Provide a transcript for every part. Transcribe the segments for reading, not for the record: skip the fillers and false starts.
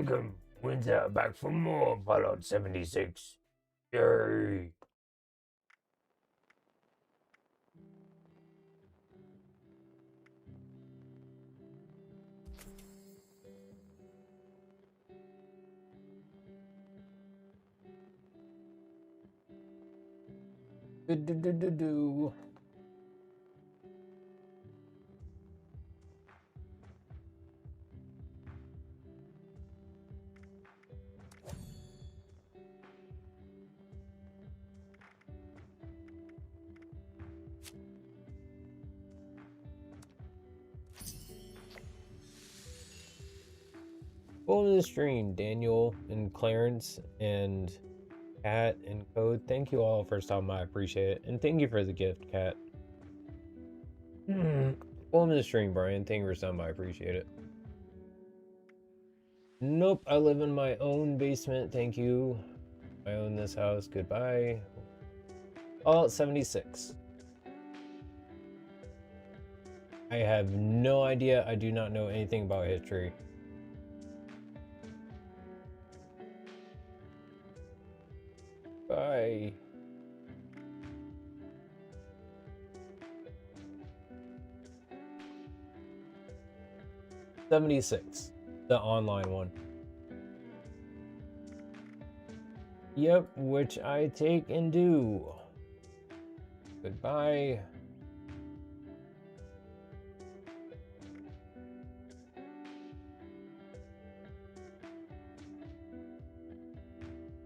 Welcome, Windsor, back for more Fallout 76. Yay! Do. Welcome to the stream, Daniel and Clarence and Kat and Code. Thank you all for stopping by. I appreciate it. And thank you for the gift, Kat. Welcome to the stream, Brian. Thank you for stopping by. I appreciate it. Nope, I live in my own basement. Thank you. I own this house. Goodbye. Fallout 76. I have no idea. I do not know anything about history. Bye. '76, the online one. Yep, which I take and do. Goodbye.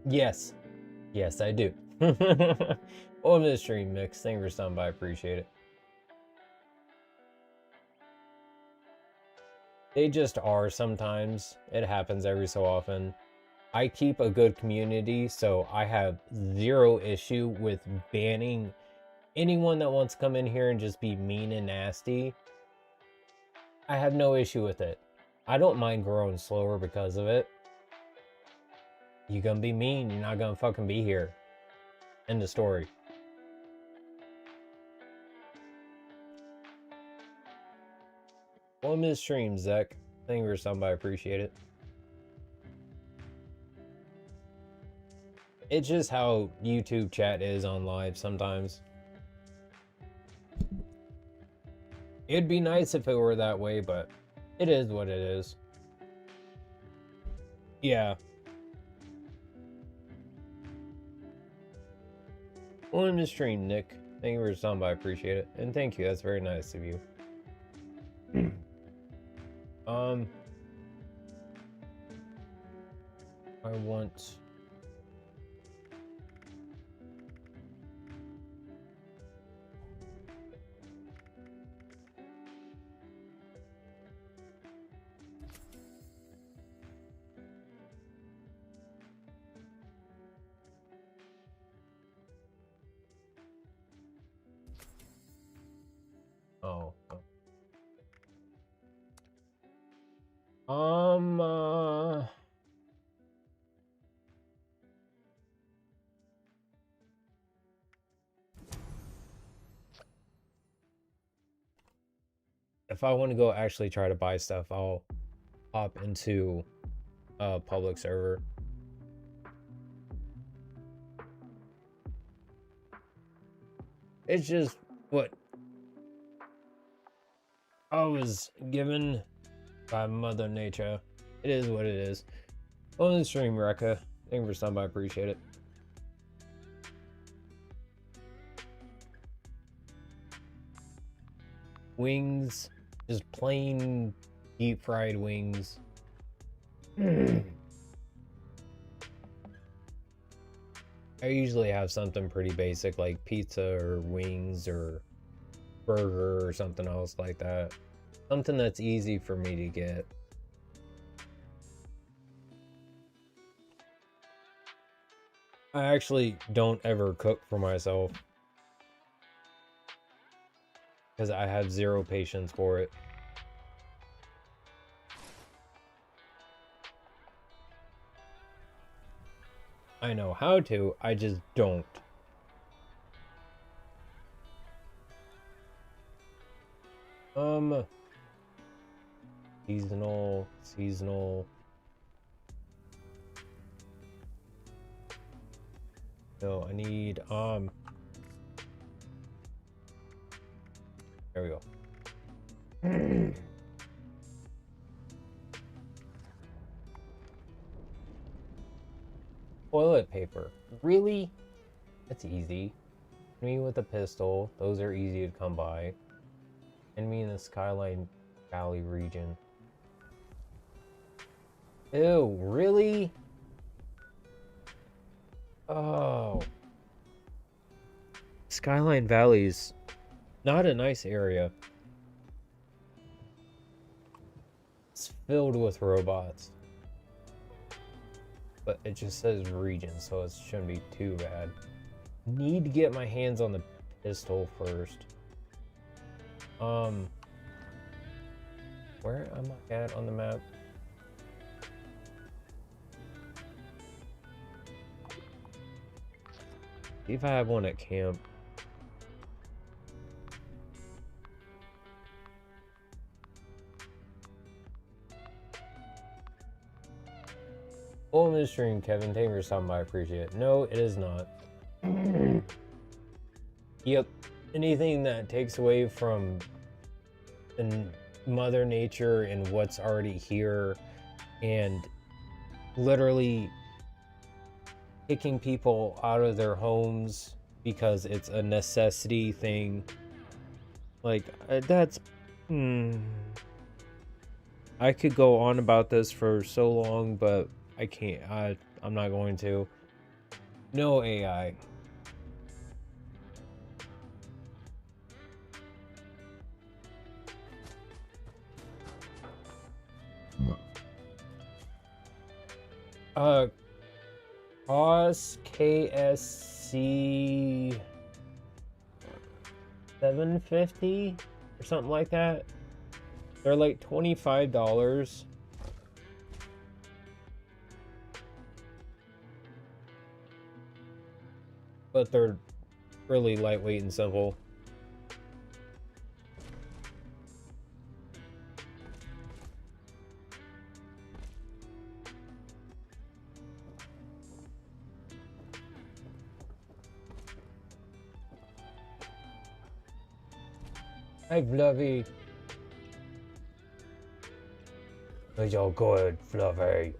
Yes. Yes, I do. Welcome to the stream, Mix. Thank you for stopping by. I appreciate it. They just are sometimes. It happens every so often. I keep a good community, so I have zero issue with banning anyone that wants to come in here and just be mean and nasty. I have no issue with it. I don't mind growing slower because of it. You gonna be mean, you're not gonna fucking be here. End of story. Welcome to the stream, Zek. Thank you for stopping by. I appreciate it. It's just how YouTube chat is on live sometimes. It'd be nice if it were that way, but it is what it is. Yeah. Welcome to the stream, Nick. Thank you for stopping by. I appreciate it. And thank you. That's very nice of you. I want... Oh. If I want to go actually try to buy stuff, I'll hop into a public server. It's just what I was given by Mother Nature. It is what it is. On the stream, Rekka. Thank you for stopping by. I appreciate it. Wings. Just plain deep fried wings. I usually have something pretty basic like pizza or wings or burger or something else like that. Something that's easy for me to get. I actually don't ever cook for myself because I have zero patience for it. I know how to, I just don't. Seasonal. No, I need, there we go. Toilet paper. Really? That's easy. Me with a pistol. Those are easy to come by. And me in the Skyline Valley region. Ew, really? Oh. Skyline Valley's not a nice area. It's filled with robots. But it just says region, so it shouldn't be too bad. Need to get my hands on the pistol first. Where am I at on the map? See if I have one at camp. Full midstream, Kevin. Thank you for stopping by. I appreciate it. No, it is not. Yep. Anything that takes away from Mother Nature and what's already here, and literally kicking people out of their homes because it's a necessity thing. Like, that's... I could go on about this for so long, but I can't. I'm not going to. No AI. Cost KSC 750 or something like that. They're like $25. But they're really lightweight and simple. Hi, Fluffy. It's all good, Fluffy.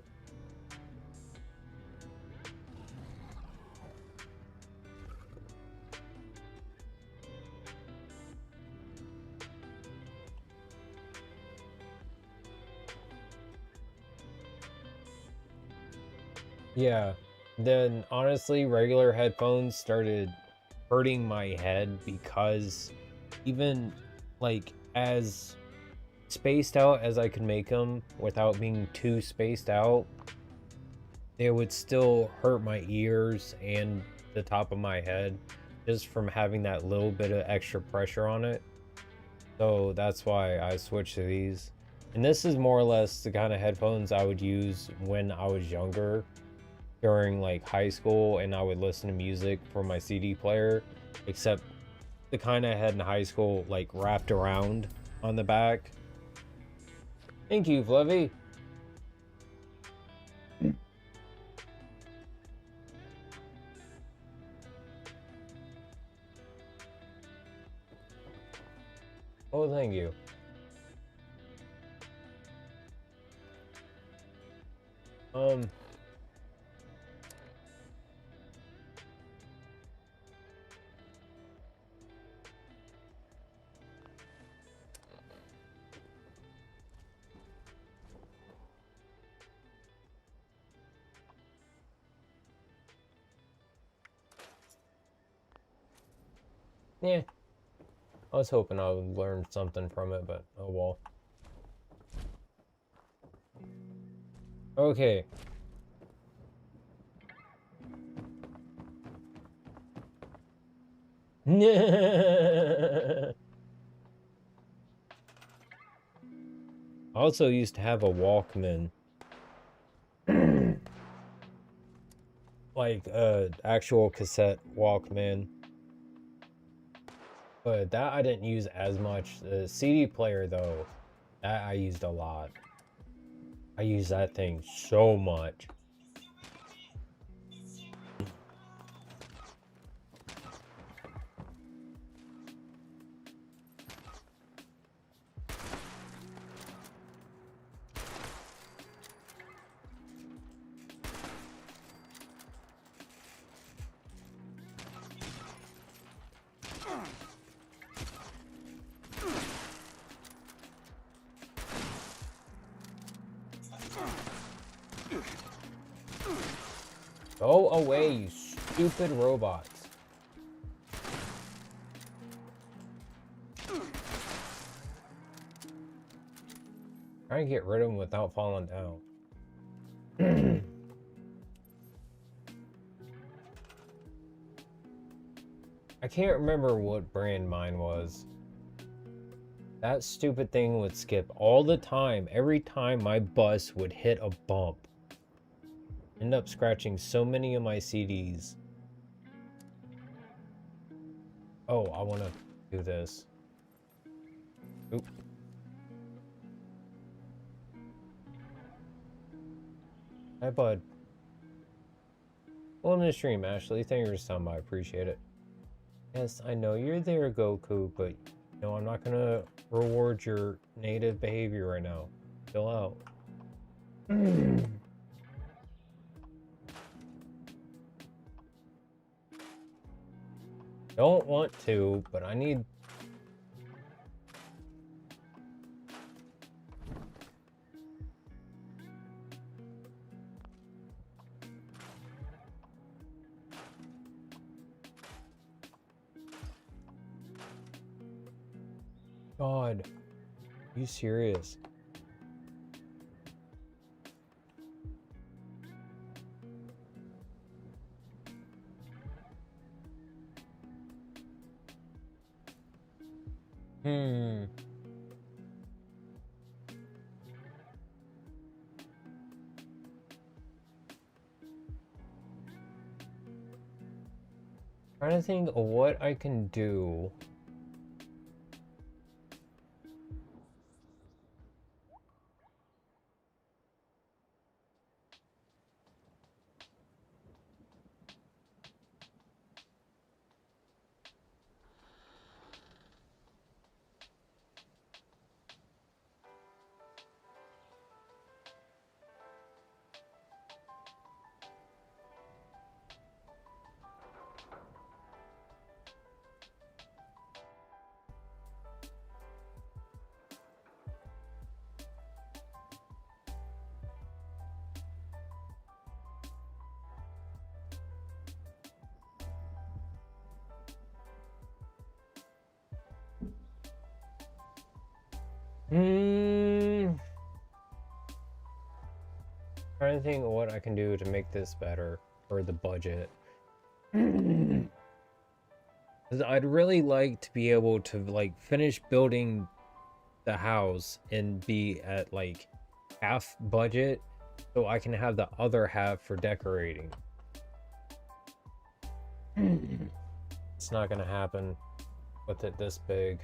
Yeah, then honestly, regular headphones started hurting my head because even like as spaced out as I could make them without being too spaced out, they would still hurt my ears and the top of my head just from having that little bit of extra pressure on it. So that's why I switched to these. And this is more or less the kind of headphones I would use when I was younger, during like high school, and I would listen to music from my CD player, except the kind I had in high school, like wrapped around on the back. Thank you, Fluffy. Oh, thank you. Yeah. I was hoping I would learn something from it, but oh well. Okay. I also used to have a Walkman. Like actual cassette Walkman. But that I didn't use as much. The CD player though, that I used a lot. I used that thing so much. Go away, you stupid robots. Try and get rid of them without falling down. I can't remember what brand mine was. That stupid thing would skip all the time. Every time my bus would hit a bump. End up scratching so many of my CDs. Oh, I want to do this. Oop. Hi, bud. Welcome to the stream, Ashley. Thank you for stopping by. I appreciate it. Yes, I know you're there, Goku, but no, I'm not gonna reward your native behavior right now. Chill out. Don't want to, but I need... God, are you serious? Trying to think of what I can do. Trying to think of what I can do to make this better for the budget. Because I'd really like to be able to like finish building the house and be at like half budget so I can have the other half for decorating. It's not gonna happen with it this big.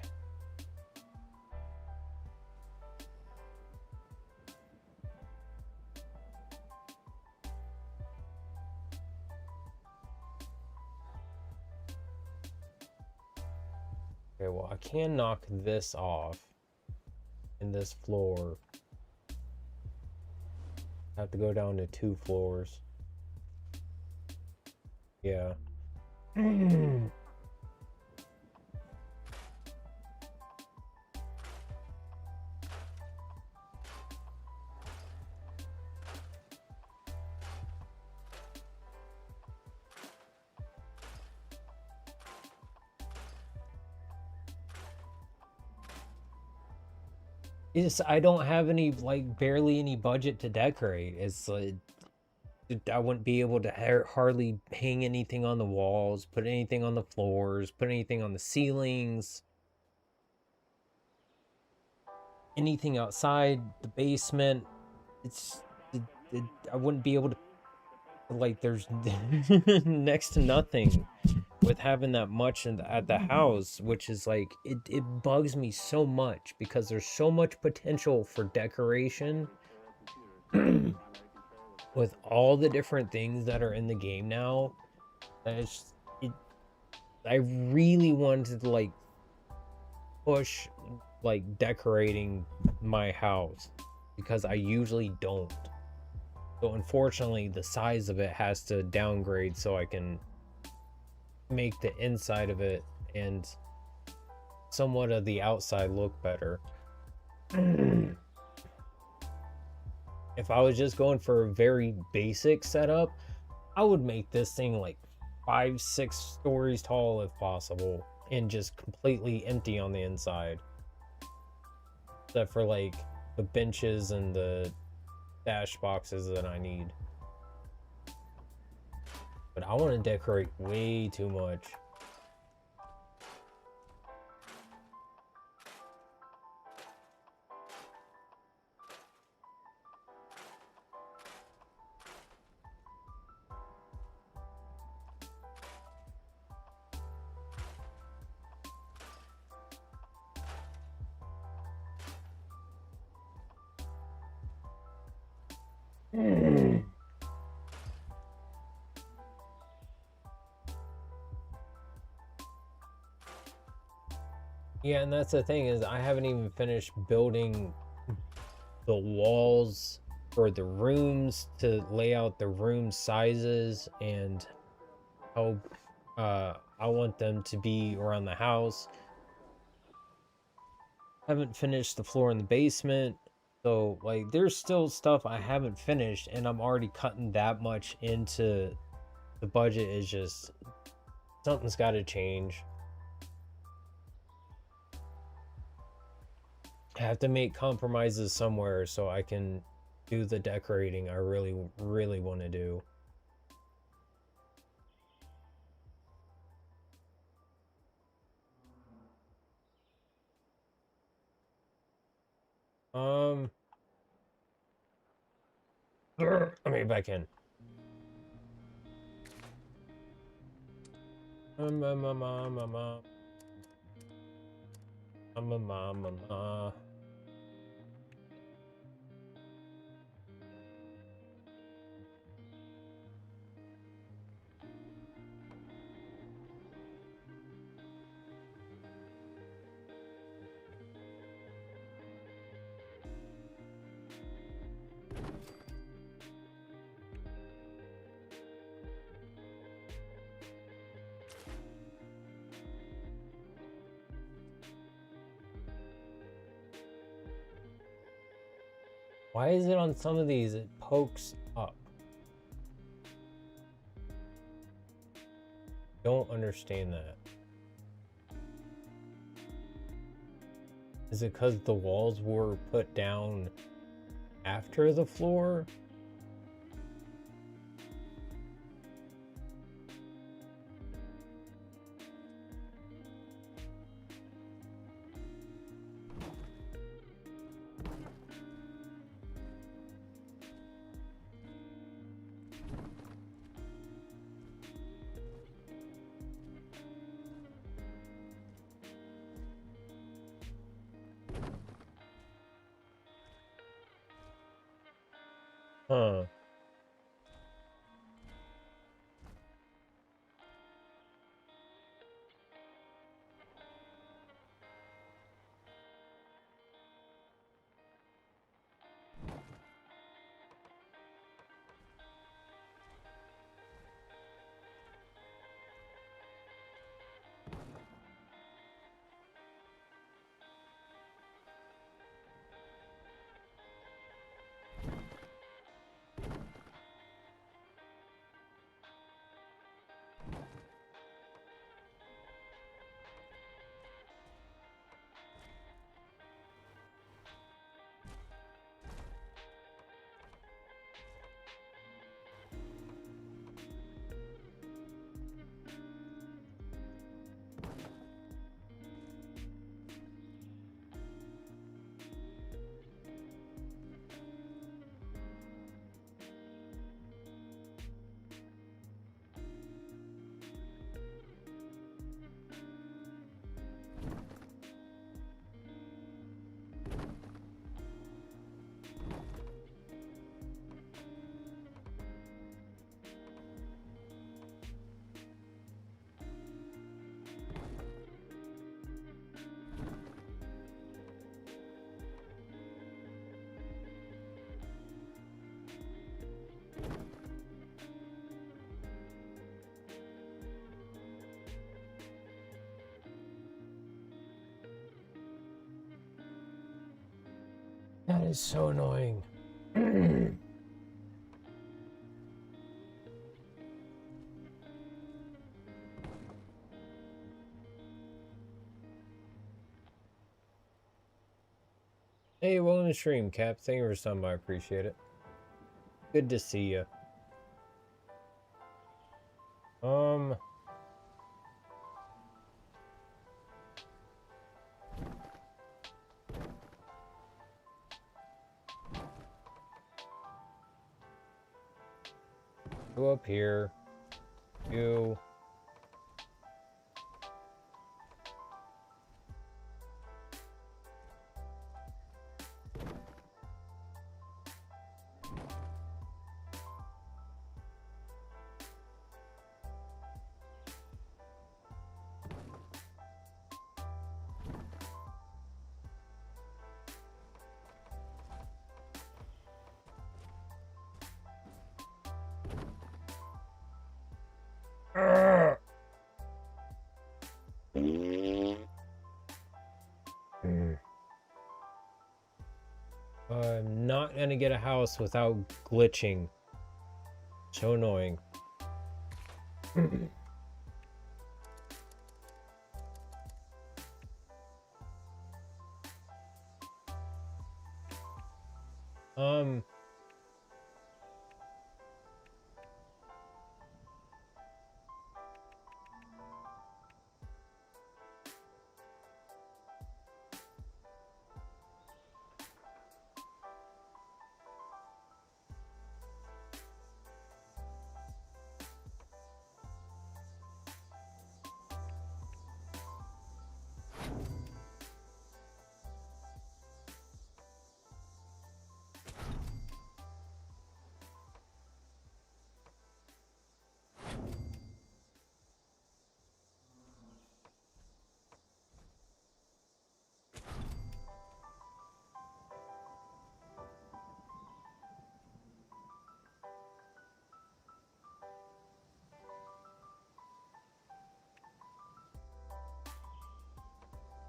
Okay, well, I can knock this off in this floor. I have to go down to 2 floors. Yeah. It's, I don't have any, like, barely any budget to decorate. It's like, I wouldn't be able to hardly hang anything on the walls, put anything on the floors, put anything on the ceilings. Anything outside the basement. It's, I wouldn't be able to, like, there's next to nothing with having that much at the house, which is like, it bugs me so much because there's so much potential for decoration with all the different things that are in the game now. I really wanted to like push like decorating my house because I usually don't. So unfortunately the size of it has to downgrade so I can make the inside of it and somewhat of the outside look better. If I was just going for a very basic setup, I would make this thing like 5, 6 stories tall if possible, and just completely empty on the inside, except for like the benches and the dash boxes that I need. But I want to decorate way too much. Yeah, and that's the thing, is I haven't even finished building the walls for the rooms to lay out the room sizes and how I want them to be around the house. Haven't finished the floor in the basement. So like there's still stuff I haven't finished, and I'm already cutting that much into the budget. Is just something's got to change. I have to make compromises somewhere so I can do the decorating I really, really want to do. Let me back in. Why is it on some of these it pokes up? Don't understand that. Is it because the walls were put down after the floor? Huh. That is so annoying. Hey, welcome to stream, Cap. Thank you for stopping by. I appreciate it. Good to see you. Go up here. You. I'm not gonna get a house without glitching. So annoying. Um,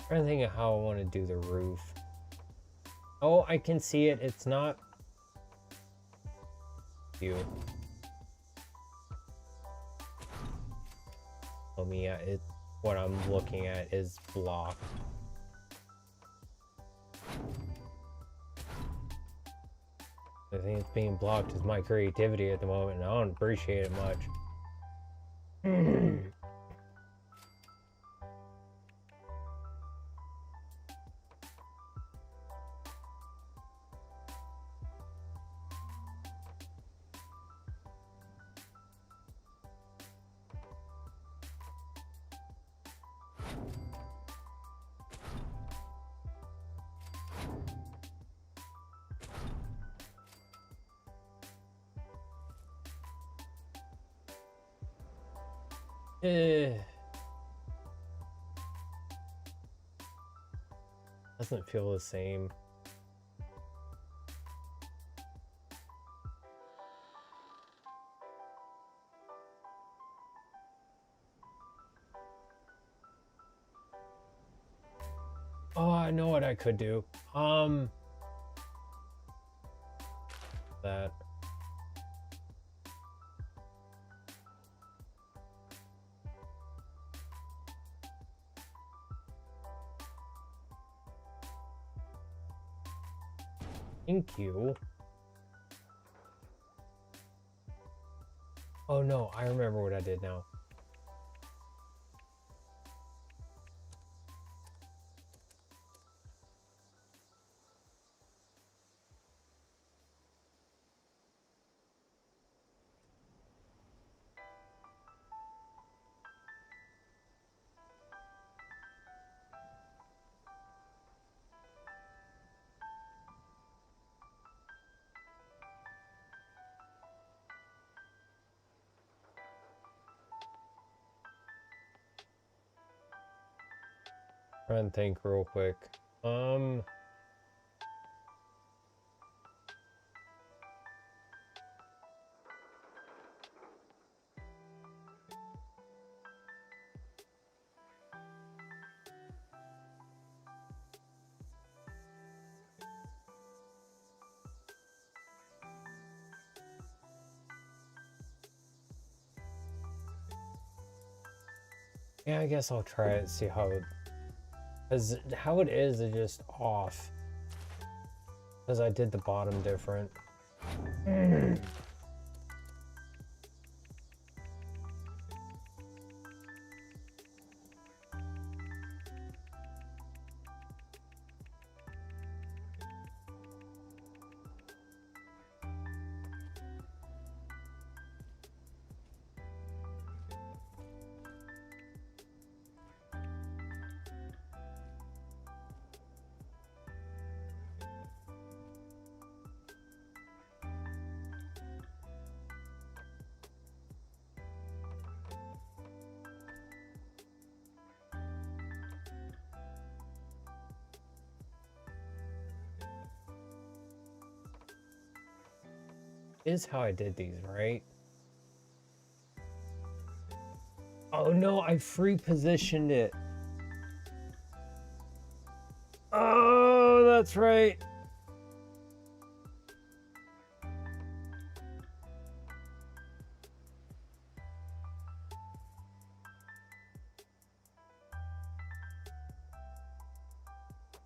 trying to think of how I want to do the roof. Oh, I can see it. It's not you. Tell me, what I'm looking at is blocked. I think it's being blocked is my creativity at the moment, and I don't appreciate it much. Doesn't feel the same. Oh, I know what I could do. That. Thank you. Oh no, I remember what I did now. Trying to think real quick. Yeah, I guess I'll try it, see how it... Because how it is just off. Because I did the bottom different. Is how I did these, right? Oh no, I free positioned it. Oh, that's right.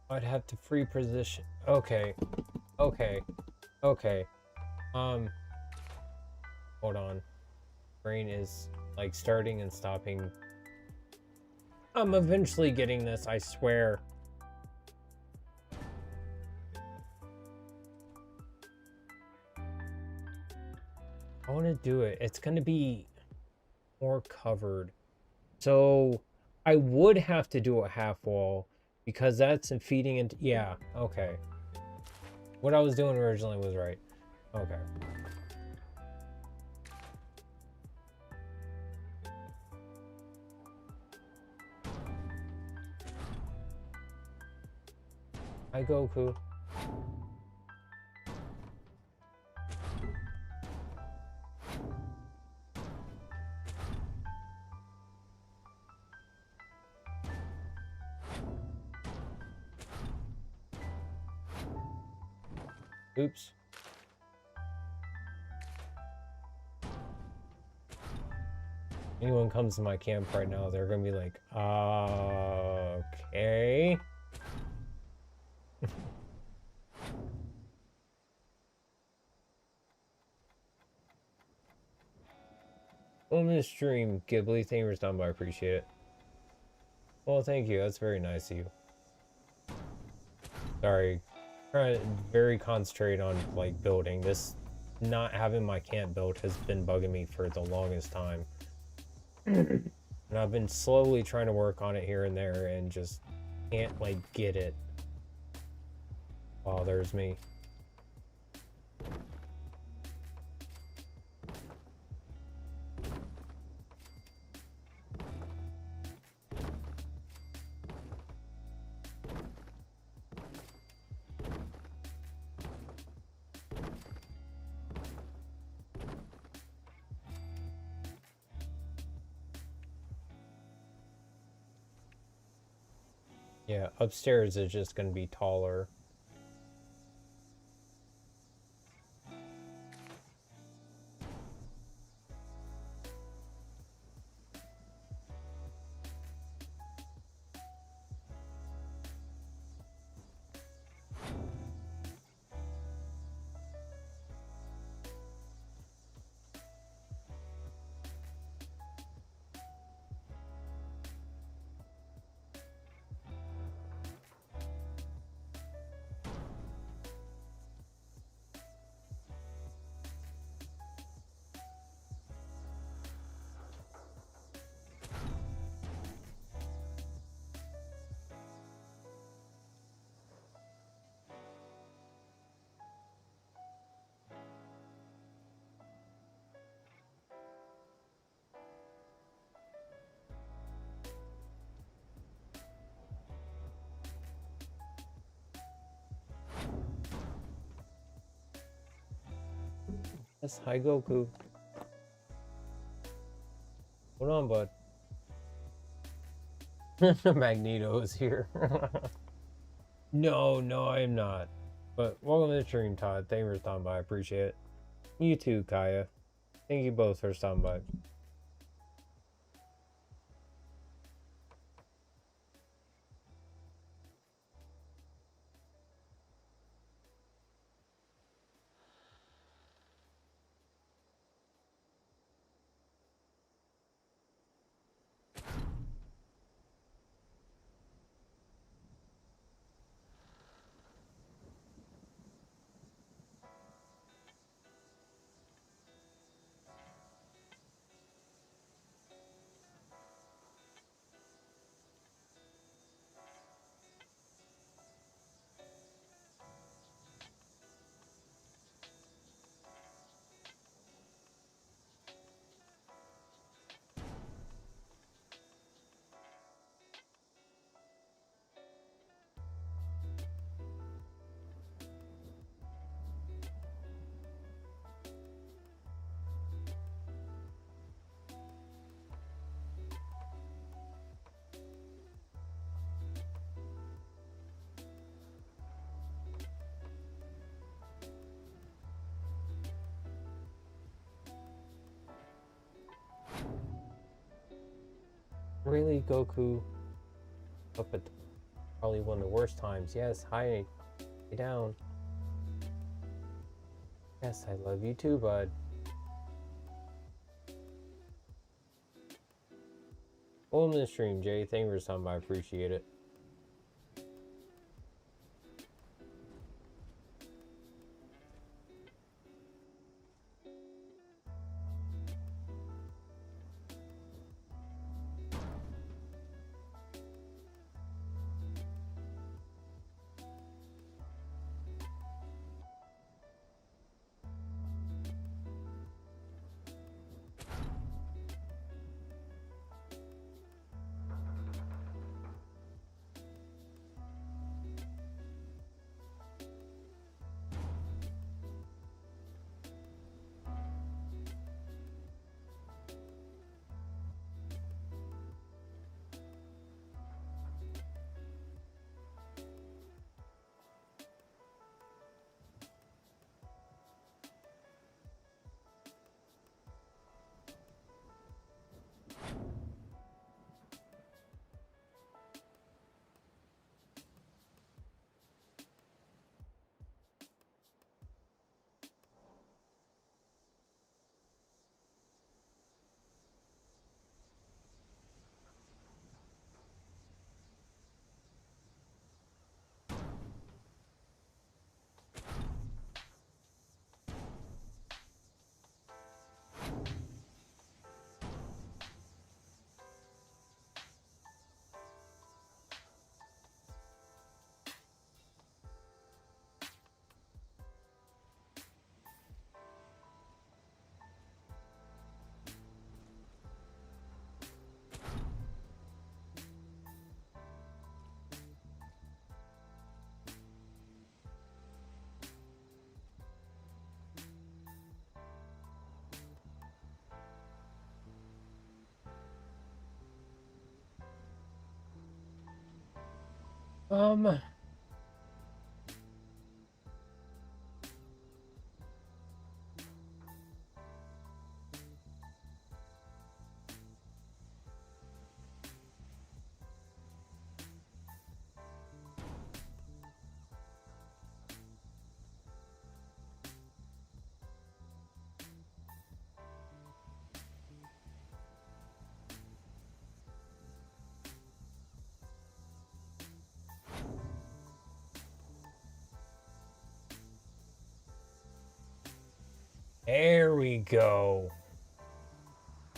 I'd have to free position. Okay. Okay. Okay. Hold on. Brain is like starting and stopping. I'm eventually getting this, I swear. I want to do it. It's going to be more covered. So I would have to do a half wall because that's feeding into... Yeah, okay. What I was doing originally was right. Okay. Hi, Goku. Oops. Anyone comes to my camp right now, they're gonna be like, okay. On this stream, Ghibli, thank you for stopping by, I appreciate it. Well, thank you, that's very nice of you. Sorry, trying to very concentrate on like building. This not having my camp built has been bugging me for the longest time. And I've been slowly trying to work on it here and there and just can't like get it. Bothers me. Yeah, upstairs is just going to be taller. Yes, hi Goku. Hold on, bud. Magneto is here. No, I am not. But welcome to the stream, Todd. Thank you for stopping by. I appreciate it. You too, Kaya. Thank you both for stopping by. really, Goku? Up at probably one of the worst times. Yes, hi. Lay down. Yes, I love you too, bud. Welcome to the stream, Jay. Thank you for stopping by. I appreciate it. Um, there we go.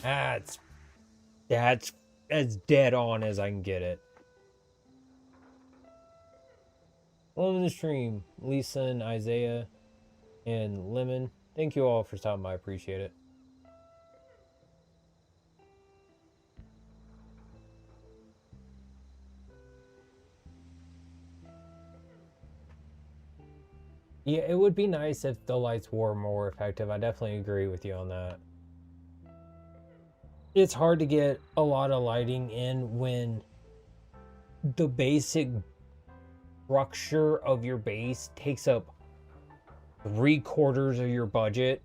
That's that's as dead on as I can get it. Welcome to the stream, Lisa and Isaiah and Lemon. Thank you all for stopping by. I appreciate it. Yeah, it would be nice if the lights were more effective. I definitely agree with you on that. It's hard to get a lot of lighting in when the basic structure of your base takes up 3/4 of your budget.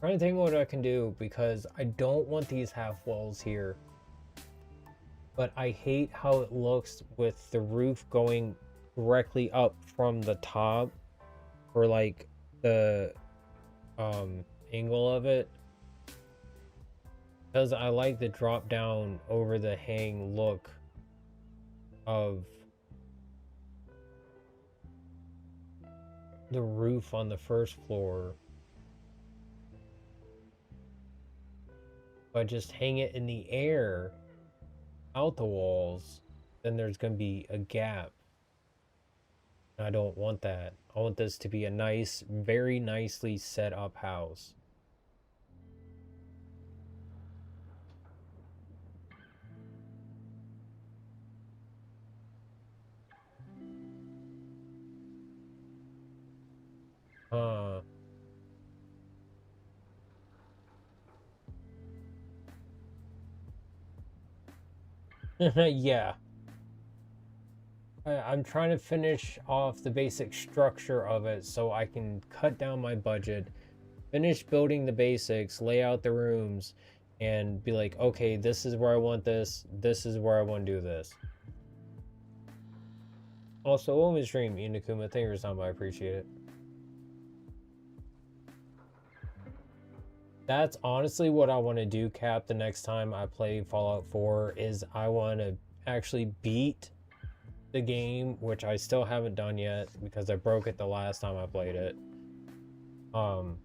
Trying to think what I can do because I don't want these half walls here. But I hate how it looks with the roof going directly up from the top, or like the angle of it, because I like the drop down over the hang look of the roof on the first floor. If I just hang it in the air out the walls, then there's going to be a gap. I don't want that. I want this to be a nice, very nicely set up house. Uh, yeah. I'm trying to finish off the basic structure of it so I can cut down my budget, finish building the basics, lay out the rooms, and be like, okay, this is where I want this, this is where I want to do this. Also, welcome stream, Inakuma. Thank you for stopping by. I appreciate it. That's honestly what I want to do, Cap, the next time I play Fallout 4, is I want to actually beat the game, which I still haven't done yet because I broke it the last time I played it. And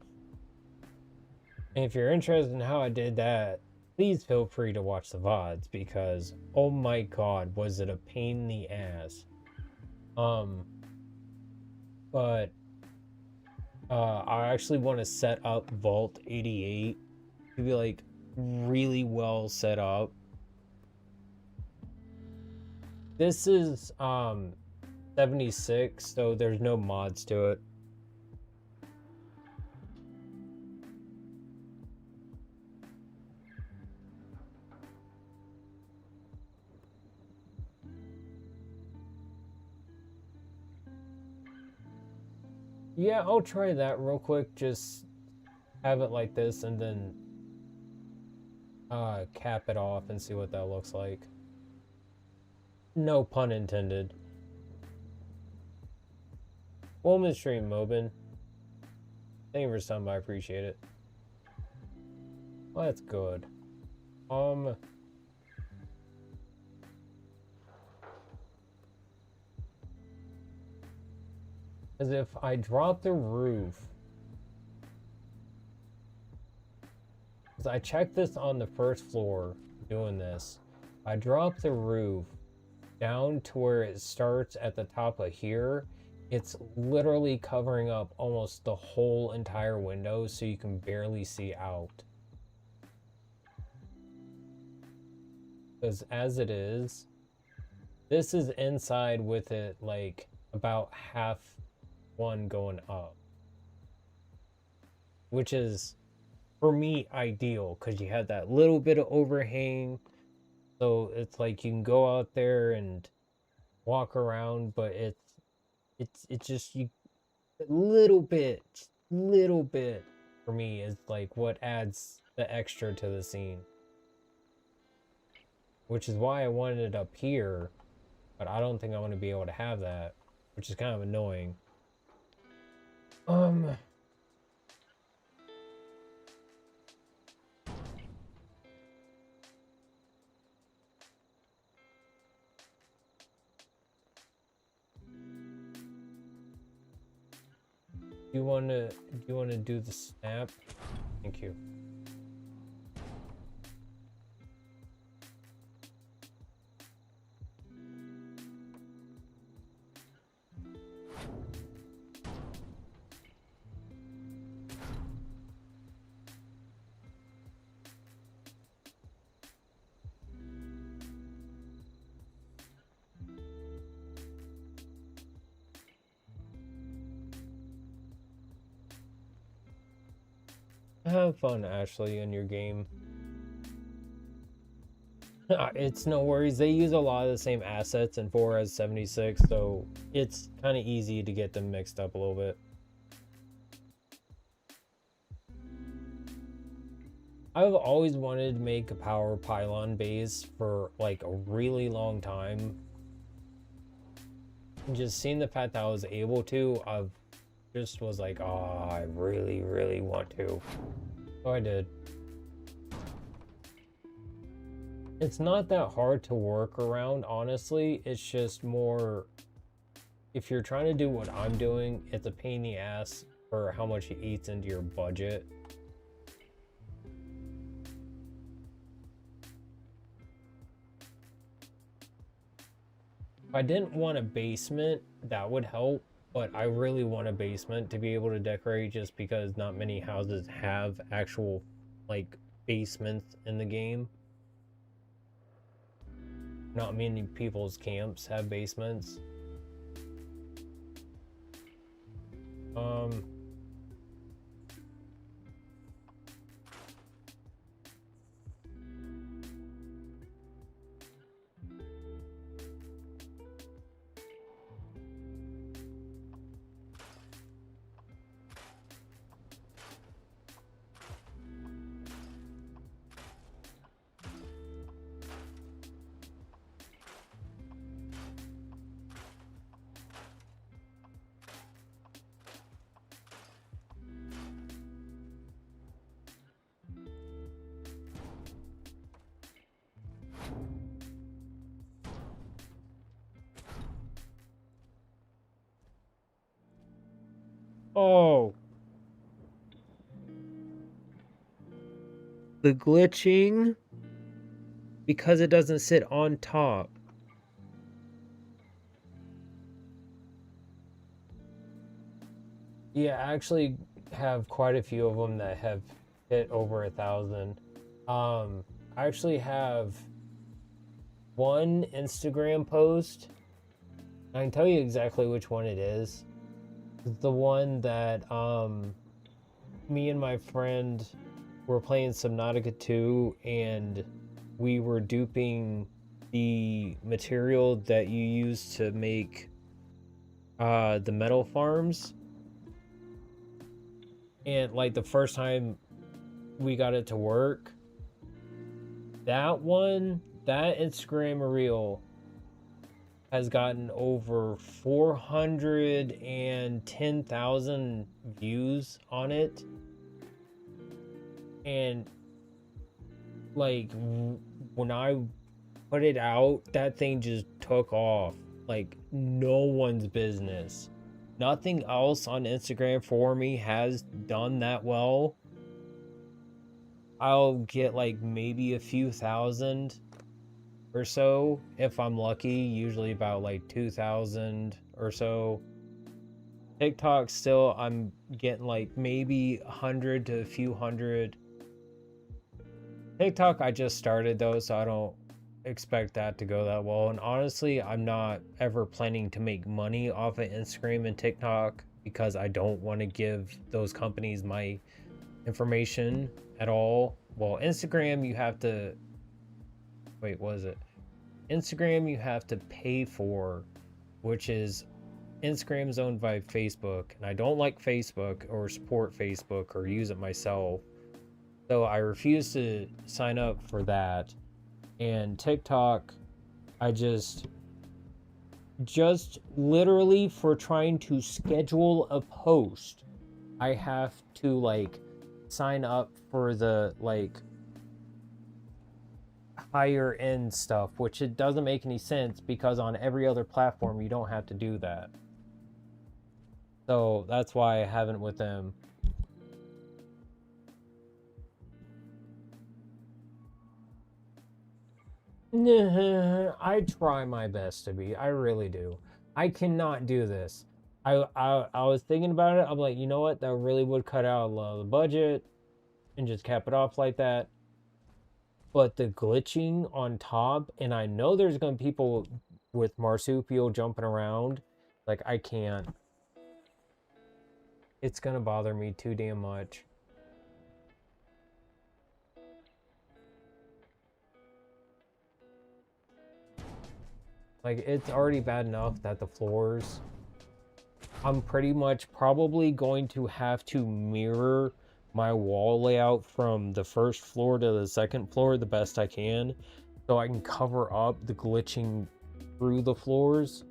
if you're interested in how I did that, please feel free to watch the VODs because, oh my god, was it a pain in the ass. But I actually want to set up Vault 88 to be like really well set up. This is 76, so there's no mods to it. Yeah, I'll try that real quick. Just have it like this and then cap it off and see what that looks like. No pun intended. Woman stream, Mobin. Thank you for stopping by. I appreciate it. Well, that's good. As if I drop the roof. Because I checked this on the first floor doing this. I drop the roof down to where it starts at the top of here. It's literally covering up almost the whole entire window so you can barely see out. Because as it is, this is inside with it like about half one going up, which is for me ideal because you have that little bit of overhang, so it's like you can go out there and walk around, but it's just you a little bit for me is like what adds the extra to the scene, which is why I wanted it up here, but I don't think I want to be able to have that, which is kind of annoying. Do you want to do the snap? Thank you. Have fun, Ashley, in your game. It's no worries. They use a lot of the same assets in 4 as 76, so it's kind of easy to get them mixed up a little bit. I've always wanted to make a power pylon base for like a really long time. Just seeing the fact that I was able to, I've just was like, oh, I really want to. So I did. It's not that hard to work around, honestly. It's just more, if you're trying to do what I'm doing, it's a pain in the ass for how much it eats into your budget. If I didn't want a basement, that would help, but I really want a basement to be able to decorate just because not many houses have actual, like, basements in the game. Not many people's camps have basements. Oh, the glitching because it doesn't sit on top. Yeah, I actually have quite a few of them that have hit over 1,000. I actually have one Instagram post. I can tell you exactly which one it is. It's the one that me and my friend were playing Subnautica 2 and we were duping the material that you use to make the metal farms. And like the first time we got it to work, that Instagram reel has gotten over 410,000 views on it. And like when I put it out, that thing just took off like no one's business. Nothing else on Instagram for me has done that well. I'll get like maybe a few thousand or so if I'm lucky, usually about like 2,000 or so. TikTok still I'm getting like maybe 100 to a few hundred. TikTok I just started though, so I don't expect that to go that well. And honestly, I'm not ever planning to make money off of Instagram and TikTok because I don't want to give those companies my information at all. Well, Instagram you have to wait, what is it? Instagram you have to pay for, which is Instagram's owned by Facebook, and I don't like Facebook or support Facebook or use it myself. So I refuse to sign up for that. And TikTok, I just literally for trying to schedule a post, I have to like sign up for the like higher end stuff, which it doesn't make any sense because on every other platform you don't have to do that. So that's why I haven't with them. I try my best to be. I really do. I cannot do this. I was thinking about it. I'm like, you know what? That really would cut out a lot of the budget and just cap it off like that. But the glitching on top, and I know there's gonna be people with marsupial jumping around. Like I can't. It's gonna bother me too damn much. Like it's already bad enough that the floors, I'm pretty much probably going to have to mirror my wall layout from the first floor to the second floor the best I can so I can cover up the glitching through the floors.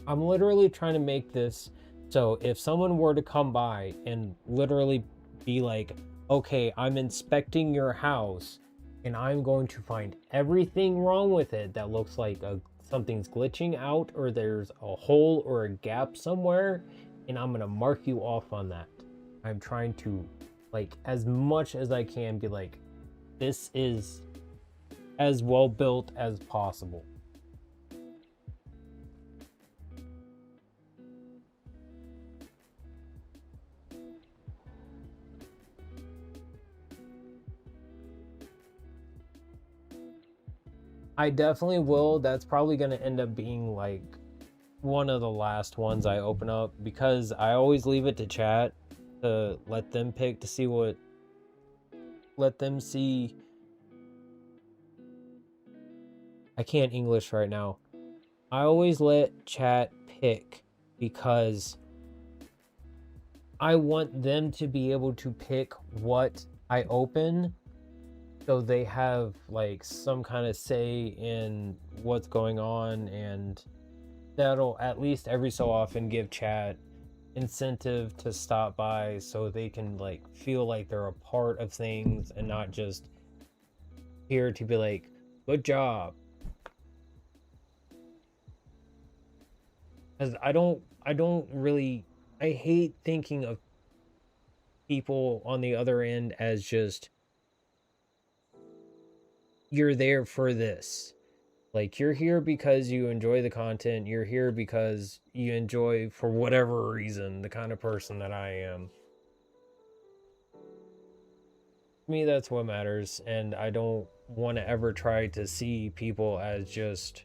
I'm literally trying to make this so if someone were to come by and literally be like, okay, I'm inspecting your house and I'm going to find everything wrong with it that looks like something's glitching out or there's a hole or a gap somewhere, and I'm going to mark you off on that. I'm trying to, like, as much as I can, be like, this is as well built as possible. I definitely will. That's probably going to end up being like one of the last ones I open up because I always leave it to chat to let them pick to see what, let them see. I can't English right now. I always let chat pick because I want them to be able to pick what I open so they have like some kind of say in what's going on, and that'll at least every so often give chat incentive to stop by so they can like feel like they're a part of things and not just here to be like, good job. Because I don't really, I hate thinking of people on the other end as just, you're there for this. Like, you're here because you enjoy the content. You're here because you enjoy, for whatever reason, the kind of person that I am. To me, that's what matters. And I don't want to ever try to see people as just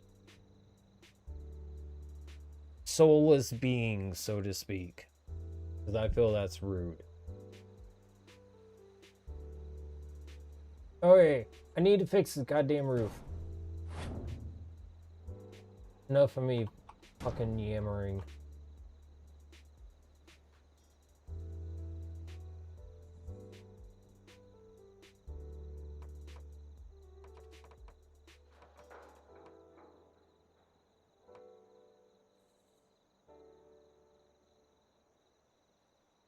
soulless beings, so to speak. Because I feel that's rude. Okay, I need to fix this goddamn roof. Enough of me fucking yammering.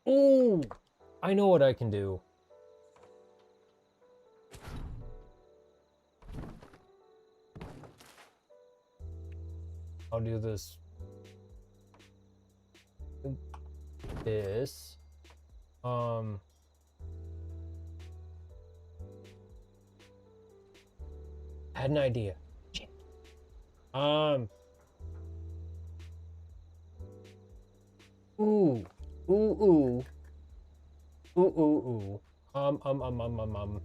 Ooh, I know what I can do. I'll do this. This. Had an idea. Shit. Ooh. Ooh, ooh. Ooh, ooh, ooh. Um, um, um, um, um, um.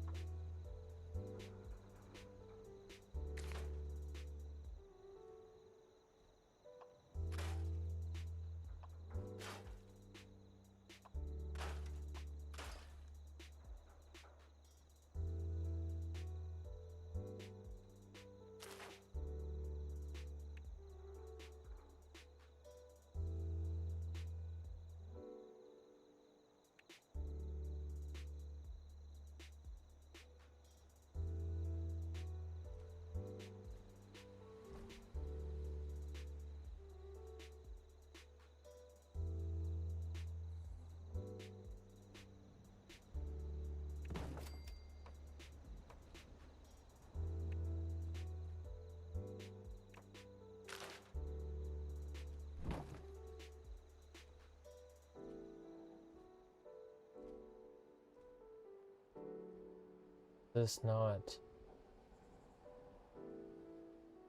This not.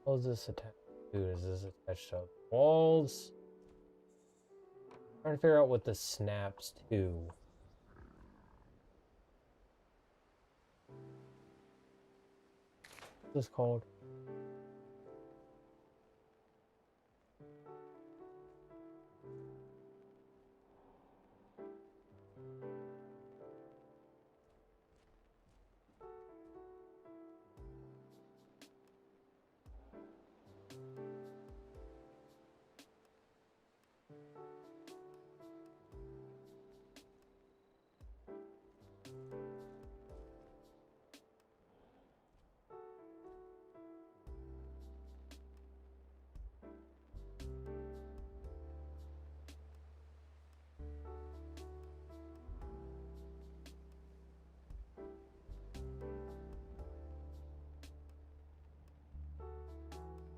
What is this attached to? Is this attached to walls? Trying to figure out what this snaps to. What's this called?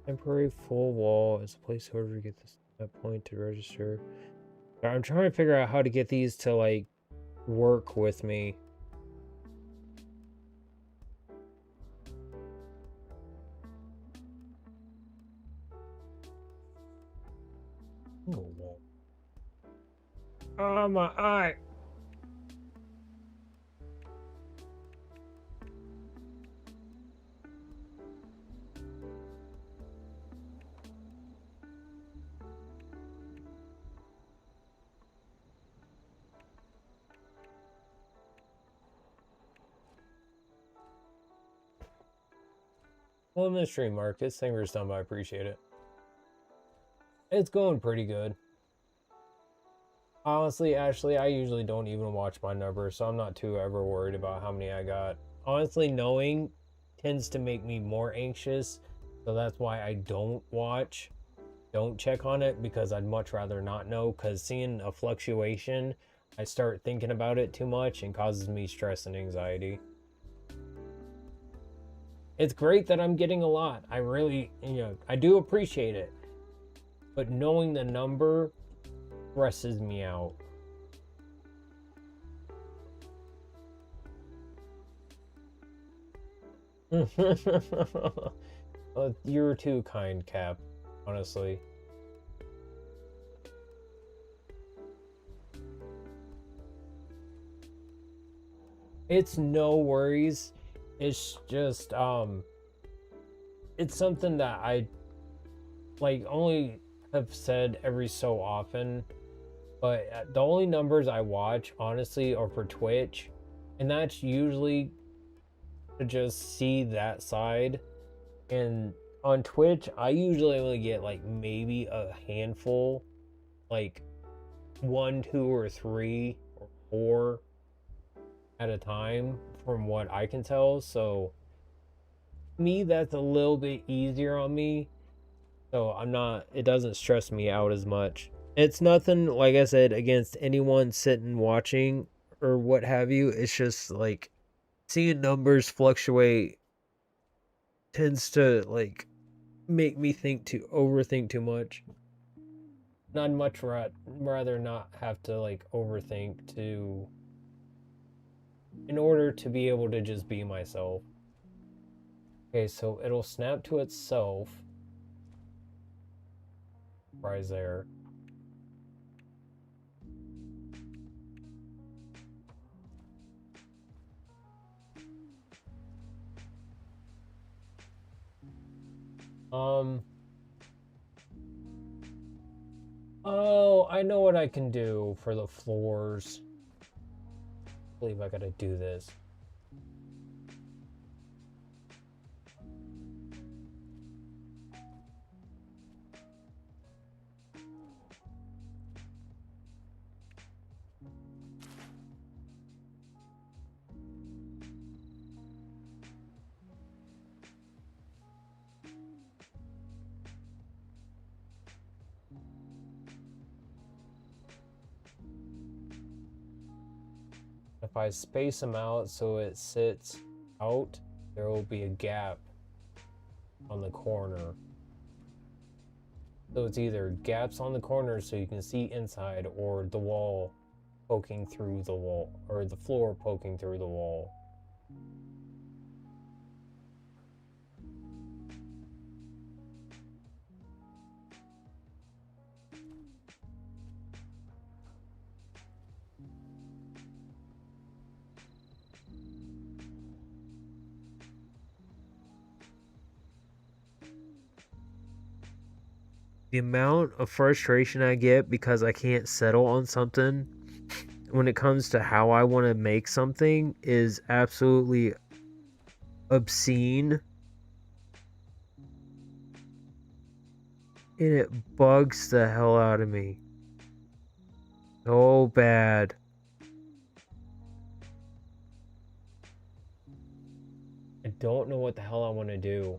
Temporary full wall is a placeholder to get this that point to register. I'm trying to figure out how to get these to like work with me. Oh, my eye. Well, mystery Marcus, thank you for stopping by. I appreciate it. It's going pretty good. Honestly, Ashley, I usually don't even watch my numbers, so I'm not too ever worried about how many I got. Honestly, knowing tends to make me more anxious, so that's why I don't watch. Don't check on it, because I'd much rather not know, because seeing a fluctuation, I start thinking about it too much and causes me stress and anxiety. It's great that I'm getting a lot. I really, I do appreciate it. but knowing the number stresses me out. You're too kind, Cap, honestly. It's no worries. It's just it's something that I like only have said every so often, but the only numbers I watch honestly are for Twitch, and that's usually to just see that side. And on Twitch, I usually only get like maybe a handful, like 1, 2, or 3 or 4 at a time from what I can tell. So me, that's a little bit easier on me. So I'm not, it doesn't stress me out as much. It's nothing, like I said, against anyone sitting watching or what have you. It's just like seeing numbers fluctuate tends to like make me overthink too much. I'd much rather not have to like overthink to in order to be able to just be myself. Okay, so it'll snap to itself. Right there. Um. Oh, I know what I can do for the floors. I believe I gotta do this. If I space them out so it sits out, there will be a gap on the corner. So it's either gaps on the corner so you can see inside, or the wall poking through the wall, or the floor poking through the wall. The amount of frustration I get because I can't settle on something when it comes to how I want to make something is absolutely obscene. And it bugs the hell out of me. So bad. I don't know what the hell I want to do.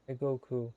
Hey, Goku.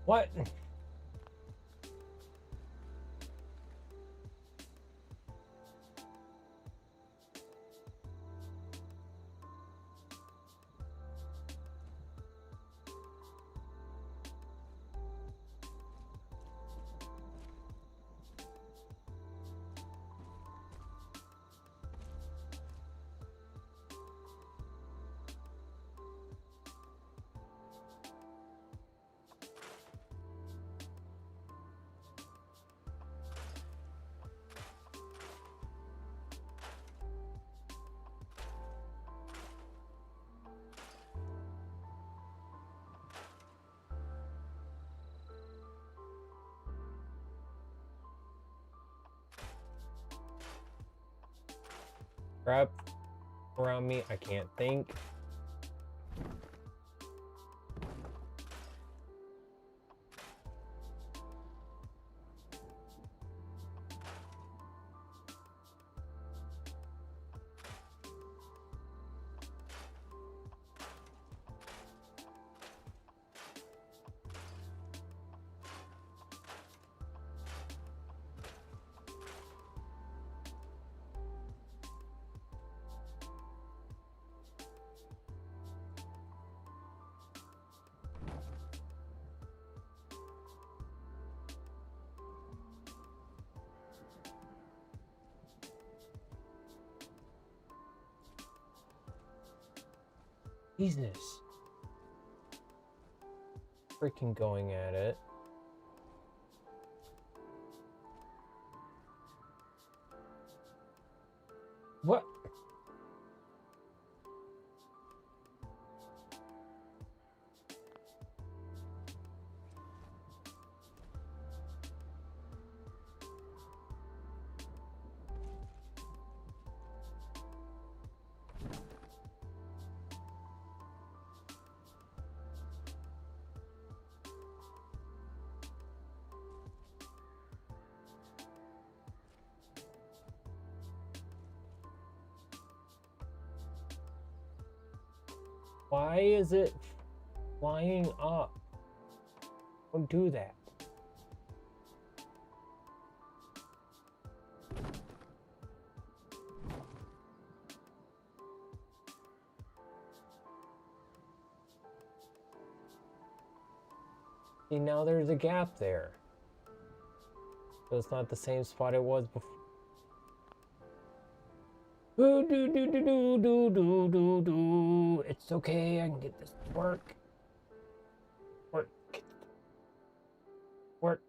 What? Crap around me, I can't think. Jesus. Freaking going at it. What? Why is it flying up? Don't do that. See, now there's a gap there. So it's not the same spot it was before. Do do do do do do do do do. It's okay, I can get this to work. Work. Work.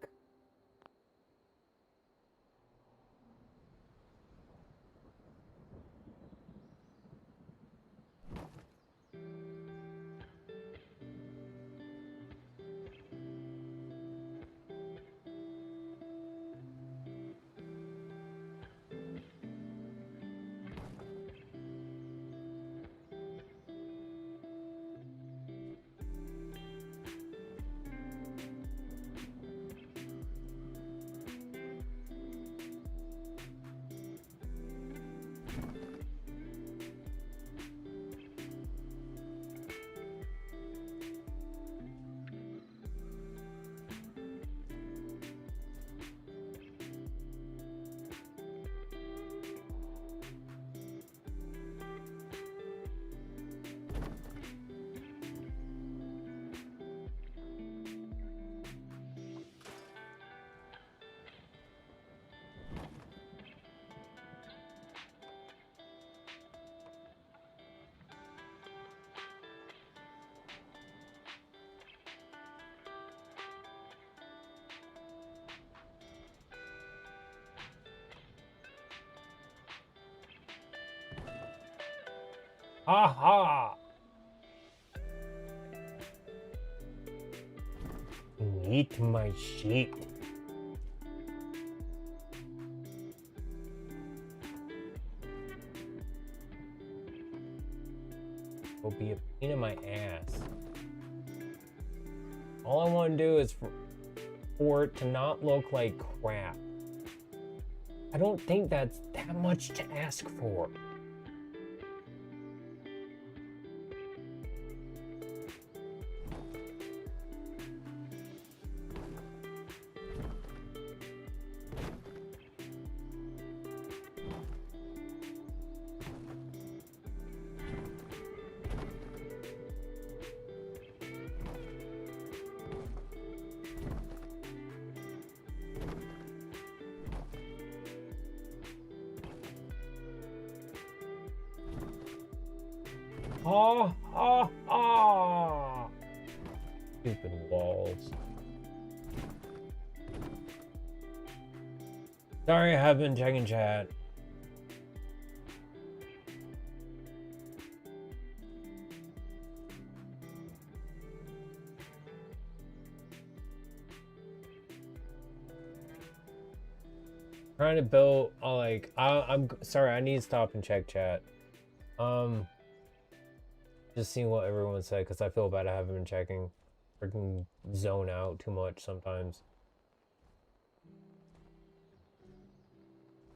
Aha! Eat my sheep. Will be a pain in my ass. All I want to do is for it to not look like crap. I don't think that's that much to ask for. Ha ha ha! Stupid walls. Sorry, I have been checking chat. Trying to build I'm sorry, I need to stop and check chat. Just seeing what everyone said because I feel bad I haven't been checking. Freaking zone out too much sometimes.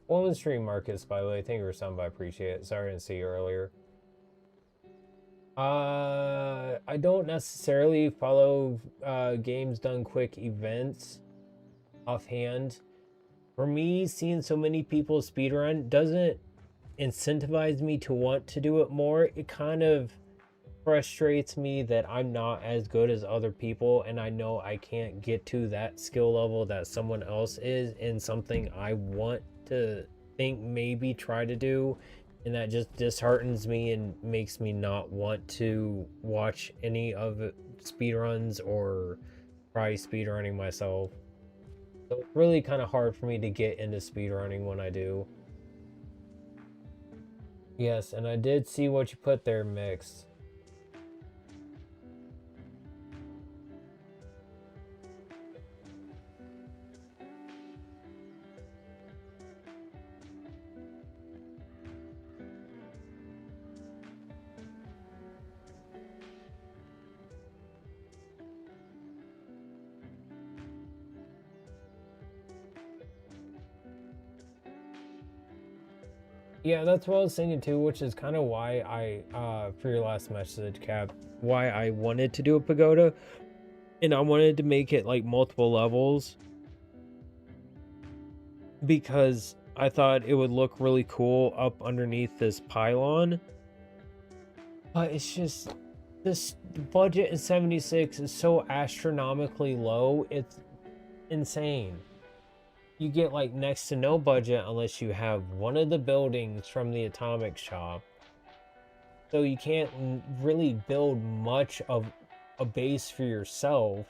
Well, stream Marcus, by the way, thank you for some, I appreciate it. Sorry I didn't see you earlier. I don't necessarily follow Games Done Quick events offhand. For me, seeing so many people speedrun doesn't incentivize me to want to do it more. It kind of frustrates me that I'm not as good as other people, and I know I can't get to that skill level that someone else is in something I want to think maybe try to do, and that just disheartens me and makes me not want to watch any of it, speedruns or try speedrunning myself. So it's really kind of hard for me to get into speedrunning when I do. Yes, and I did see what you put there, Mixed. Yeah, that's what I was thinking too, which is kind of why I, for your last message, Cap, why I wanted to do a pagoda, and I wanted to make it like multiple levels, because I thought it would look really cool up underneath this pylon. But it's just, this budget in 76 is so astronomically low, it's insane. You get like next to no budget unless you have one of the buildings from the atomic shop. So you can't really build much of a base for yourself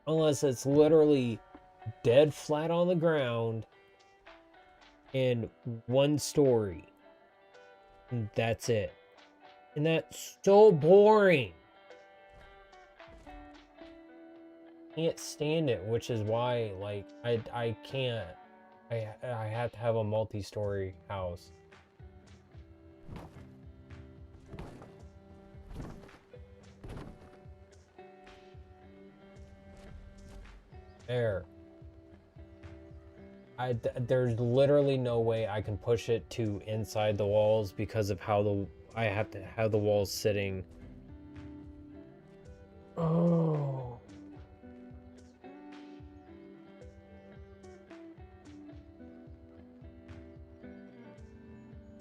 unless it's literally dead flat on the ground and one story. And that's it. And that's so boring. Can't stand it, which is why like I can't. I have to have a multi-story house. There. There's literally no way I can push it to inside the walls because of how I have to have the walls sitting. Oh.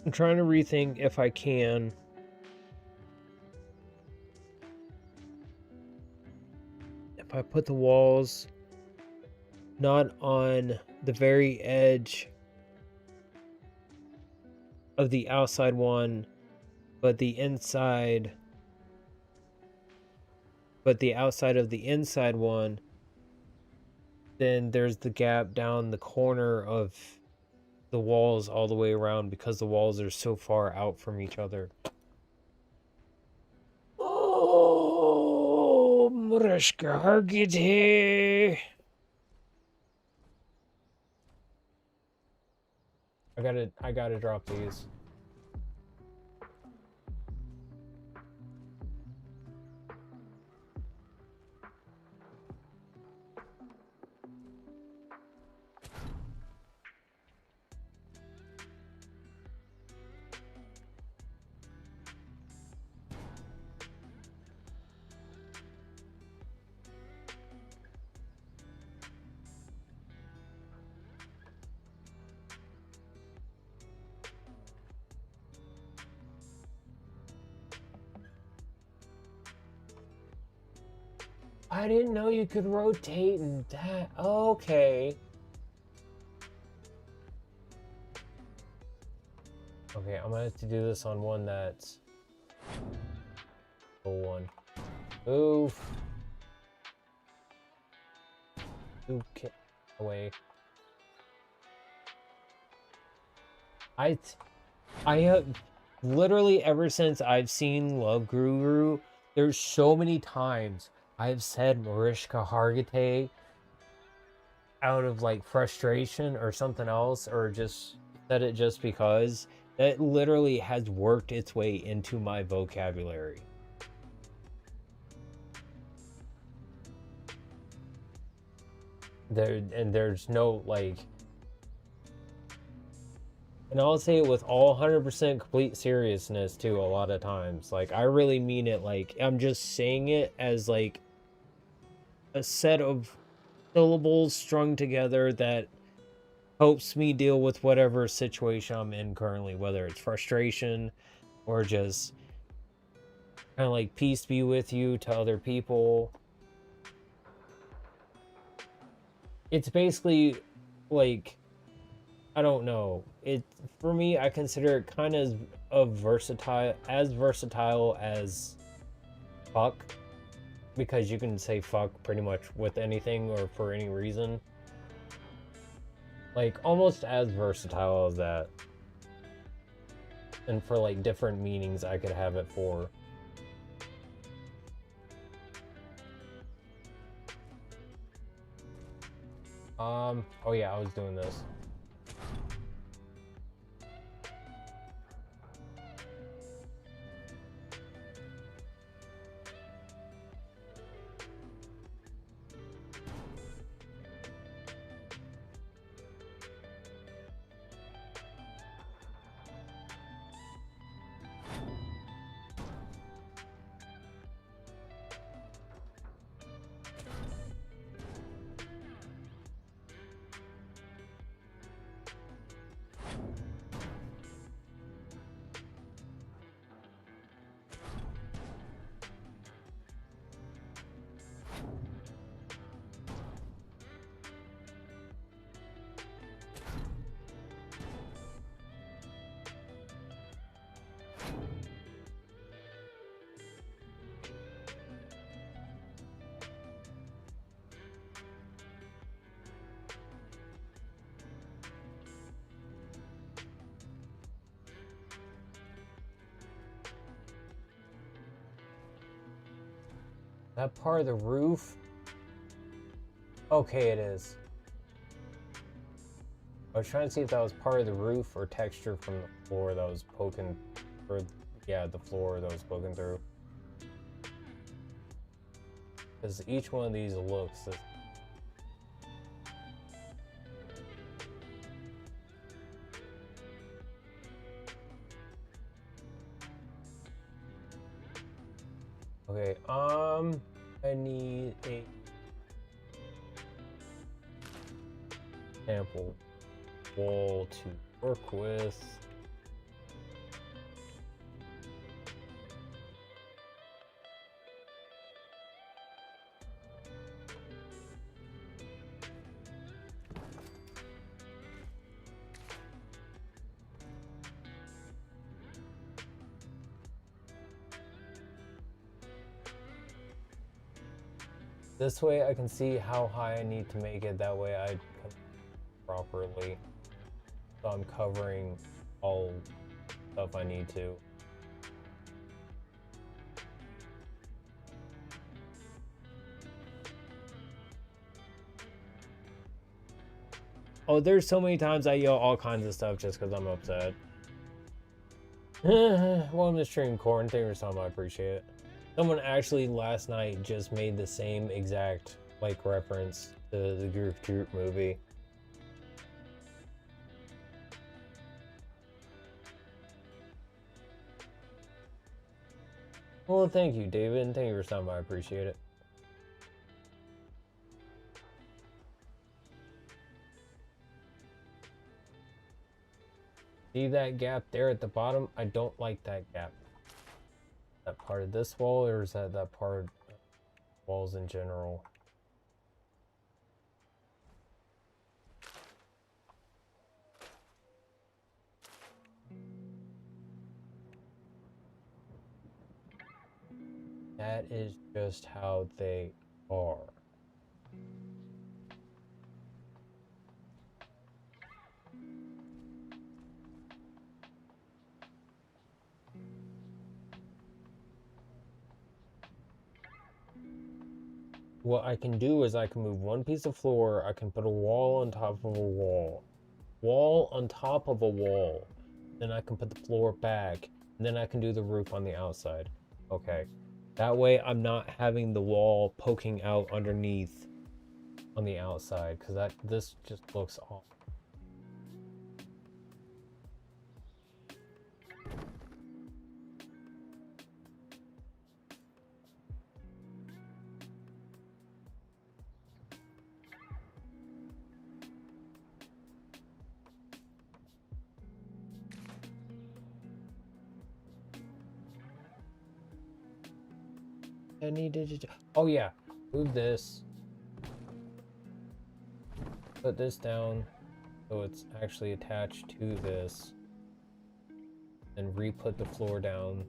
I'm trying to rethink if I can. If I put the walls not on the very edge of the outside one, but the inside, but the outside of the inside one, then there's the gap down the corner of the walls all the way around because the walls are so far out from each other. Oh, Mrashka Hargithe. I gotta drop these. I didn't know you could rotate and that. Okay. Okay, Okay, I'm gonna have to do this on one that's full one. Move. Okay. Away. I have literally ever since I've seen Love Guru, there's so many times I've said Mariska Hargitay out of like frustration or something else, or just said it just because. That literally has worked its way into my vocabulary. There's no like, and I'll say it with all 100% complete seriousness too. A lot of times, like I really mean it. Like I'm just saying it as like a set of syllables strung together that helps me deal with whatever situation I'm in currently, whether it's frustration or just kind of like peace be with you to other people. It's basically like, I don't know. It, for me, I consider it kind of versatile as fuck, because you can say fuck pretty much with anything or for any reason. Like almost as versatile as that. And for like different meanings I could have it for. Oh yeah, I was doing this. That part of the roof? Okay, it is. I was trying to see if that was part of the roof or texture from the floor that was poking, or yeah, the floor that was poking through. Because each one of these looks. Okay, I need a sample wall to work with. This way I can see how high I need to make it, that way I can properly. So I'm covering all stuff I need to. Oh, there's so many times I yell all kinds of stuff just because I'm upset. Welcome to Stream Corn. Thank you for some, I appreciate it. Someone actually last night just made the same exact like reference to the Groove Troop movie. Well, thank you, David, and thank you for some, I appreciate it. See that gap there at the bottom? I don't like that gap. That part of this wall, or is that part of walls in general? That is just how they are. What I can do is I can move one piece of floor, I can put a wall on top of a wall. Wall on top of a wall. Then I can put the floor back. And then I can do the roof on the outside. Okay. That way I'm not having the wall poking out underneath on the outside, because this just looks awful. I needed to. Oh yeah, move this. Put this down so it's actually attached to this. And re-put the floor down.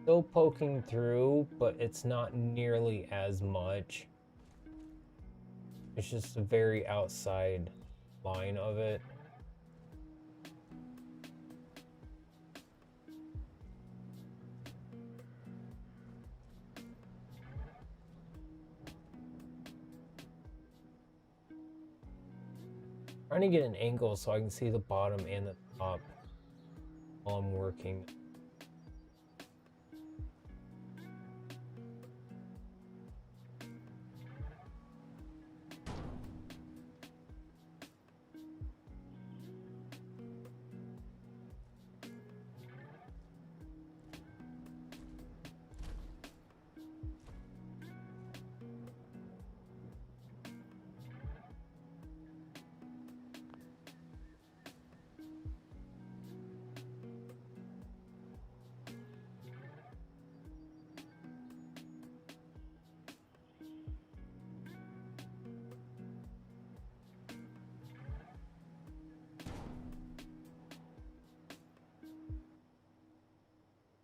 Still poking through, but it's not nearly as much. It's just a very outside line of it. Trying to get an angle so I can see the bottom and the top while I'm working.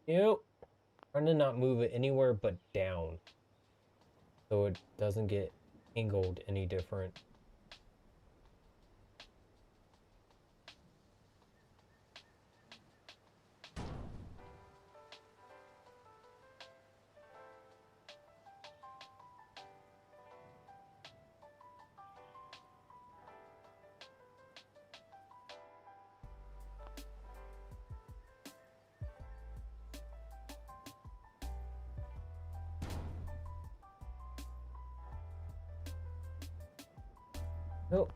Yep. Trying to not move it anywhere but down, so it doesn't get angled any different. Nope.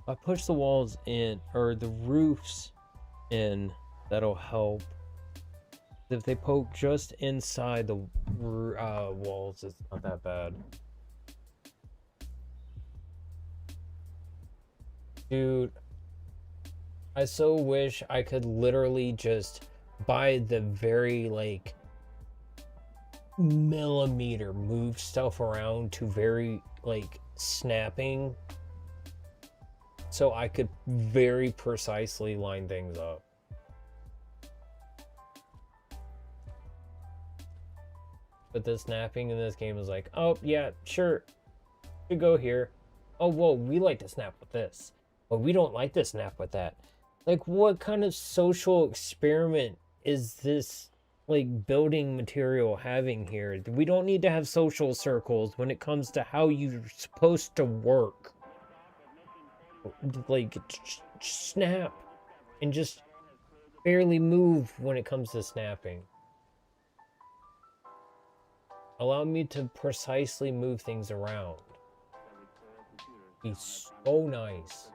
If I push the walls in, or the roofs in, that'll help. If they poke just inside the walls, it's not that bad. Dude, I so wish I could literally just by the very like millimeter move stuff around to very like snapping, so I could very precisely line things up. But the snapping in this game is like, oh yeah, sure, you go here. Oh whoa, we like to snap with this, but we don't like to snap with that. Like, what kind of social experiment is this, like, building material having here? We don't need to have social circles when it comes to how you're supposed to work. Like, snap and just barely move when it comes to snapping. Allow me to precisely move things around. Be so nice.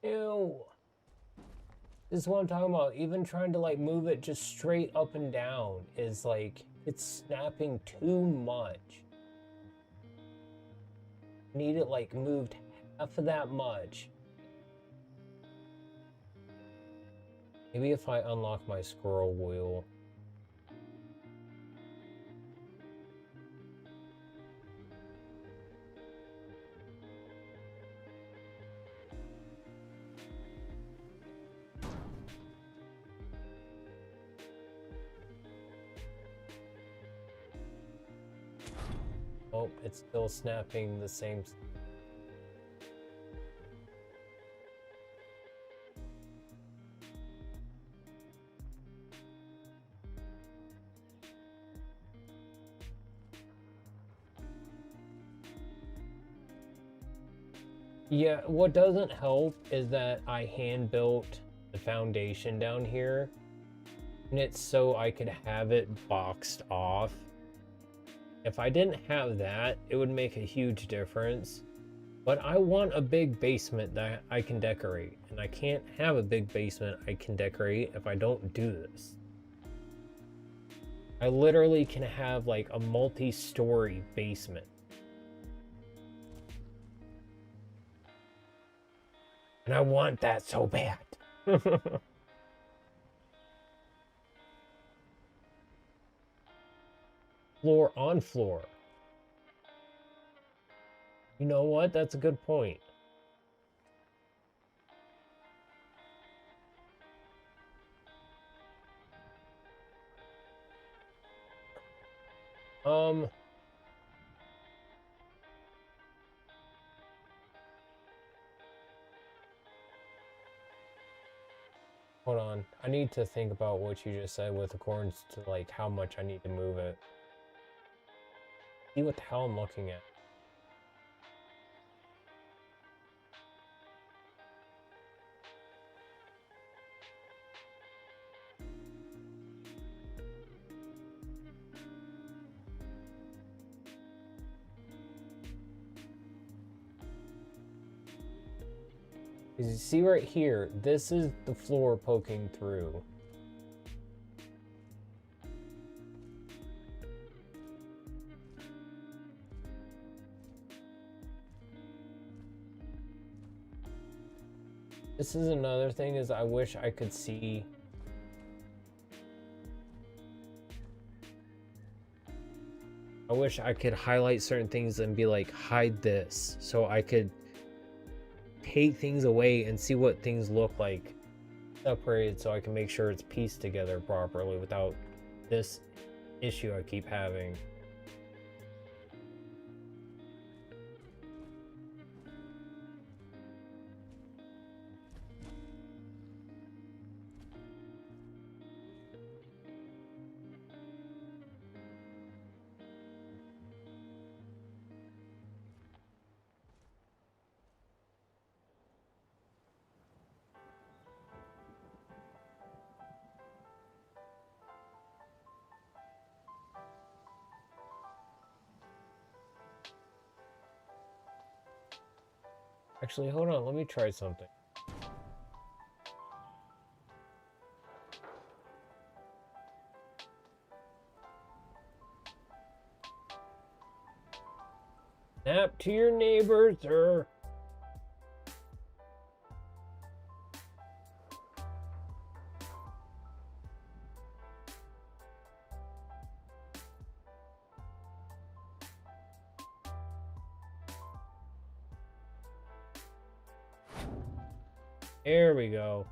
Ew. This is what I'm talking about. Even trying to like move it just straight up and down is like, it's snapping too much. Need it like moved half of that much. Maybe if I unlock my scroll wheel. Oh, it's still snapping the same. Yeah, what doesn't help is that I hand built the foundation down here, and it's so I could have it boxed off. If I didn't have that, it would make a huge difference. But I want a big basement that I can decorate, and I can't have a big basement I can decorate if I don't do this. I literally can have like a multi-story basement. And I want that so bad. Floor on floor. You know what? That's a good point. Um, Hold on. I need to think about what you just said with accordance to like how much I need to move it. See what the hell I'm looking at. You see right here, this is the floor poking through. This is another thing, is I wish I could see. I wish I could highlight certain things and be like, hide this, so I could take things away and see what things look like separated, so I can make sure it's pieced together properly without this issue I keep having. Actually, hold on, let me try something. Snap to your neighbors, sir. There we go.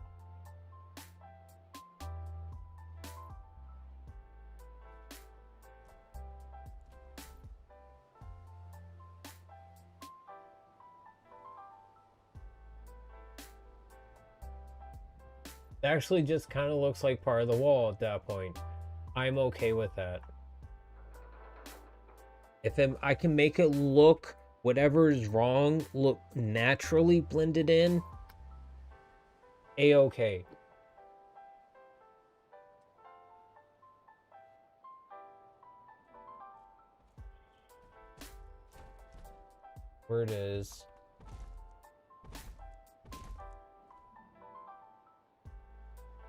It actually just kind of looks like part of the wall at that point. I'm okay with that. If I can make it look, whatever is wrong, look naturally blended in, A-okay. Where it is.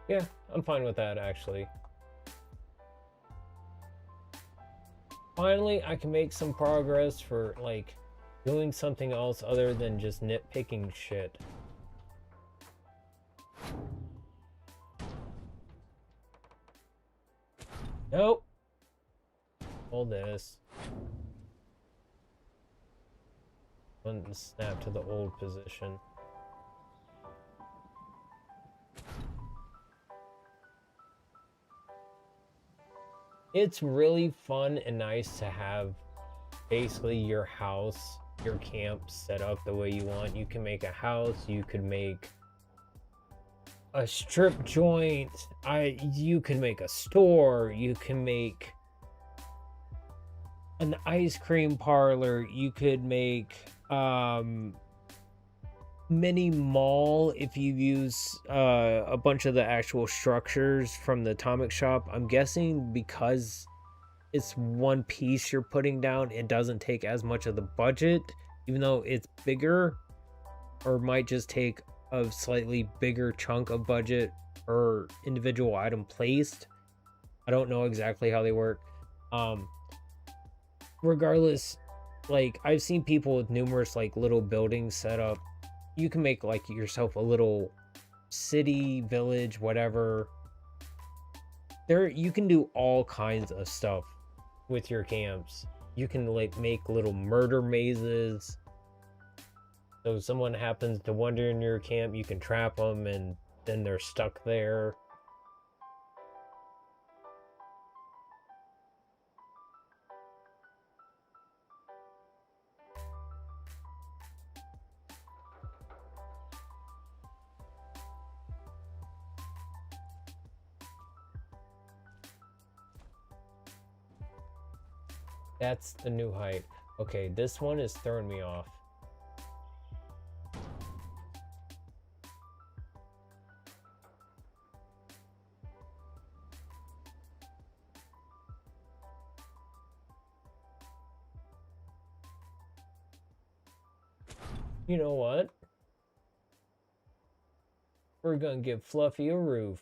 Yeah, I'm fine with that, actually. Finally, I can make some progress for, like, doing something else other than just nitpicking shit. Nope. All this. And snap to the old position. It's really fun and nice to have basically your house, your camp set up the way you want. You can make a house, you could make a strip joint, you can make a store, you can make an ice cream parlor, you could make mini mall if you use a bunch of the actual structures from the Atomic Shop. I'm guessing because it's one piece you're putting down, it doesn't take as much of the budget, even though it's bigger, or might just take a slightly bigger chunk of budget per individual item placed. I don't know exactly how they work. Regardless, like, I've seen people with numerous like little buildings set up. You can make like yourself a little city, village, whatever. You can do all kinds of stuff with your camps. You can like make little murder mazes. So if someone happens to wander in your camp, you can trap them and then they're stuck there. That's the new height. Okay, this one is throwing me off. You know what? We're gonna give Fluffy a roof.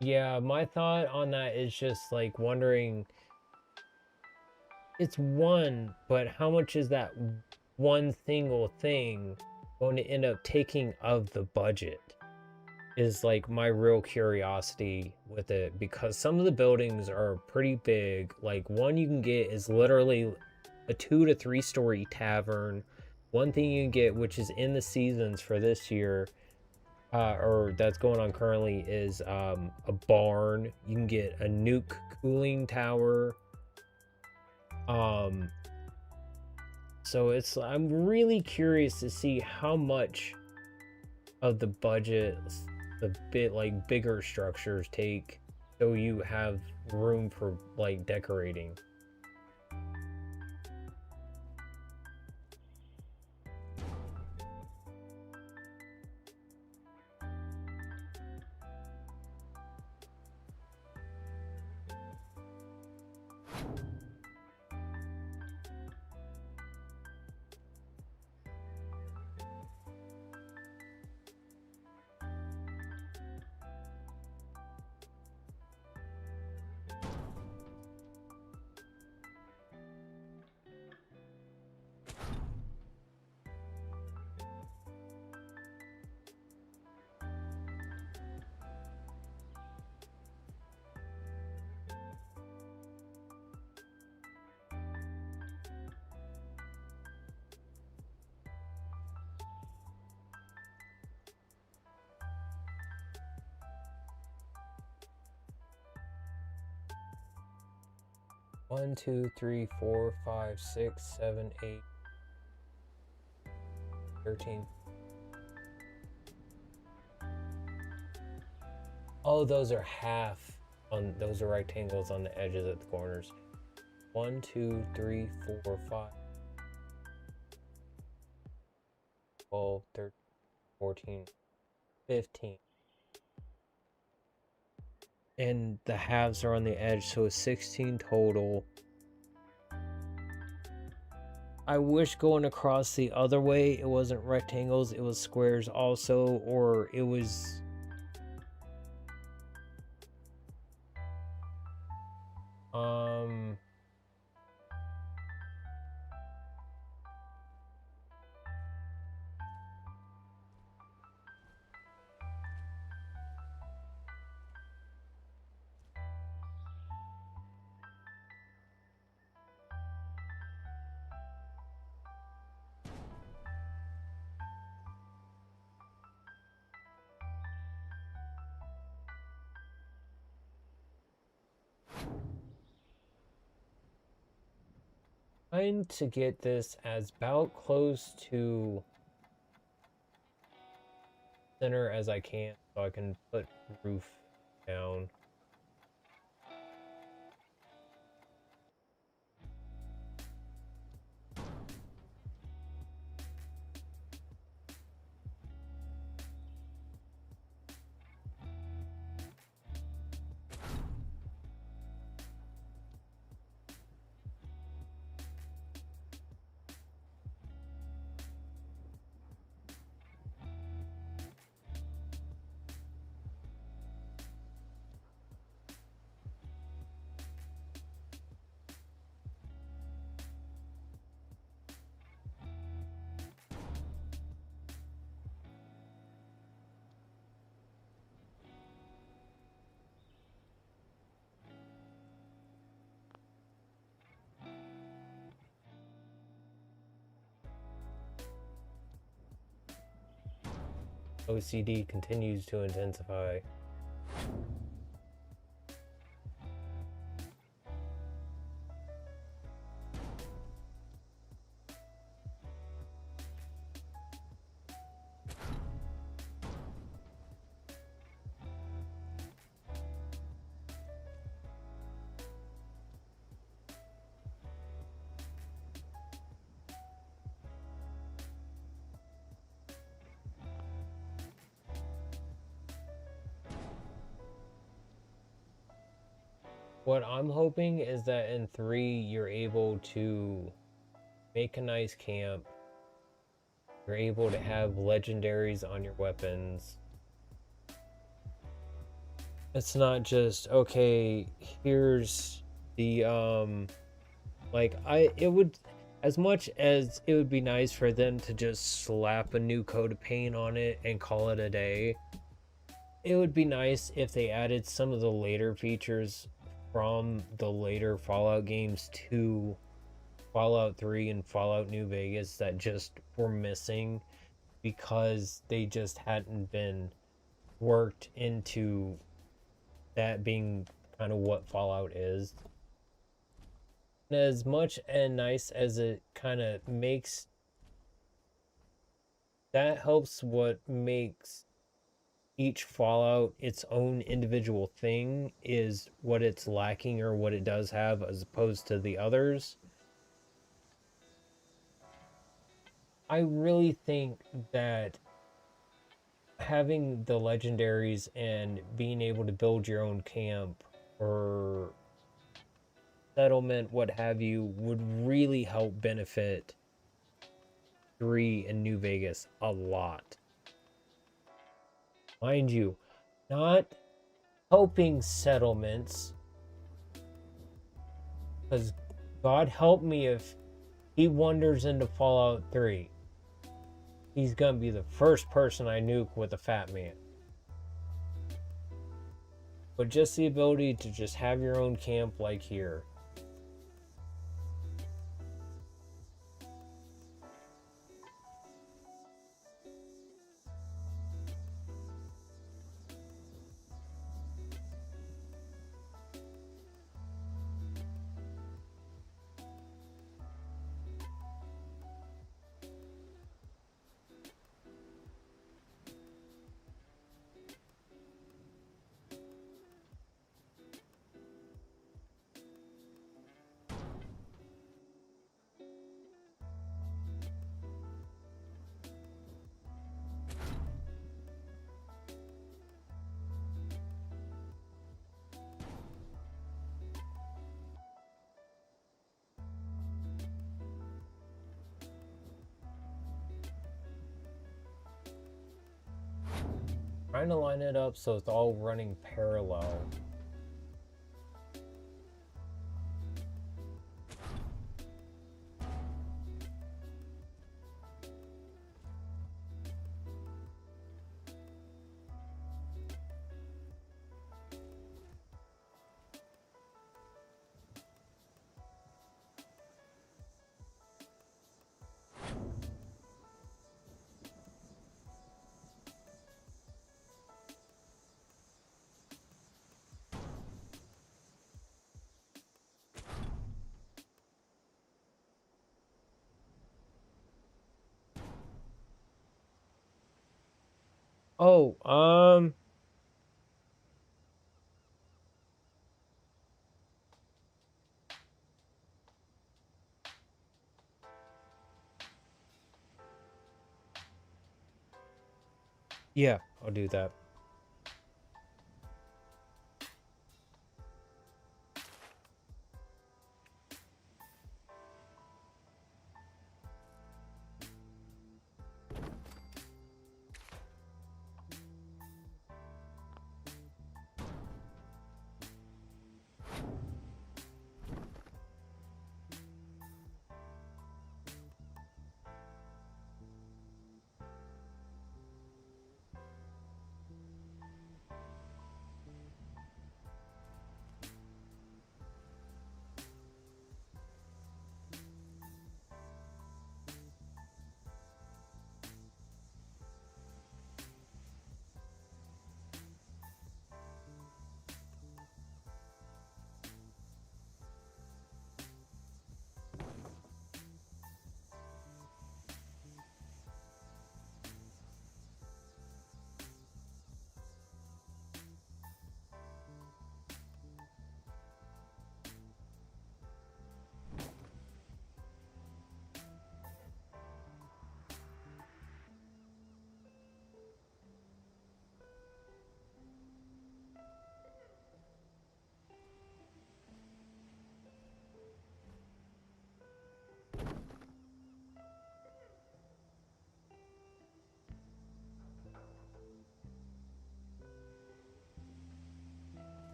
Yeah, my thought on that is just like wondering, it's one, but how much is that one single thing going to end up taking of the budget? Is like my real curiosity with it, because some of the buildings are pretty big. Like one you can get is literally a 2 to 3 story tavern. One thing you can get, which is in the seasons for this year, or that's going on currently, is a barn. You can get a nuke cooling tower. So it's, I'm really curious to see how much of the budget the bit like bigger structures take, so you have room for like decorating. One, two, three, 4, 5, 6, 7, 8, 13. Oh, those are half on, those are rectangles on the edges at the corners. 1, 2, 3, 4, 5, 12, 13, 14, 15. And the halves are on the edge, so it's 16 total. I wish going across the other way it wasn't rectangles, it was squares also, or it was trying to get this as about close to center as I can, so I can put roof down. OCD continues to intensify. What I'm hoping is that in 3 you're able to make a nice camp. You're able to have legendaries on your weapons. It's not just, okay, here's the like it would, as much as it would be nice for them to just slap a new coat of paint on it and call it a day, it would be nice if they added some of the later features from the later Fallout games to Fallout 3 and Fallout New Vegas that just were missing because they just hadn't been worked into that being kind of what Fallout is. And as much and nice as it kind of makes, that helps what makes each Fallout its own individual thing is what it's lacking or what it does have as opposed to the others. I really think that having the legendaries and being able to build your own camp or settlement, what have you, would really help benefit 3 and New Vegas a lot. Mind you, not helping settlements, because God help me if he wanders into Fallout 3. He's gonna be the first person I nuke with a Fat Man. But just the ability to just have your own camp like here. Trying to line it up so it's all running parallel. Oh, yeah, I'll do that.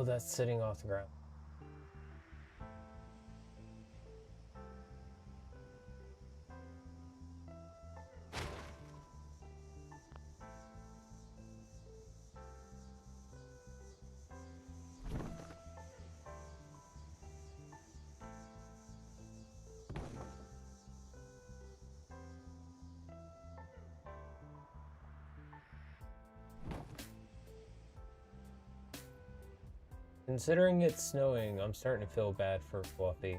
Oh, that's sitting off the ground. Considering it's snowing, I'm starting to feel bad for Fluffy.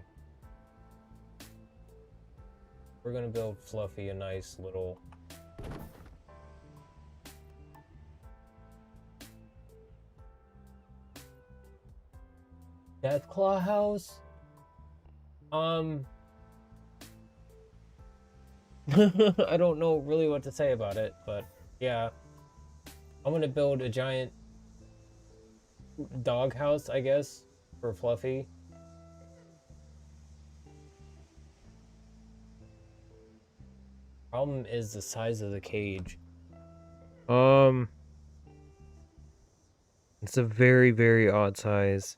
We're gonna build Fluffy a nice little... Deathclaw house? I don't know really what to say about it, but yeah. I'm gonna build a giant dog house, I guess, for Fluffy. Problem is the size of the cage. It's a very, very odd size.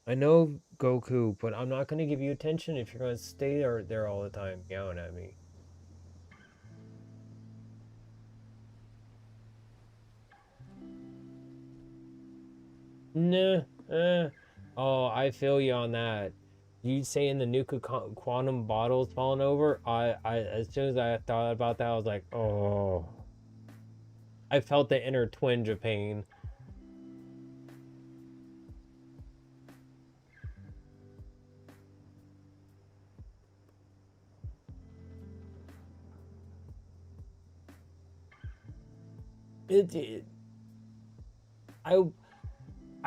I know Goku, but I'm not gonna give you attention if you're gonna stay there all the time meowing at me. Nah, oh, I feel you on that. You saying the nuka quantum bottle's falling over? As soon as I thought about that, I was like, oh. I felt the inner twinge of pain.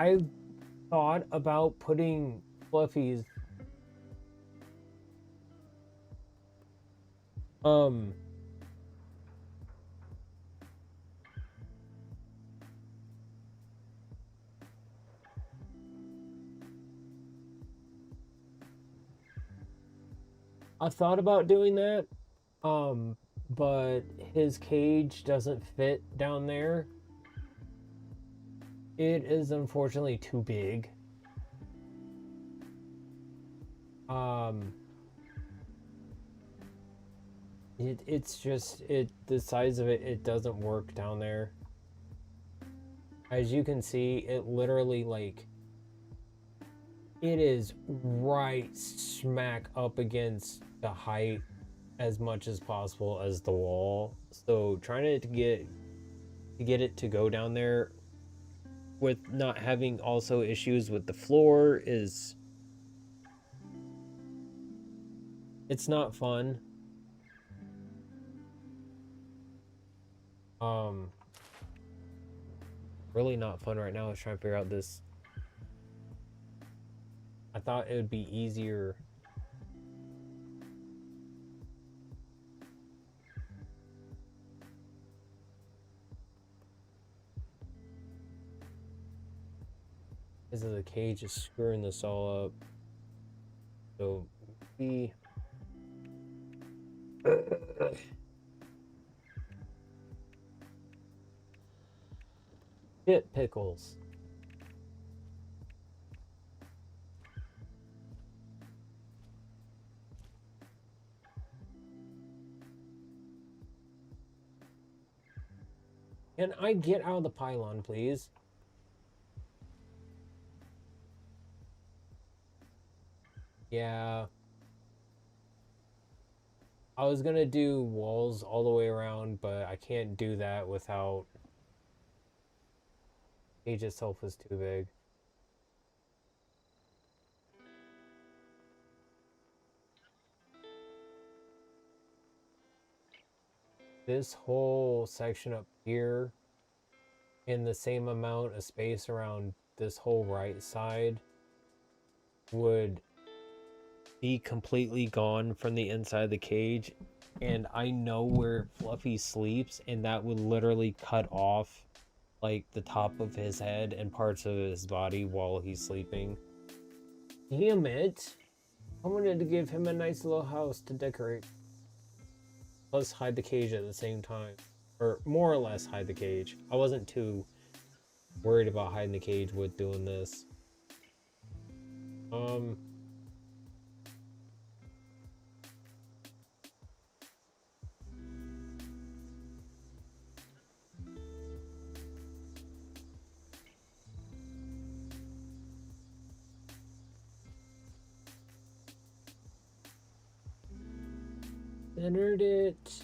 I thought about putting Fluffy's I thought about doing that, but his cage doesn't fit down there. It is unfortunately too big. It's just the size of it doesn't work down there. As you can see, it literally it is right smack up against the height as much as possible as the wall. So trying to get it to go down there with not having also issues with the floor it's not fun. Really not fun right now. I was trying to figure out this. I thought it would be easier. Because the cage is screwing this all up. So we shit pickles. Can I get out of the pylon, please? Yeah. I was gonna do walls all the way around, but I can't do that without... Cage itself is too big. This whole section up here in the same amount of space around this whole right side would be completely gone from the inside of the cage, and I know where Fluffy sleeps, and that would literally cut off like the top of his head and parts of his body while he's sleeping. Damn it! I wanted to give him a nice little house to decorate. Plus hide the cage at the same time. Or more or less hide the cage. I wasn't too worried about hiding the cage with doing this. Centered it.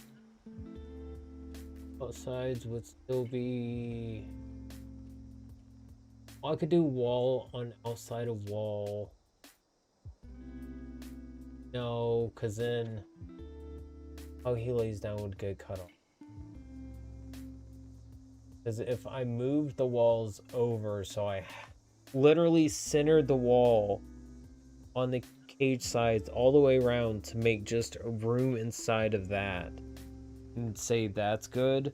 Both sides would still be. Well, I could do wall on outside of wall. No, because then how he lays down would get cut off. Because if I moved the walls over, so I literally centered the wall on the cage sides all the way around to make just a room inside of that, and say that's good,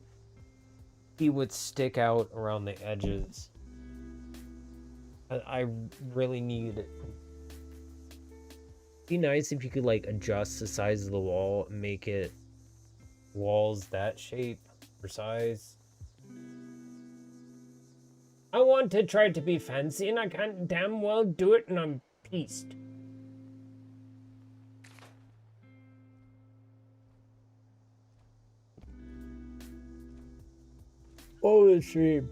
he would stick out around the edges. I really need it. Be nice if you could like adjust the size of the wall and make it walls that shape or size. I want to try to be fancy and I can't damn well do it, and I'm pissed. Oh, the stream.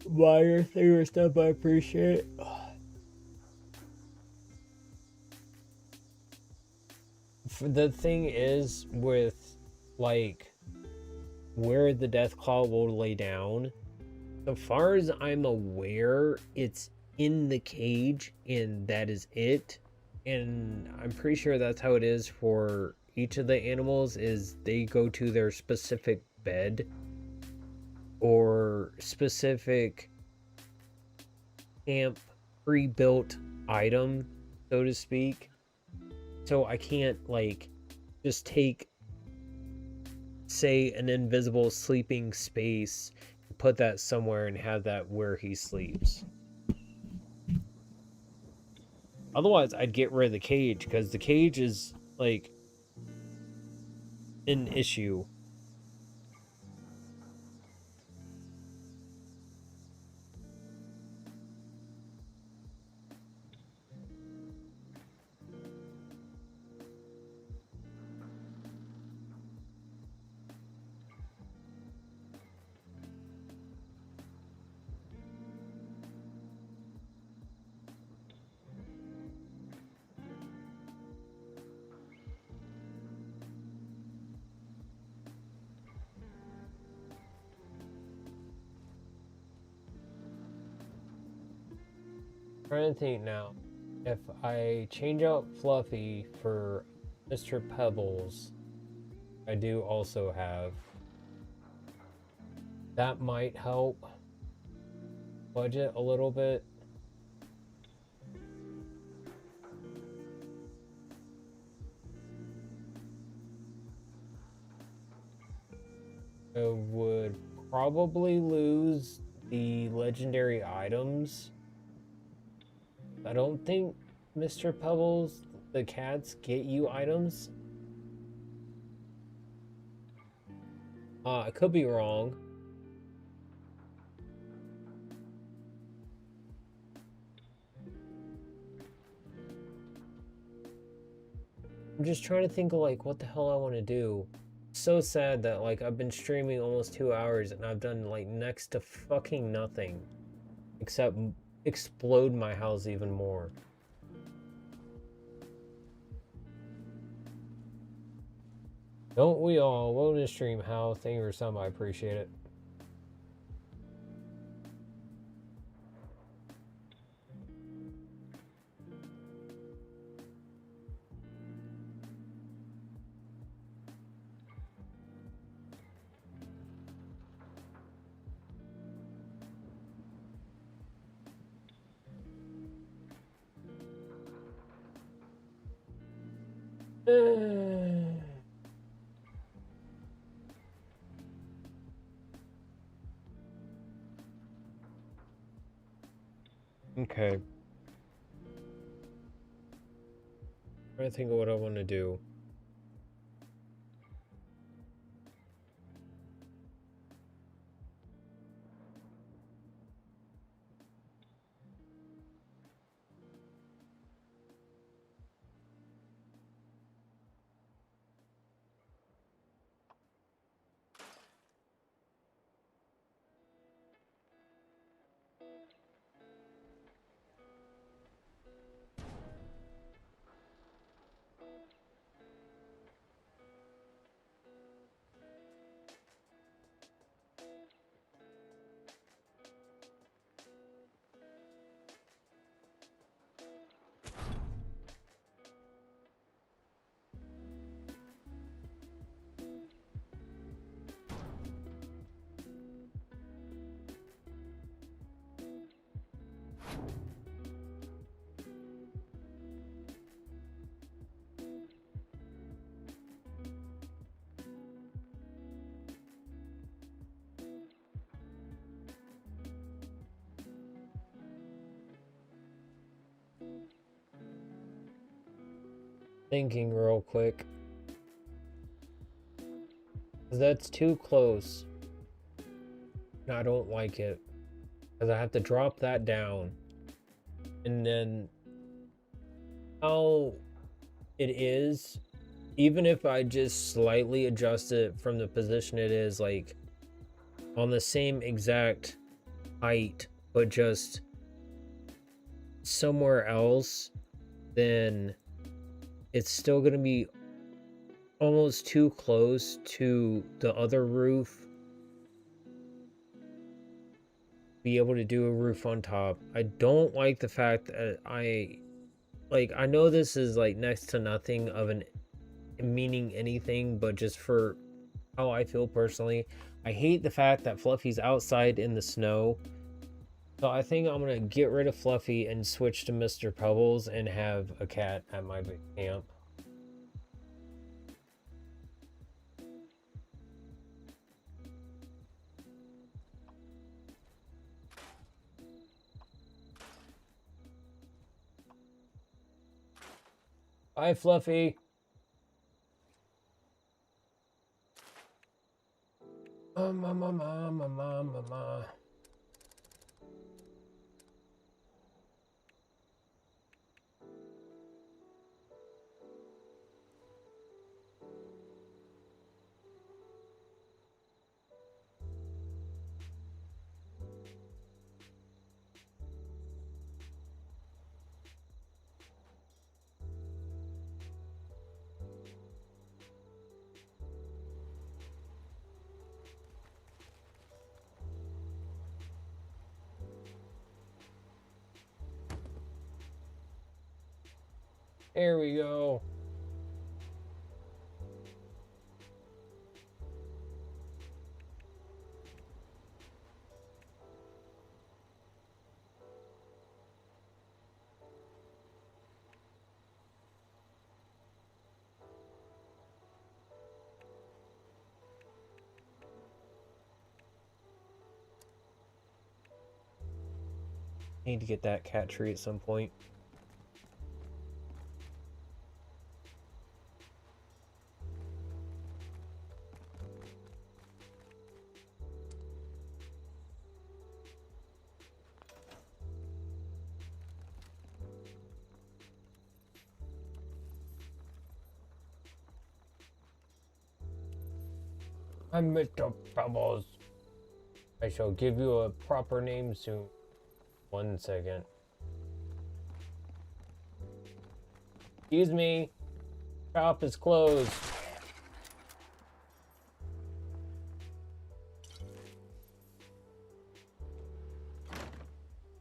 Buy your thing or stuff, I appreciate it. The thing is with like where the Deathclaw will lay down, so far as I'm aware, it's in the cage and that is it. And I'm pretty sure that's how it is for each of the animals, is they go to their specific bed or specific camp pre-built item, so to speak. So I can't like just take, say, an invisible sleeping space, put that somewhere and have that where he sleeps. Otherwise I'd get rid of the cage, because the cage is like an issue. Trying to think now. If I change out Fluffy for Mr. Pebbles, I do also have. That might help budget a little bit. I would probably lose the legendary items. I don't think Mr. Pebbles, the cats, get you items. I could be wrong. I'm just trying to think of like what the hell I want to do. So sad that like I've been streaming almost 2 hours and I've done like next to fucking nothing except explode my house even more. Don't we all? Welcome to stream, Hal. Thank you for some. I appreciate it. Okay. I'm trying to think of what I want to do. thinking real quick. 'Cause that's too close. And I don't like it. Because I have to drop that down. And then how it is, even if I just slightly adjust it from the position it is, like on the same exact height, but just somewhere else, then it's still going to be almost too close to the other roof. Be able to do a roof on top. I don't like the fact that I know this is like next to nothing of an meaning anything, but just for how I feel personally, I hate the fact that Fluffy's outside in the snow. So I think I'm gonna get rid of Fluffy and switch to Mr. Pebbles and have a cat at my camp. Bye, Fluffy. Mama. There we go. Need to get that cat tree at some point. I'm Mr. Pebbles. I shall give you a proper name soon. 1 second. Excuse me. Shop is closed.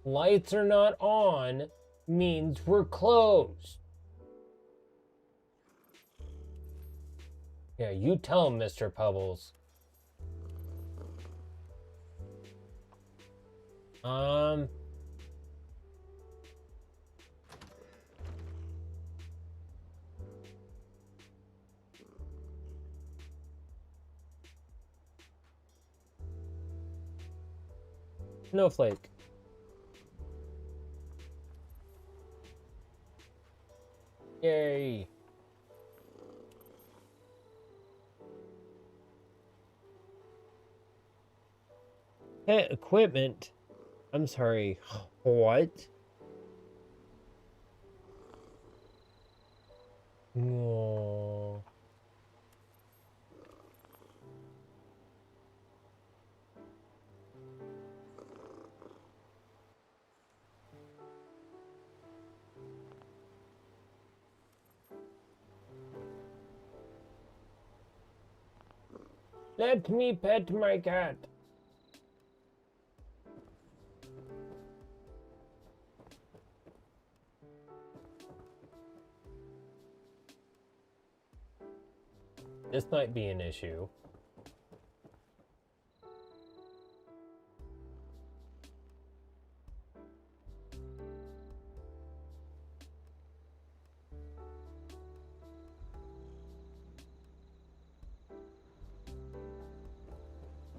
Lights are not on means we're closed. Yeah, you tell him, Mr. Pebbles. Snowflake. Yay. Pet equipment? I'm sorry. What? Oh. Let me pet my cat. This might be an issue.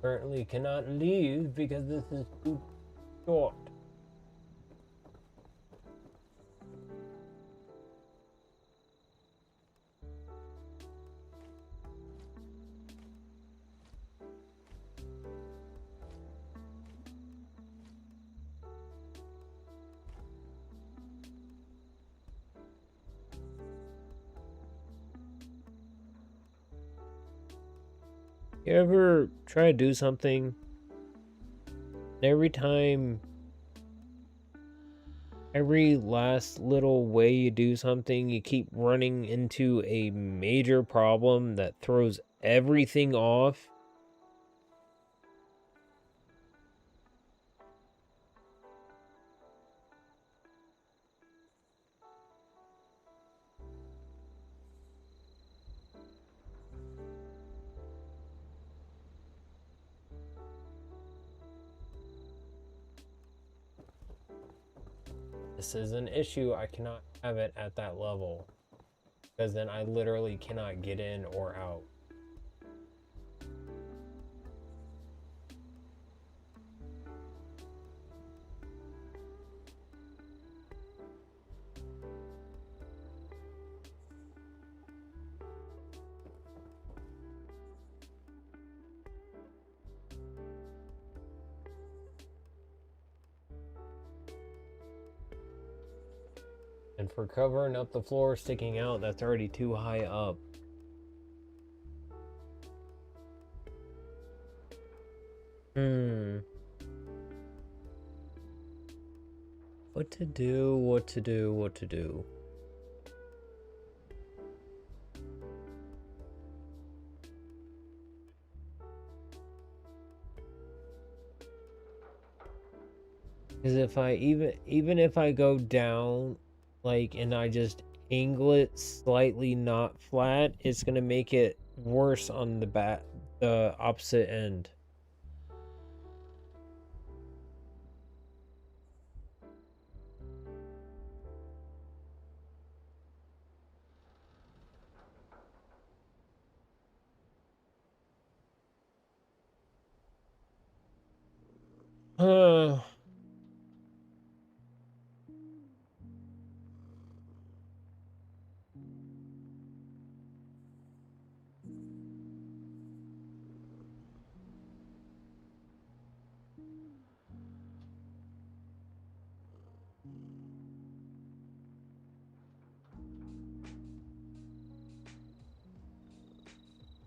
Currently cannot leave because this is too short. You ever try to do something, and every last little way you do something, you keep running into a major problem that throws everything off? This is an issue. I cannot have it at that level, because then I literally cannot get in or out. And for covering up the floor sticking out, that's already too high up. What to do, what to do, what to do. Because if I even if I go down, like, and I just angle it slightly not flat, it's gonna make it worse on the opposite end.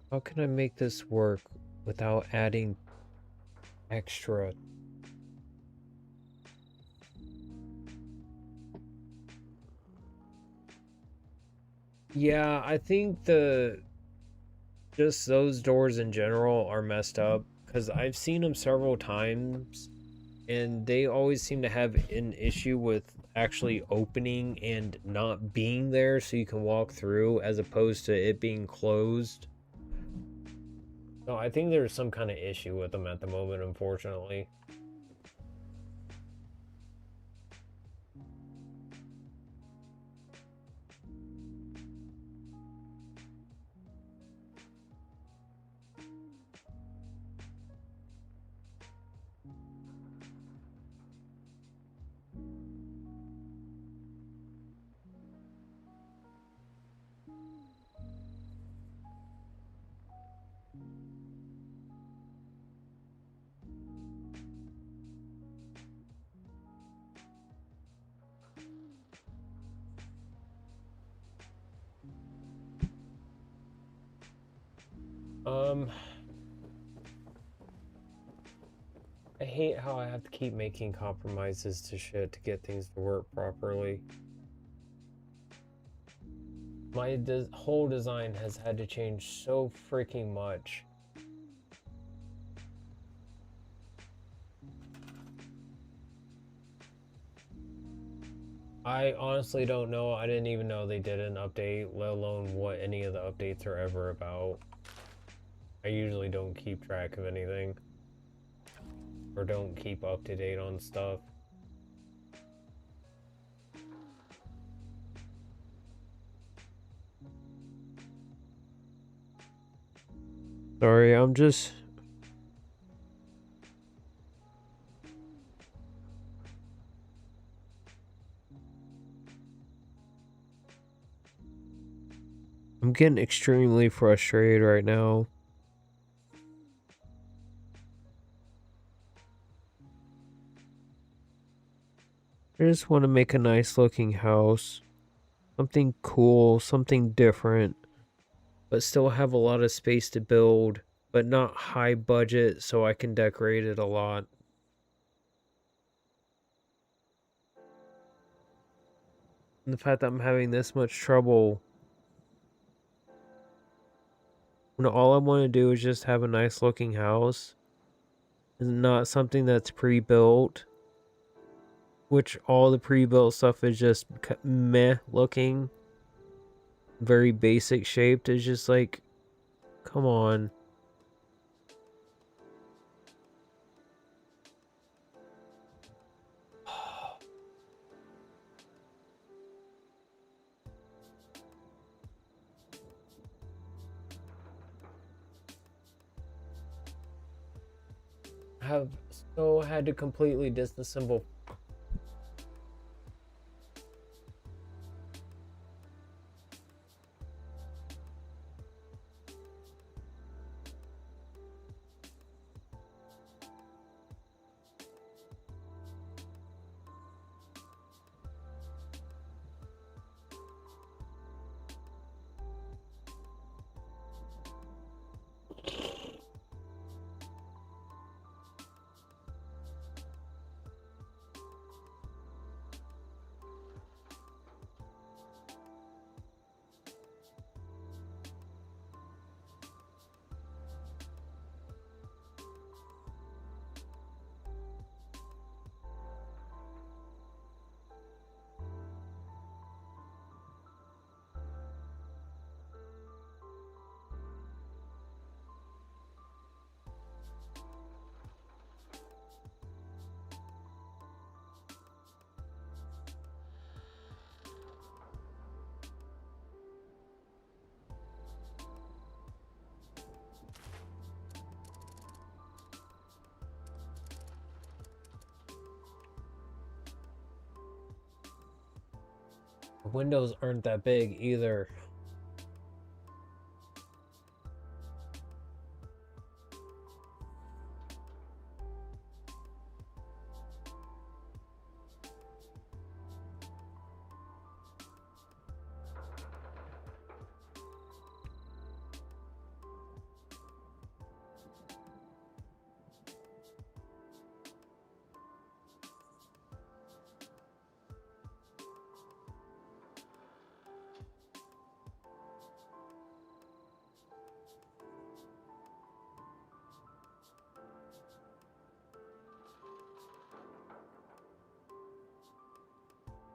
How can I make this work without adding extra? Yeah, I think just those doors in general are messed up, because I've seen them several times and they always seem to have an issue with actually opening and not being there so you can walk through, as opposed to it being closed. So I think there's some kind of issue with them at the moment, unfortunately. I hate how I have to keep making compromises to shit to get things to work properly. My whole design has had to change so freaking much. I honestly don't know. I didn't even know they did an update, let alone what any of the updates are ever about. I usually don't keep track of anything, or don't keep up to date on stuff. Sorry, I'm getting extremely frustrated right now. I just want to make a nice looking house. Something cool, something different, but still have a lot of space to build, but not high budget, so I can decorate it a lot. And the fact that I'm having this much trouble when all I want to do is just have a nice looking house and not something that's pre-built, which all the pre-built stuff is just meh looking, very basic shaped. It's just like, come on. Have so had to completely disassemble. The windows aren't that big either.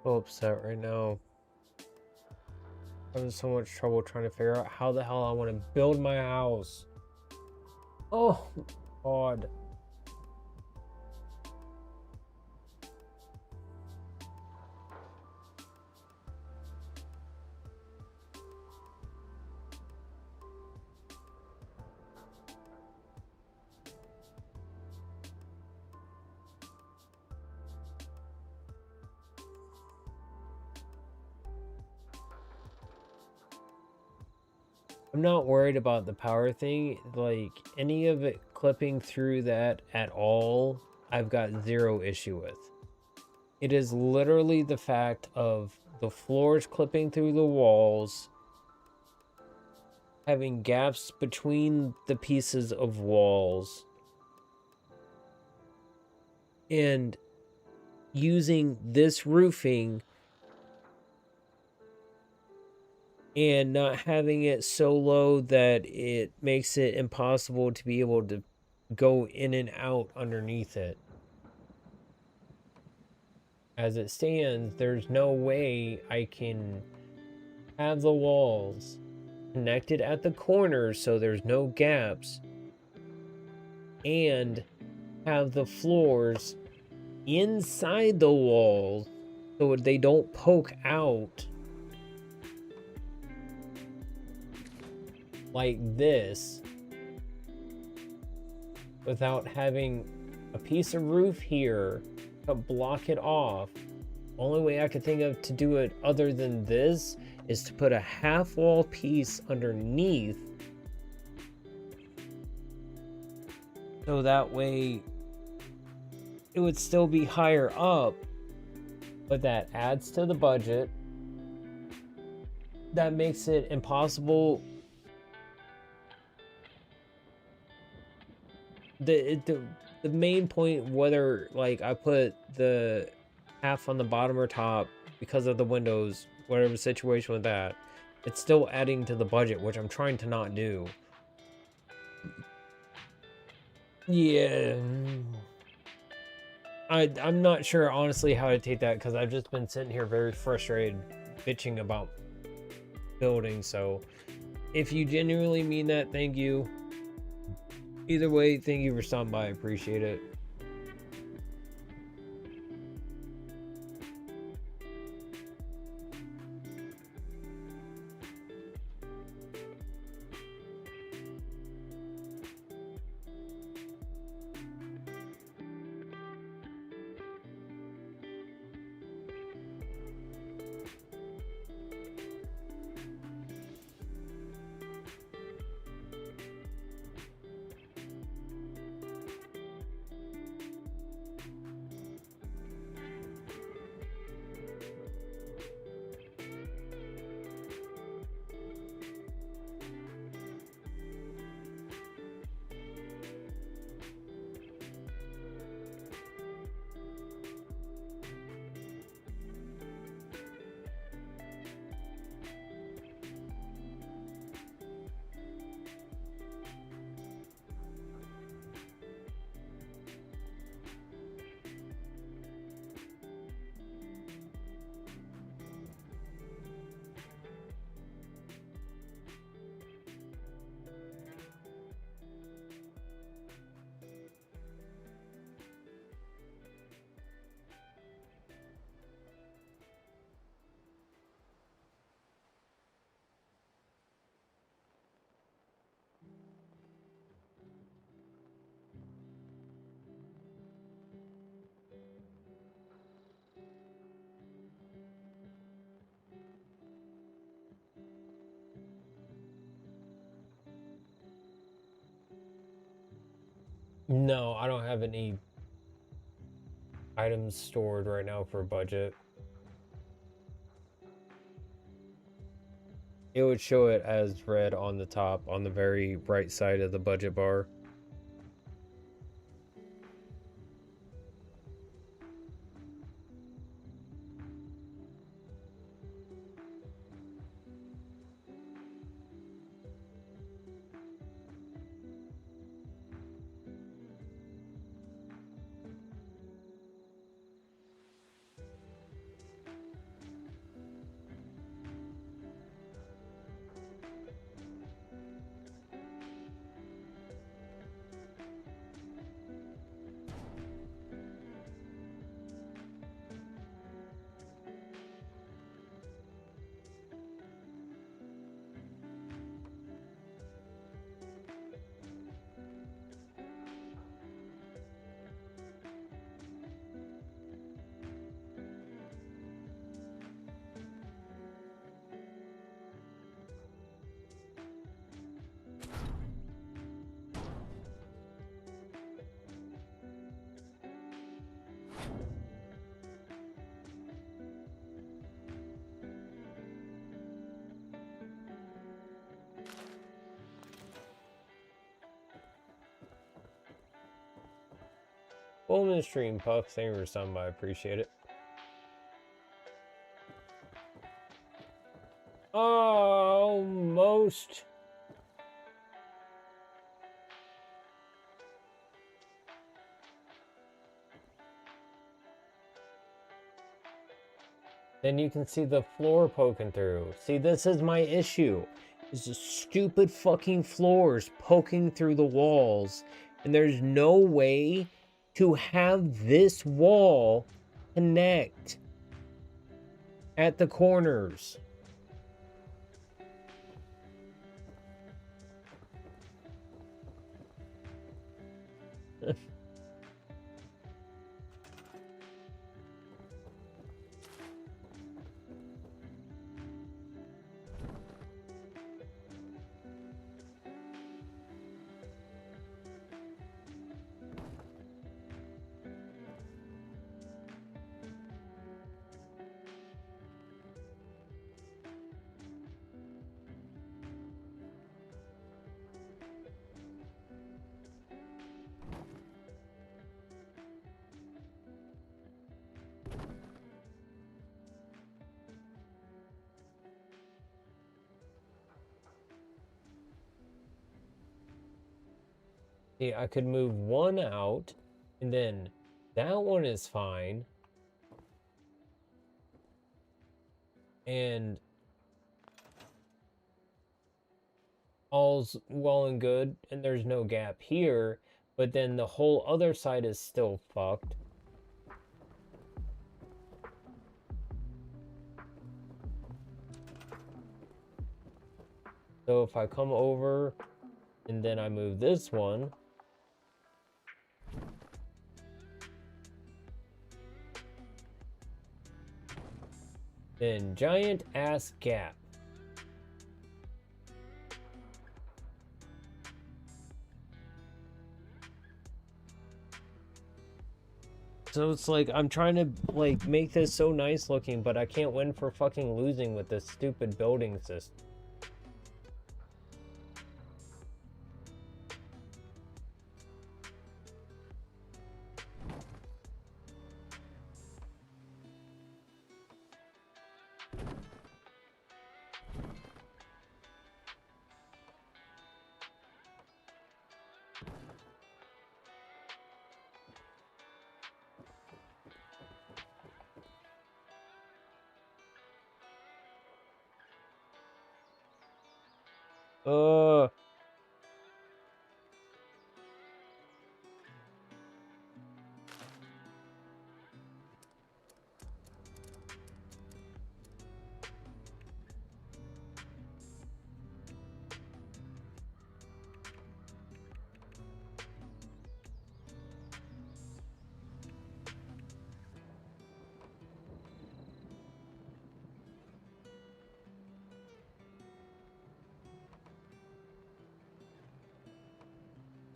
So upset right now. I'm having so much trouble trying to figure out how the hell I want to build my house. Oh, God. I'm not worried about the power thing. Like, any of it clipping through that at all, I've got zero issue with. It is literally the fact of the floors clipping through the walls, having gaps between the pieces of walls, and using this roofing and not having it so low that it makes it impossible to be able to go in and out underneath it. As it stands, there's no way I can have the walls connected at the corners so there's no gaps, and have the floors inside the walls so they don't poke out like this without having a piece of roof here to block it off. Only way I could think of to do it other than this is to put a half wall piece underneath, so that way it would still be higher up, but that adds to the budget. That makes it impossible the main point, whether like I put the half on the bottom or top because of the windows, whatever situation with that, it's still adding to the budget, which I'm trying to not do. Yeah. I'm not sure honestly how to take that, because I've just been sitting here very frustrated bitching about building. So if you genuinely mean that, thank you. Either way, thank you for stopping by. I appreciate it. No, I don't have any items stored right now for budget. It would show it as red on the top, on the very right side of the budget bar. Welcome to the stream, Puff. Thank you for stopping by. I appreciate it. Almost. Then you can see the floor poking through. See, this is my issue. It's the stupid fucking floors poking through the walls. And there's no way to have this wall connect at the corners. See, I could move one out, and then that one is fine. And all's well and good, and there's no gap here, but then the whole other side is still fucked. So if I come over and then I move this one, then giant ass gap. So it's like I'm trying to like make this so nice looking, but I can't win for fucking losing with this stupid building system. Uh,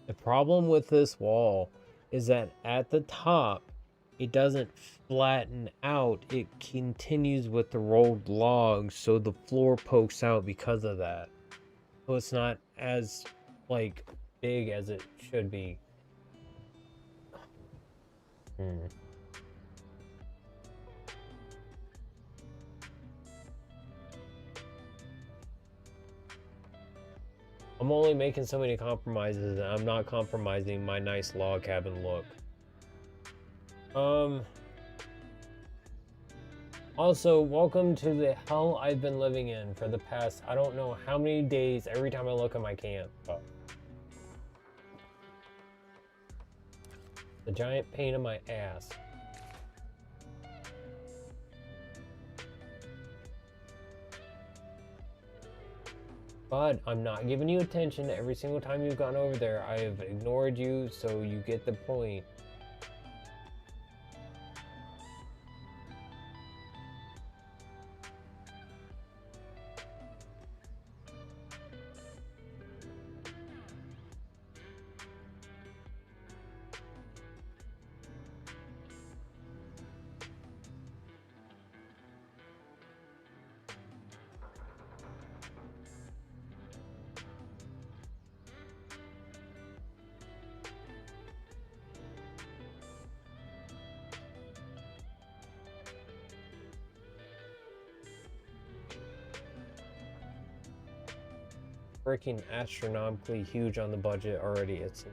the problem with this wall is that at the top, it doesn't flatten out. It continues with the rolled logs, so the floor pokes out because of that. So it's not as, like, big as it should be. Hmm. I'm only making so many compromises, and I'm not compromising my nice log cabin look. Also, welcome to the hell I've been living in for the past, I don't know how many days every time I look at my camp. Oh. The giant pain in my ass. But I'm not giving you attention every single time you've gone over there. I have ignored you, so you get the point. Freaking astronomically huge on the budget already. It's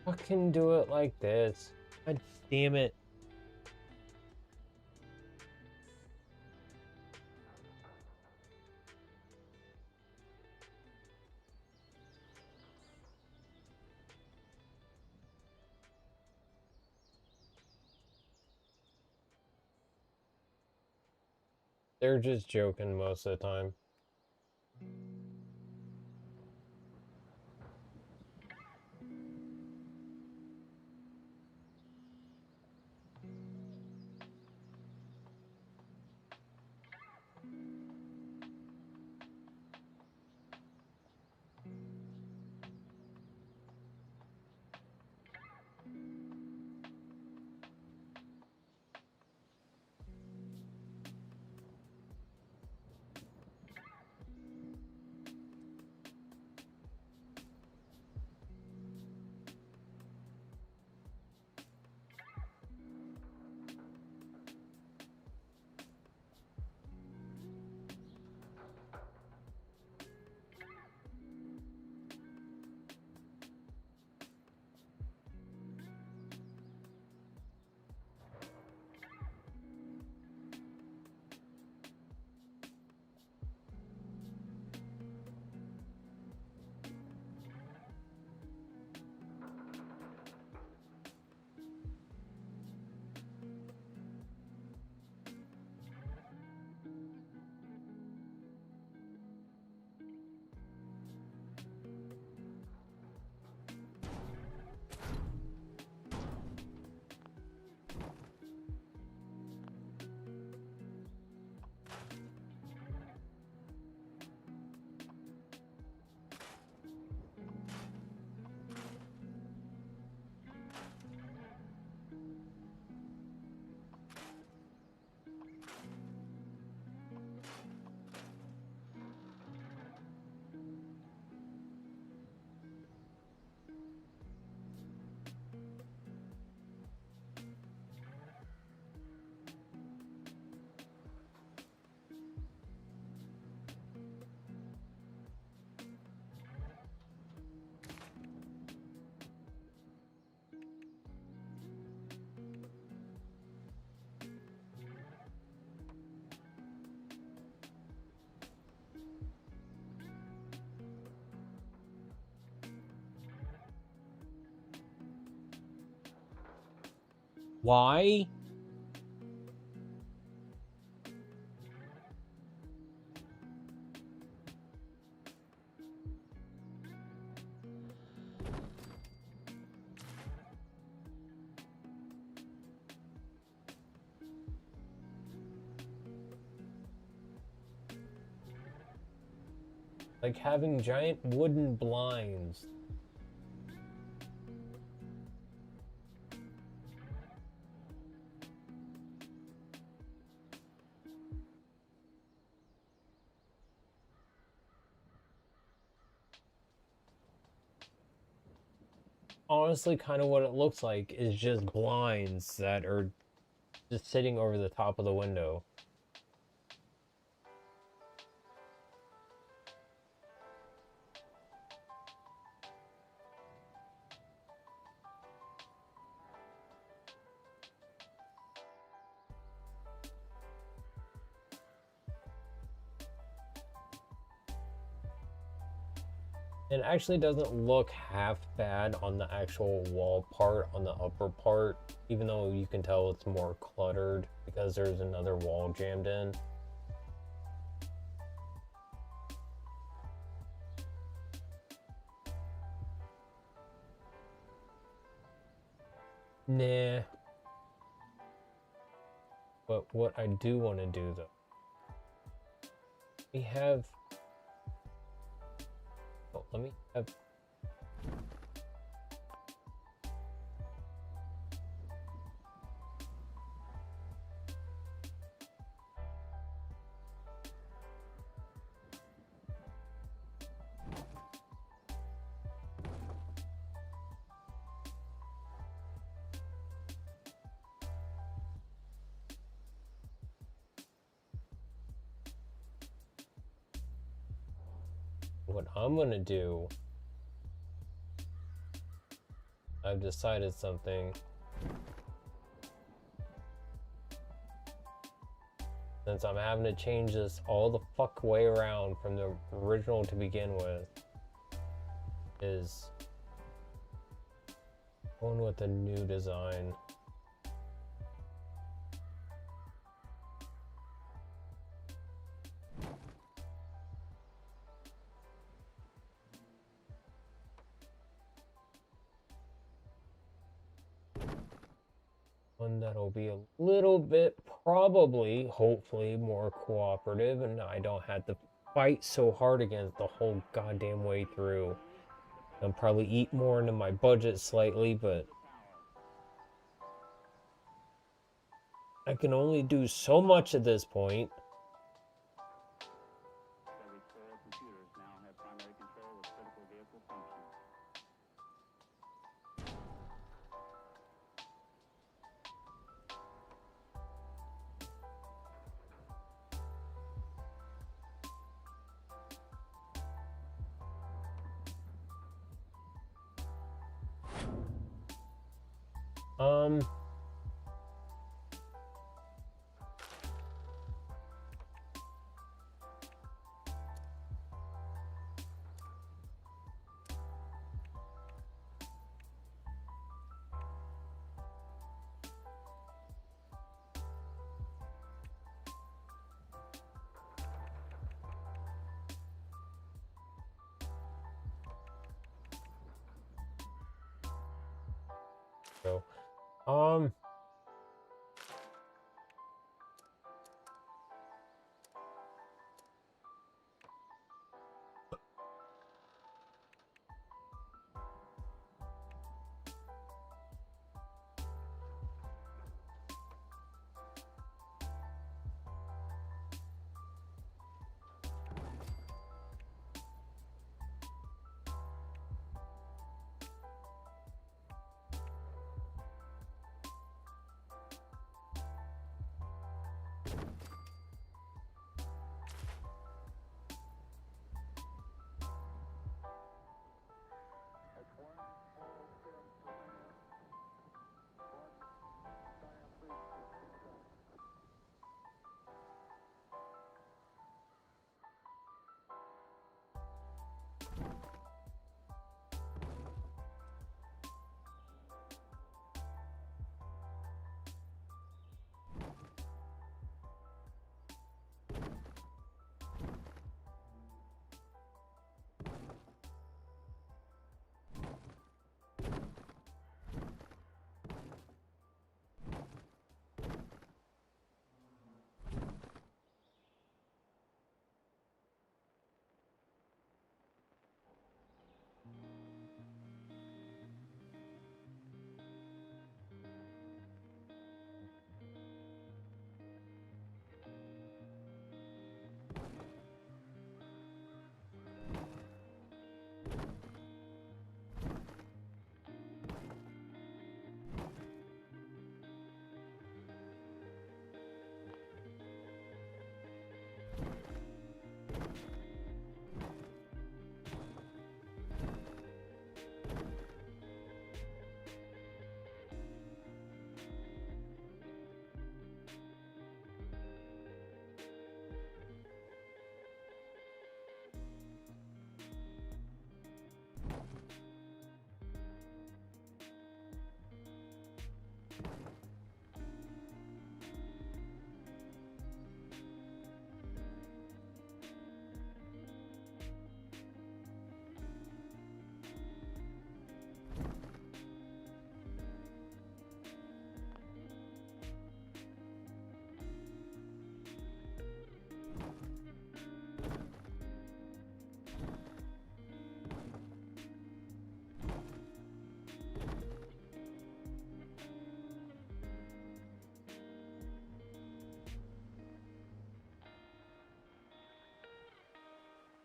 Fucking do it like this. God damn it. They're just joking most of the time. Why? Like having giant wooden blinds. Honestly, kind of what it looks like is just blinds that are just sitting over the top of the window. It actually doesn't look half bad on the actual wall part, on the upper part, even though you can tell it's more cluttered because there's another wall jammed in. Nah. But what I do want to do though, we have, oh, let me have, what I'm gonna do, I've decided something. Since I'm having to change this all the fuck way around from the original to begin with, is going with a new design. One that'll be a little bit, probably, hopefully, more cooperative, and I don't have to fight so hard against the whole goddamn way through. I'll probably eat more into my budget slightly, but I can only do so much at this point. Um, so, um,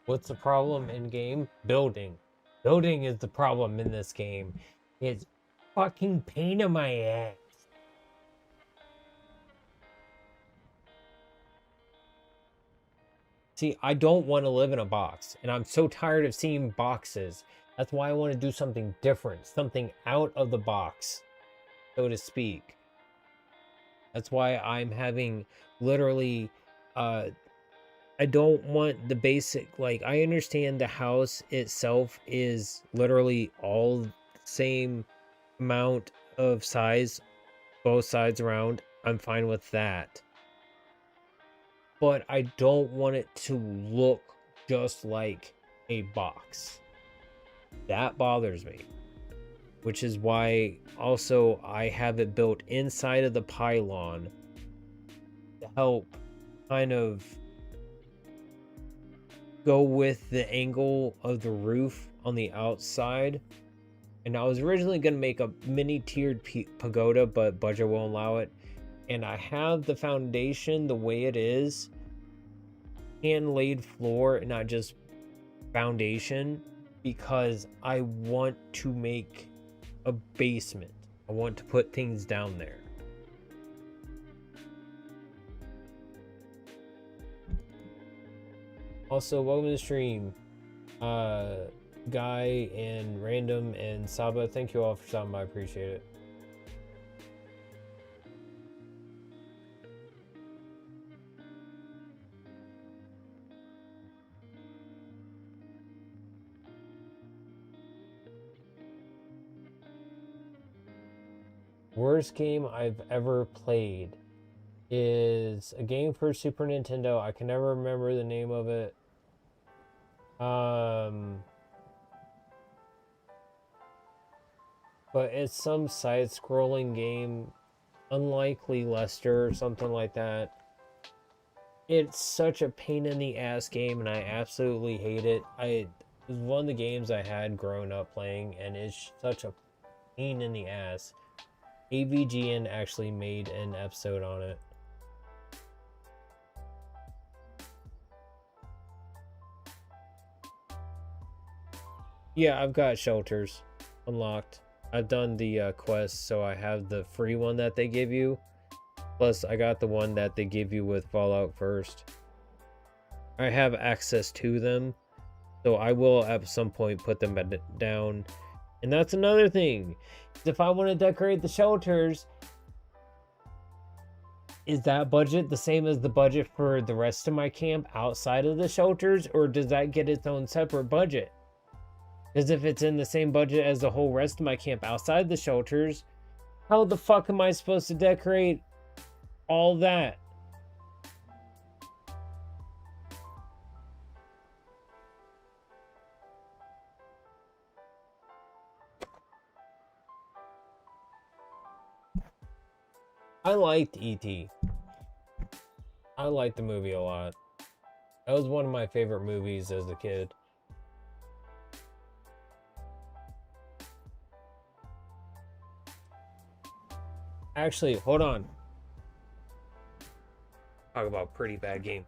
what's the problem in game? Building. Building is the problem in this game. It's fucking pain in my ass. See, I don't want to live in a box, and I'm so tired of seeing boxes. That's why I want to do something different, something out of the box, so to speak. That's why I'm having literally, I don't want the basic, like, I understand the house itself is literally all the same amount of size, both sides around. I'm fine with that. But I don't want it to look just like a box. That bothers me. Which is why also I have it built inside of the pylon to help kind of go with the angle of the roof on the outside. And I was originally going to make a mini tiered pagoda, but budget won't allow it. And I have the foundation the way it is, hand laid floor, and not just foundation, because I want to make a basement. I want to put things down there. Also, welcome to the stream, Guy and Random and Saba. Thank you all for stopping by. I appreciate it. Worst game I've ever played is a game for Super Nintendo. I can never remember the name of it. But it's some side-scrolling game, Unlikely Lester or something like that. It's such a pain in the ass game, and I absolutely hate it. It was one of the games I had growing up playing, and it's such a pain in the ass. AVGN actually made an episode on it. Yeah, I've got shelters unlocked. I've done the quest, so I have the free one that they give you. Plus, I got the one that they give you with Fallout First. I have access to them, so I will at some point put them down. And that's another thing. If I want to decorate the shelters, is that budget the same as the budget for the rest of my camp outside of the shelters, or does that get its own separate budget? Because if it's in the same budget as the whole rest of my camp outside the shelters, how the fuck am I supposed to decorate all that? I liked E.T. I liked the movie a lot. That was one of my favorite movies as a kid. Actually, hold on. Talk about pretty bad game.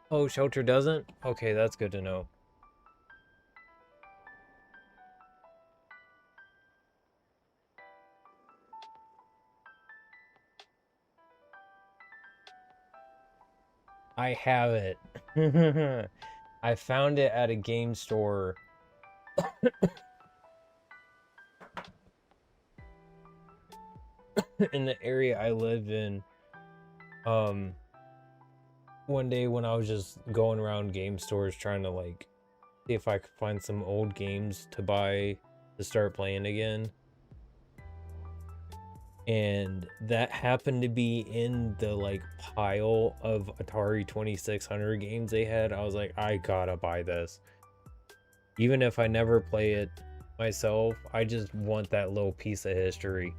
Oh, Shelter doesn't? Okay, that's good to know. I have it. I found it at a game store in the area I live in. Um, one day when I was just going around game stores trying to like see if I could find some old games to buy to start playing again. And that happened to be in the like pile of Atari 2600 games they had. I was like, I gotta buy this. Even if I never play it myself, I just want that little piece of history.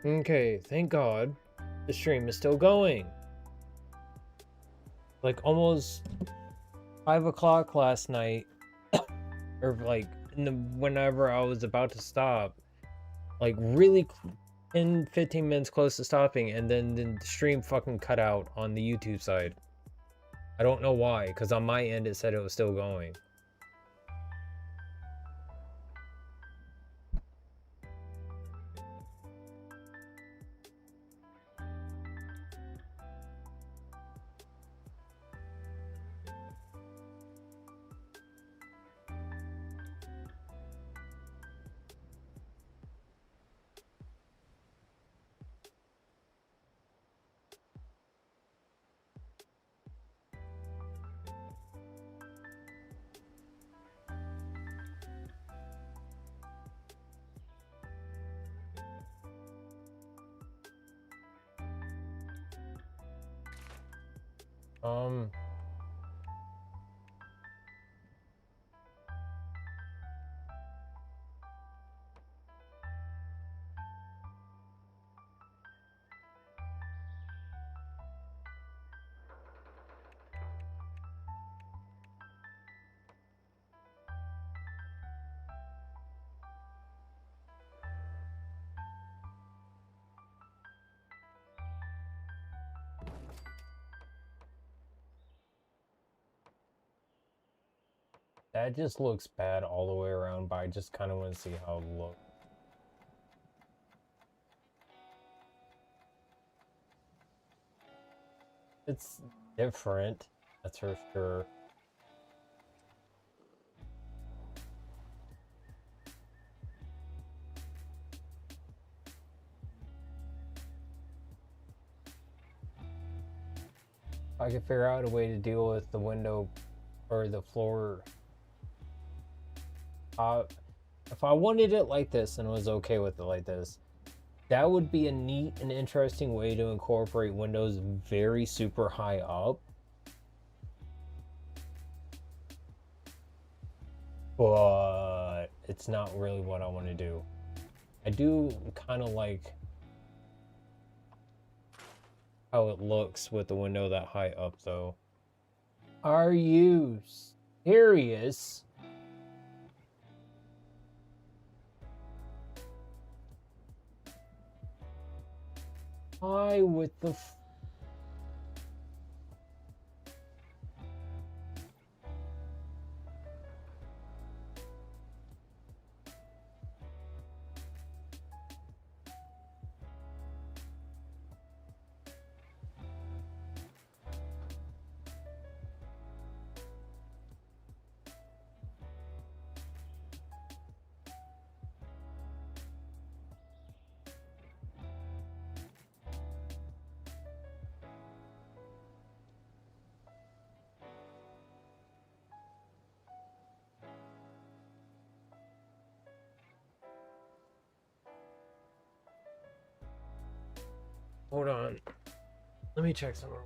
Okay, thank God the stream is still going. Like almost 5 o'clock last night, or like whenever I was about to stop, like really 10 15 minutes close to stopping, and then the stream fucking cut out on the YouTube side. I don't know why, because on my end it said it was still going. Um, that just looks bad all the way around, but I just kind of want to see how it looks. It's different, that's for sure. I could figure out a way to deal with the window or the floor. If I wanted it like this and was okay with it like this, that would be a neat and interesting way to incorporate windows very super high up. But it's not really what I want to do. I do kind of like how it looks with the window that high up, though. Are you serious? Why with the Hold on. Let me check something.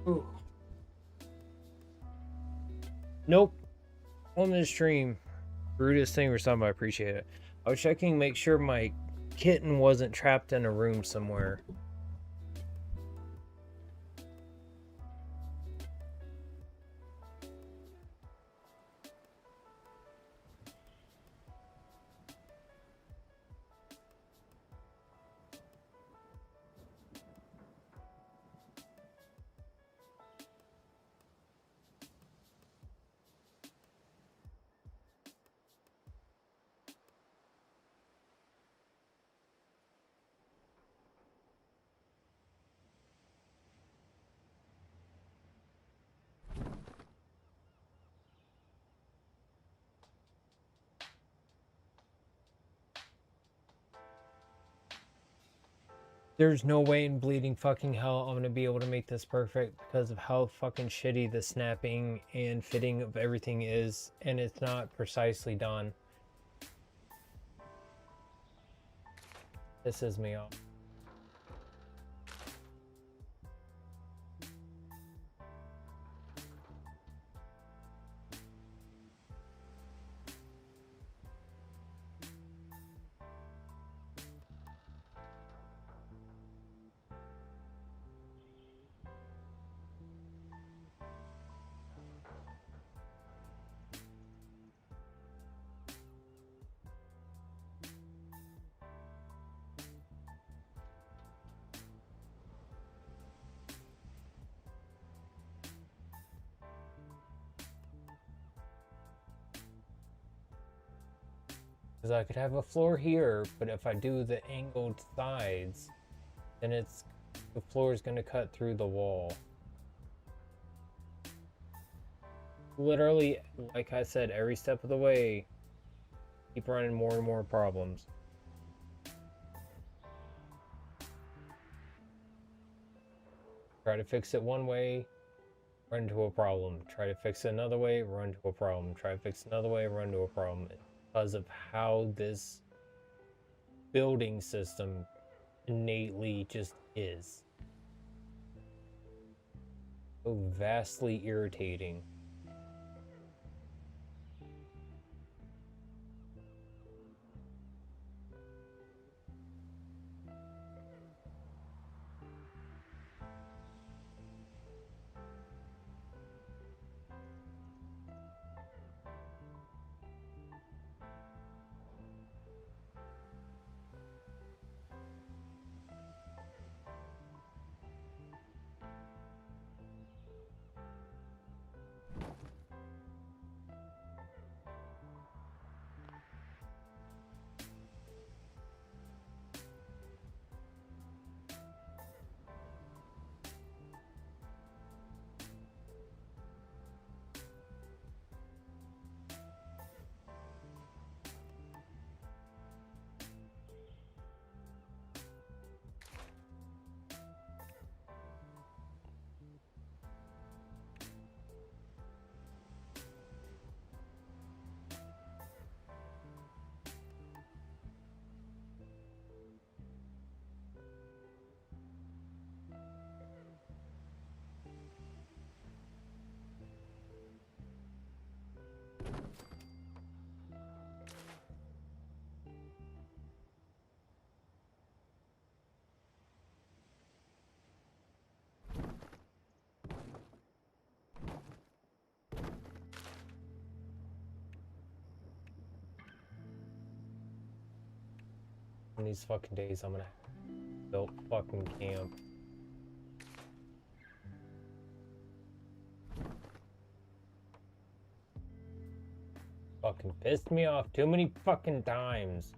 Ooh. Nope. On the stream. Rudest thing or something, I appreciate it. I was checking, make sure my kitten wasn't trapped in a room somewhere. There's no way in bleeding fucking hell I'm gonna be able to make this perfect because of how fucking shitty the snapping and fitting of everything is, and it's not precisely done. Pisses me off. Because I could have a floor here, but if I do the angled sides, then the floor is going to cut through the wall. Literally, like I said, every step of the way, keep running more and more problems. Try to fix it one way, run into a problem. Try to fix it another way, run into a problem. Try to fix it another way, run into a problem. Because of how this building system innately just is. So vastly irritating. One of these fucking days I'm gonna build fucking camp. Fucking pissed me off too many fucking times.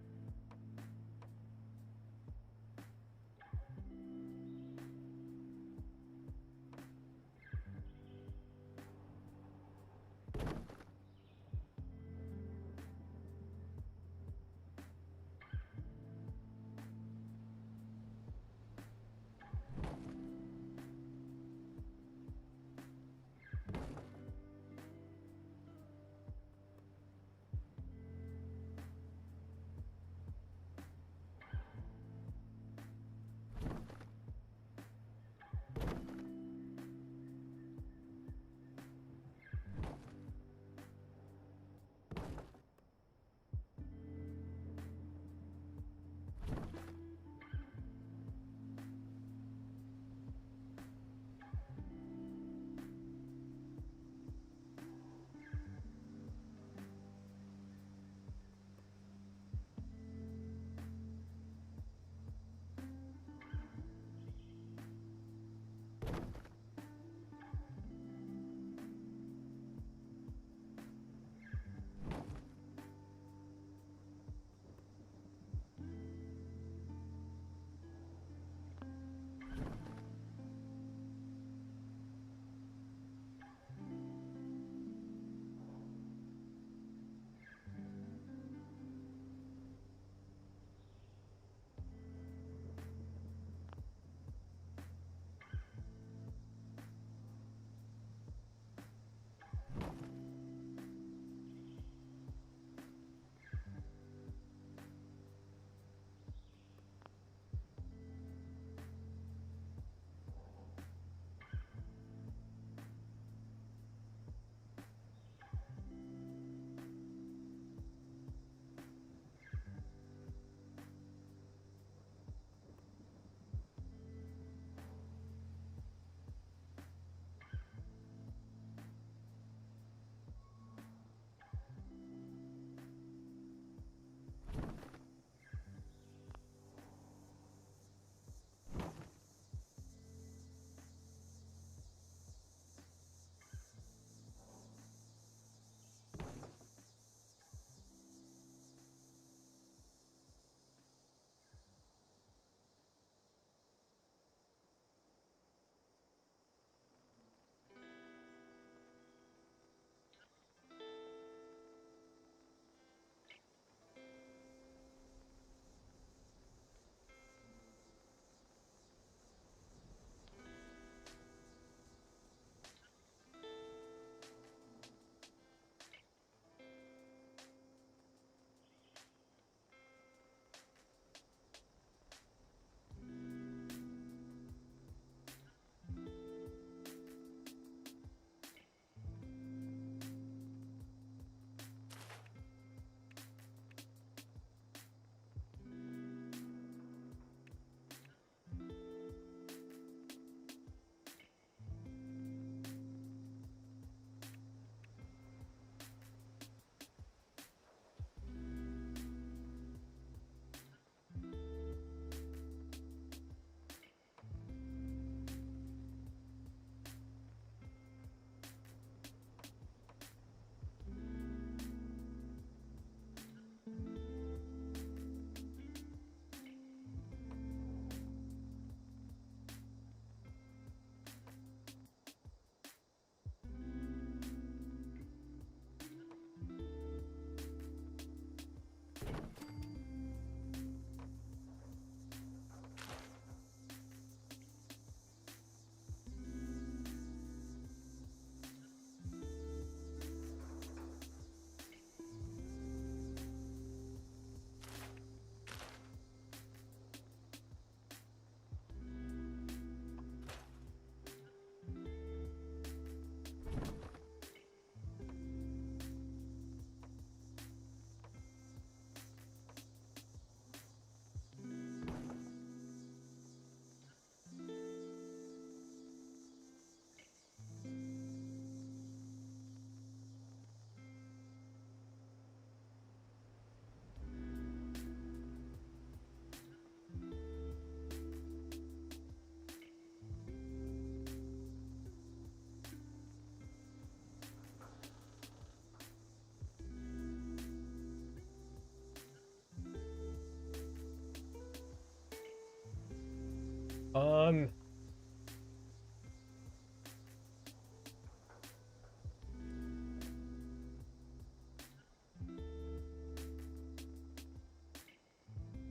Um,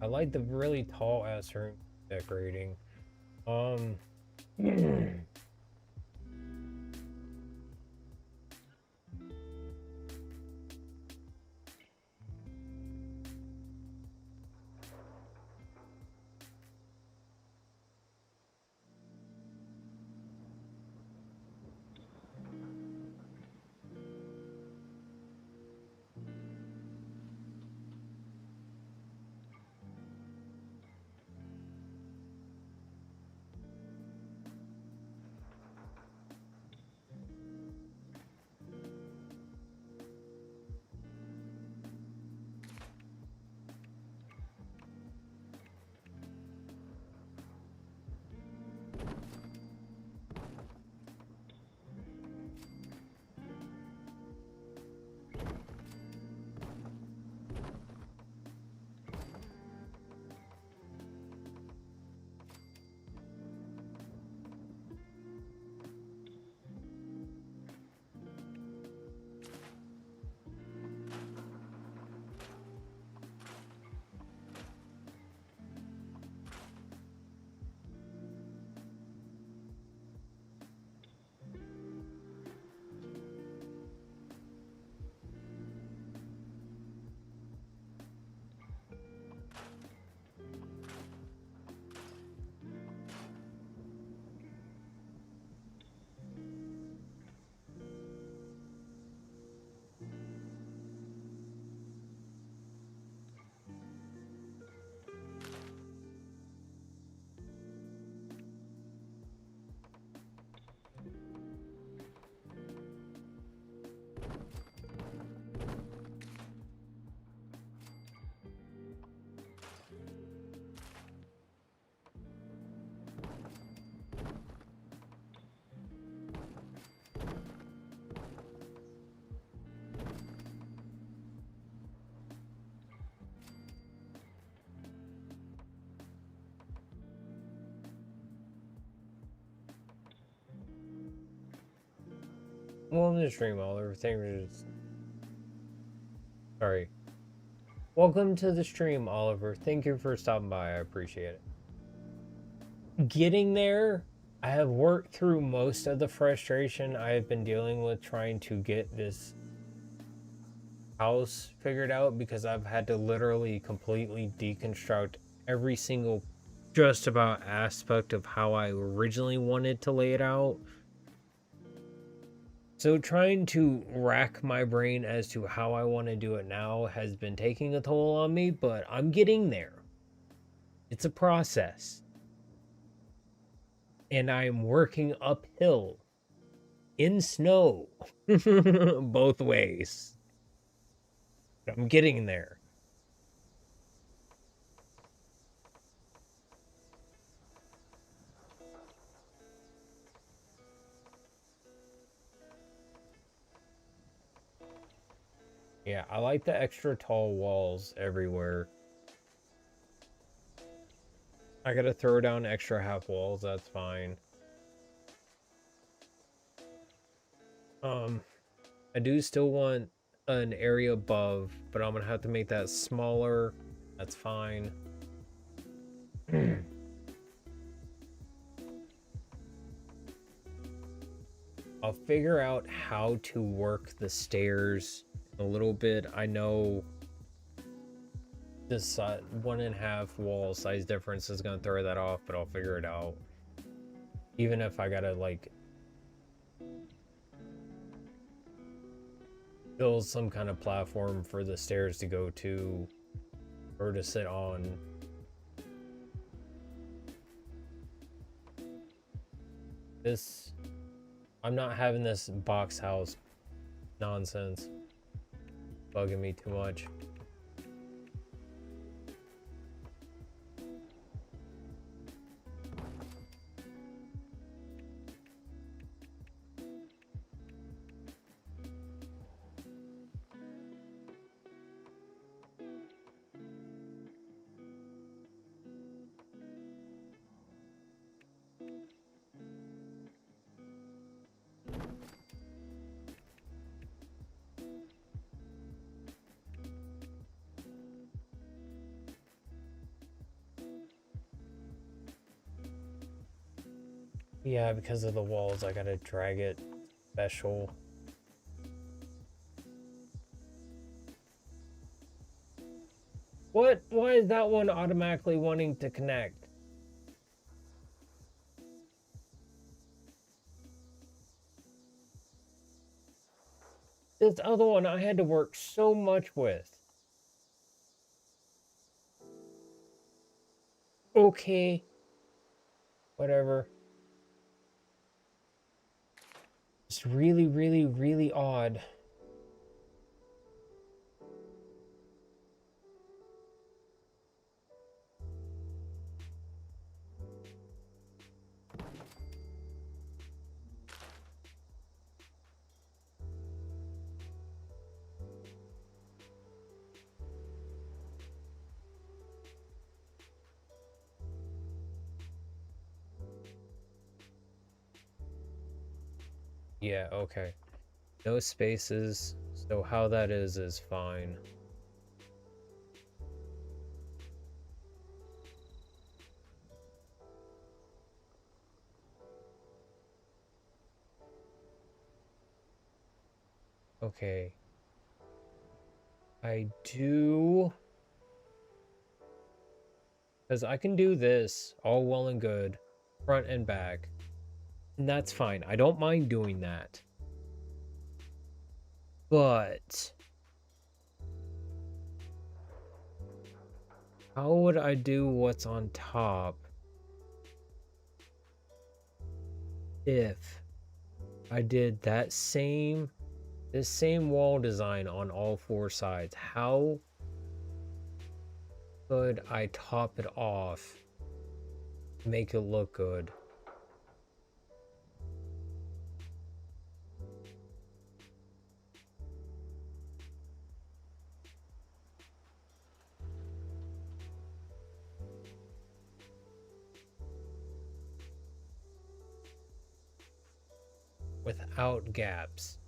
I like the really tall ass room decorating. Um, welcome to the stream, Oliver. Thank you. Sorry. Welcome to the stream, Oliver. Thank you for stopping by. I appreciate it. Getting there, I have worked through most of the frustration I have been dealing with trying to get this house figured out because I've had to literally completely deconstruct every single just about aspect of how I originally wanted to lay it out. So trying to rack my brain as to how I want to do it now has been taking a toll on me, but I'm getting there. It's a process. And I'm working uphill in snow both ways. I'm getting there. Yeah, I like the extra tall walls everywhere. I gotta throw down extra half walls, that's fine. I do still want an area above, but I'm gonna have to make that smaller. That's fine. I'll figure out how to work the stairs a little bit. I know this 1.5 wall size difference is gonna throw that off, but I'll figure it out. Even if I gotta like build some kind of platform for the stairs to go to or to sit on. This, I'm not having this box house nonsense bugging me too much. Yeah, because of the walls, I gotta drag it special. What? Why is that one automatically wanting to connect? This other one I had to work so much with. Okay. Whatever. It's really, really, really odd. Yeah, okay. No spaces, so how that is fine. Okay. I do... Because I can do this all well and good, front and back. And that's fine. I don't mind doing that. But... how would I do what's on top if I did this same wall design on all four sides? How could I top it off, make it look good? Without gaps.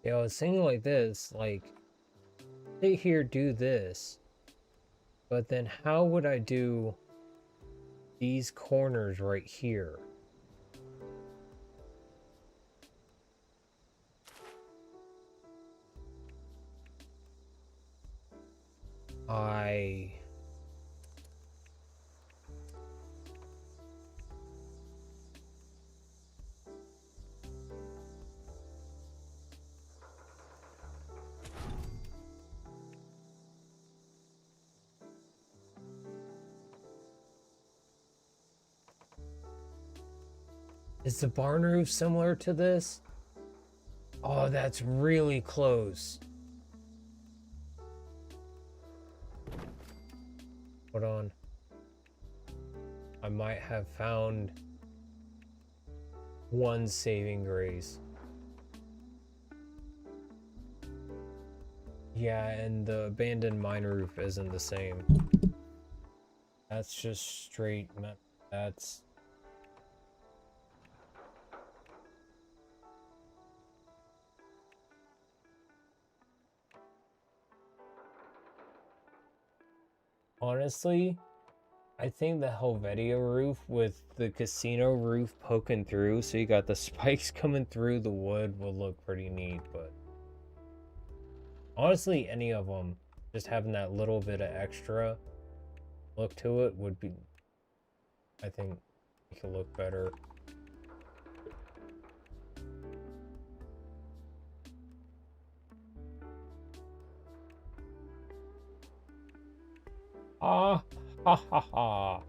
Yeah, I was thinking like this, like, sit here, do this. But then how would I do these corners right here? Is the barn roof similar to this? Oh, that's really close. Hold on. I might have found one saving grace. Yeah, and the abandoned mine roof isn't the same. That's just straight. That's... honestly, I think the Helvetia roof with the casino roof poking through, so you got the spikes coming through the wood, will look pretty neat, but honestly, any of them. just having that little bit of extra look to it would be, I think, make it look better. Ah, ha ha ha.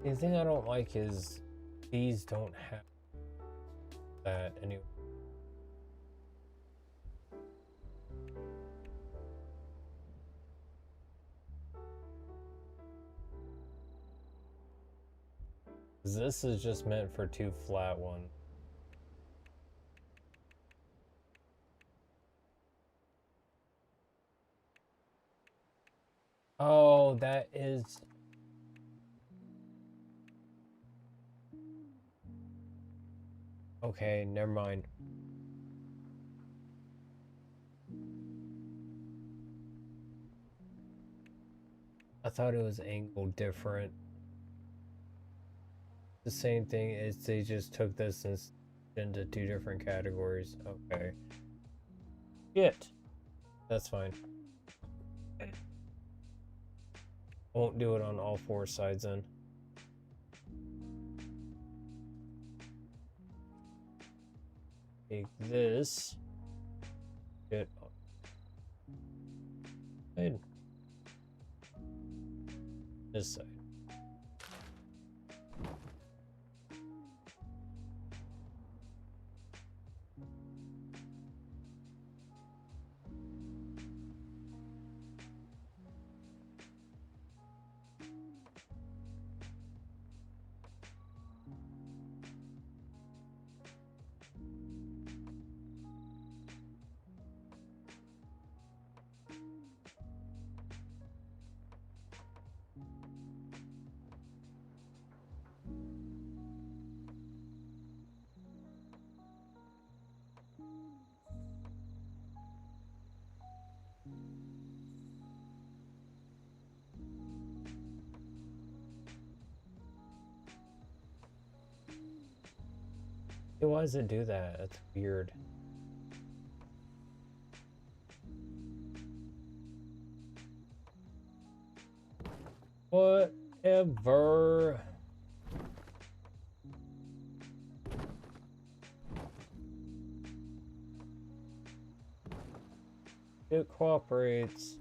The thing I don't like is these don't have that anyway. This is just meant for two flat ones. Oh, that is... Okay, never mind. I thought it was angled different. The same thing is they just took this and into two different categories. Okay. Shit. That's fine. Won't do it on all four sides then. Take this. Get on this side. Hey, why does it do that? That's weird. Whatever. It cooperates.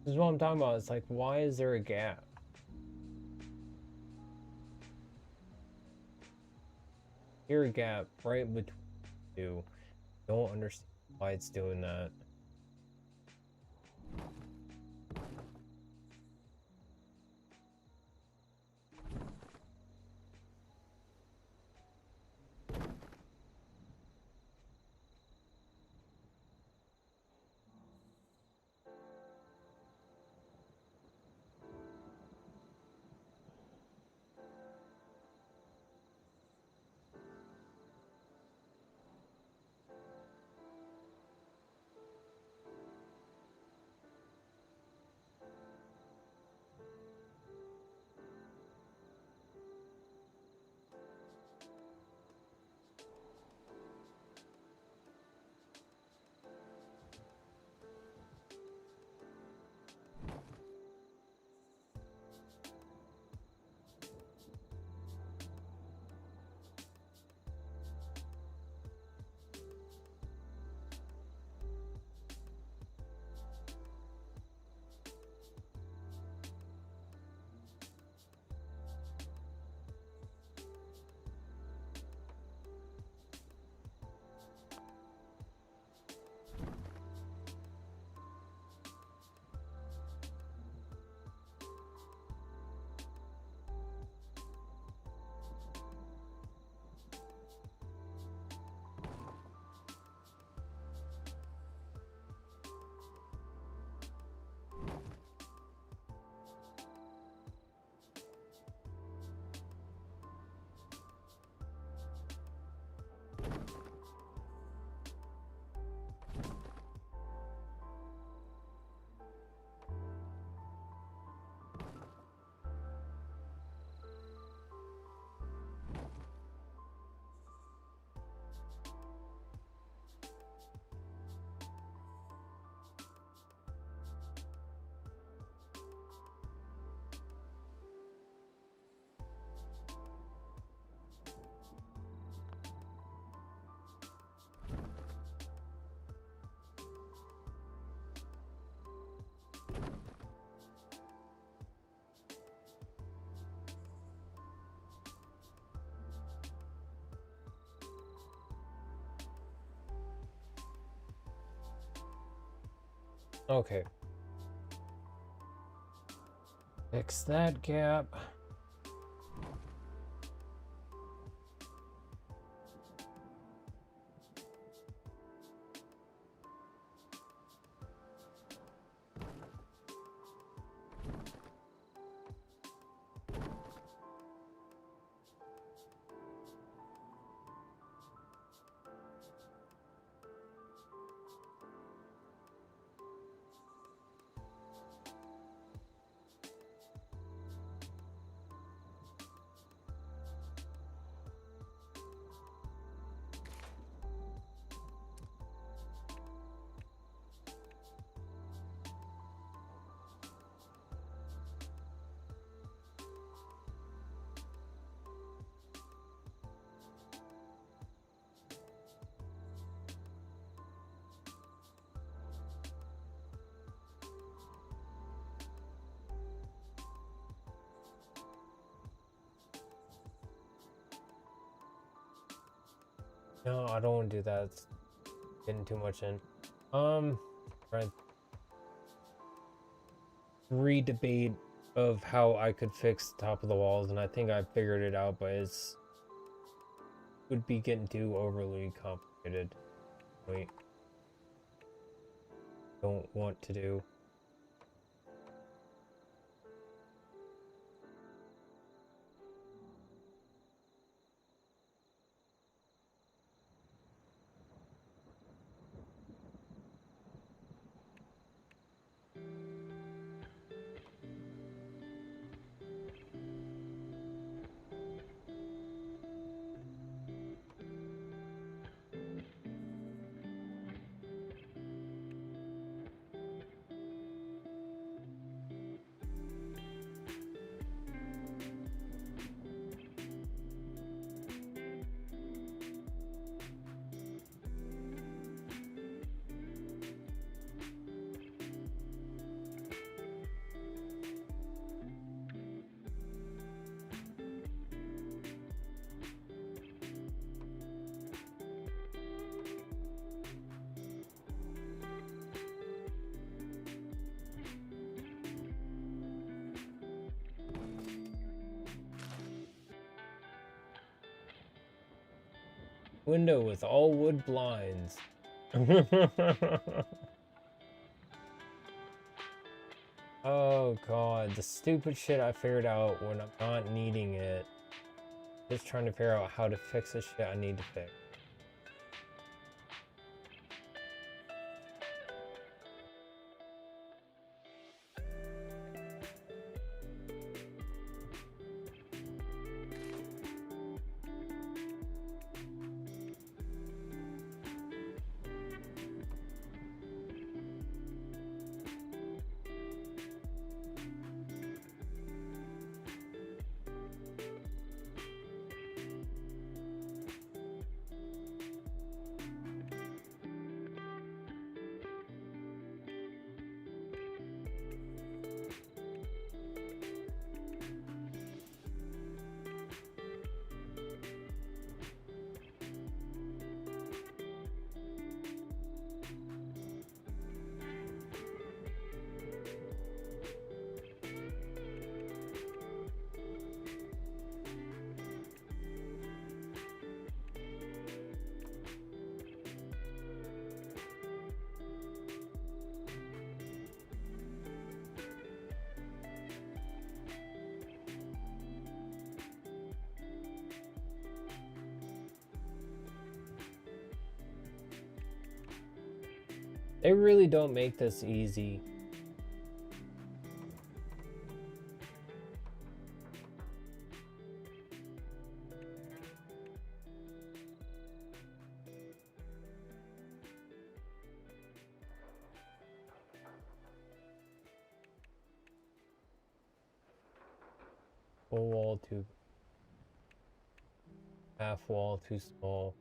This is what I'm talking about. It's like, why is there a gap? Here a gap right between the two. Don't understand why it's doing that. Okay. Fix that gap. No, I don't want to do that. It's getting too much in. Right. Re-debate of how I could fix the top of the walls, and I think I figured it out, but it's would be getting too overly complicated. Wait. Don't want to do. Window with all wood blinds. Oh god, the stupid shit I figured out when I'm not needing it. Just trying to figure out how to fix the shit I need to fix. They really don't make this easy. Full wall too. Half wall too small.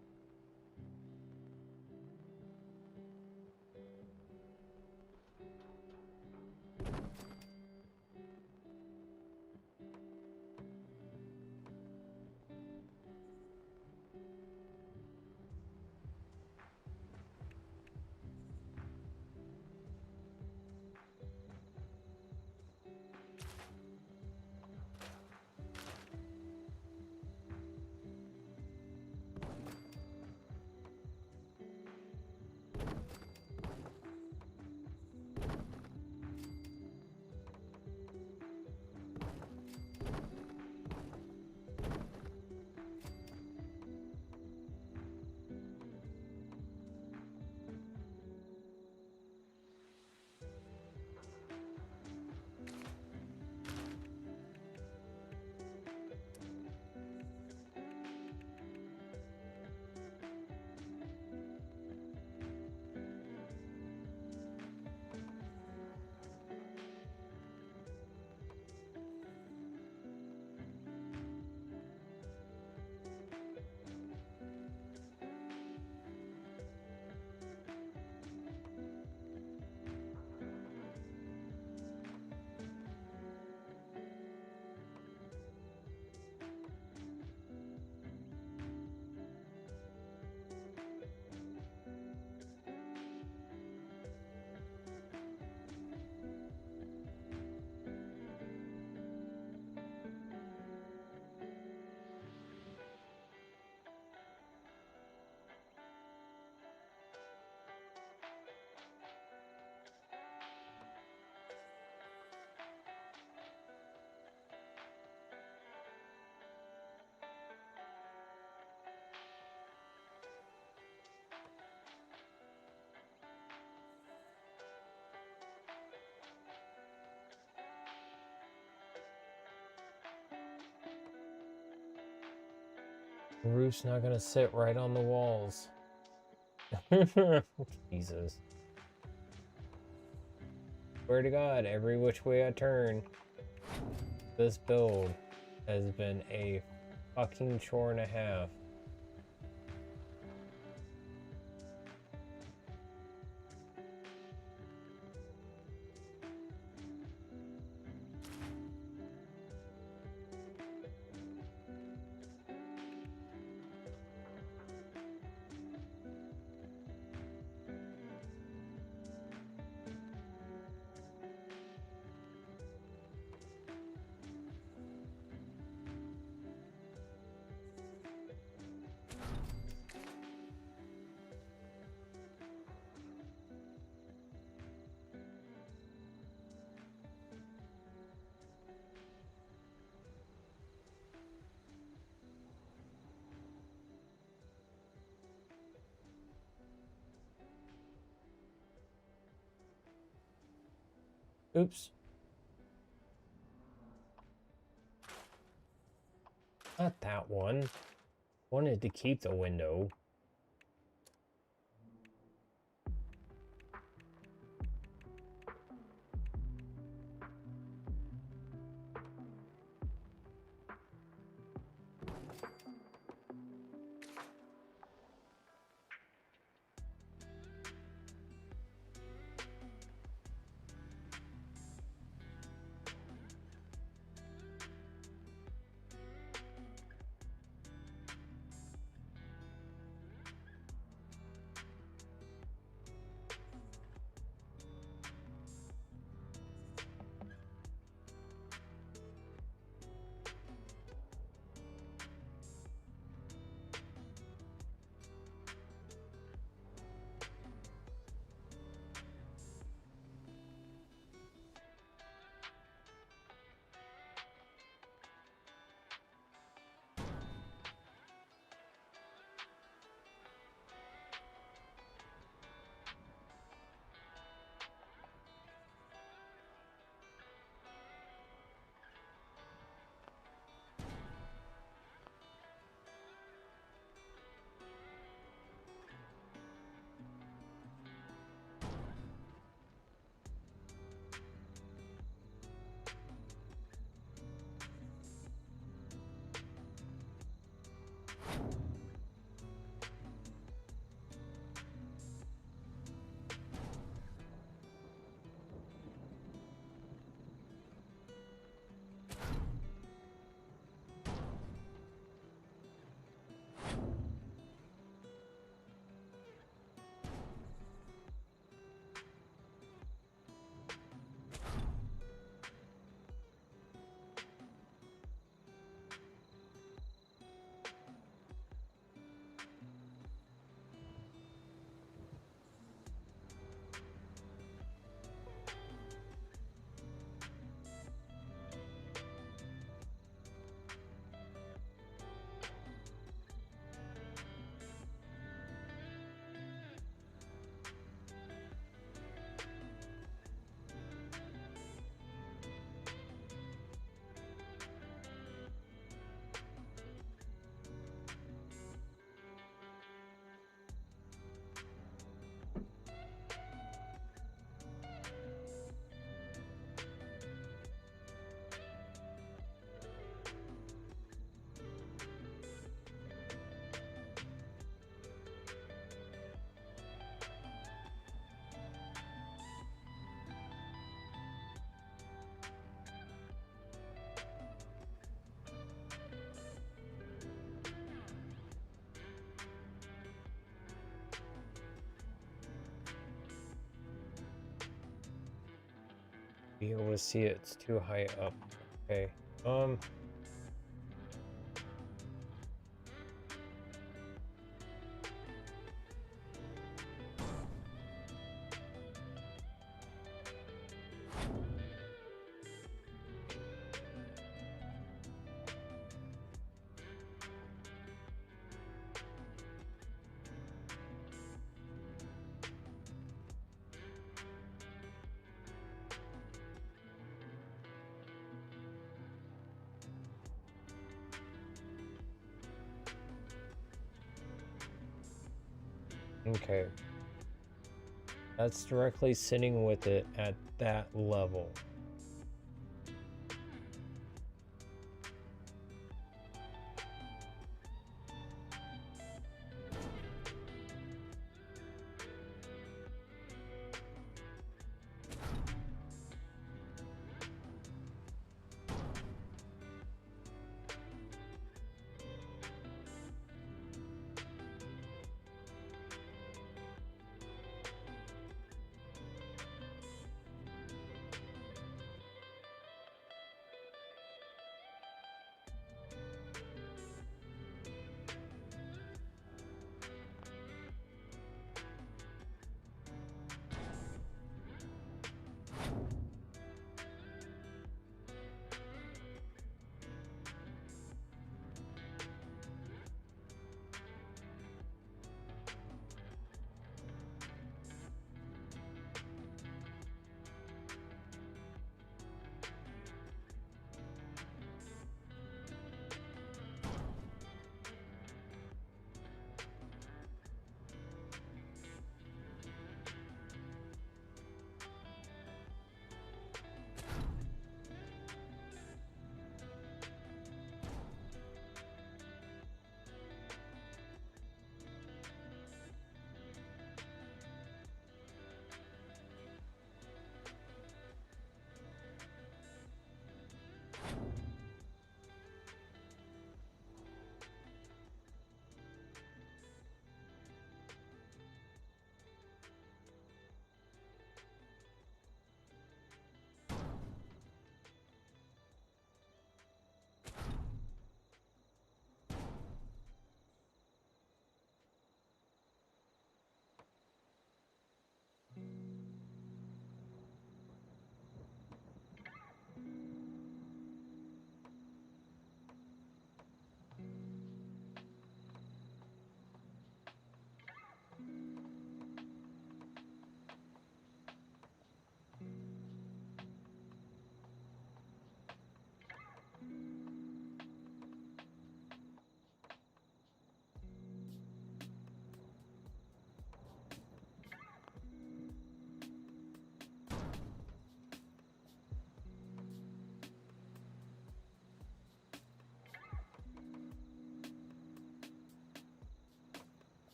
roof's not gonna sit right on the walls. Jesus. Swear to God, every which way I turn, this build has been a fucking chore and a half. Oops. Not that one. Wanted to keep the window. Be able to see it, it's too high up. Okay. Okay. That's directly sitting with it at that level.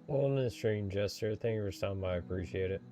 Well, in a strange gesture, thank you for stopping by. I appreciate it.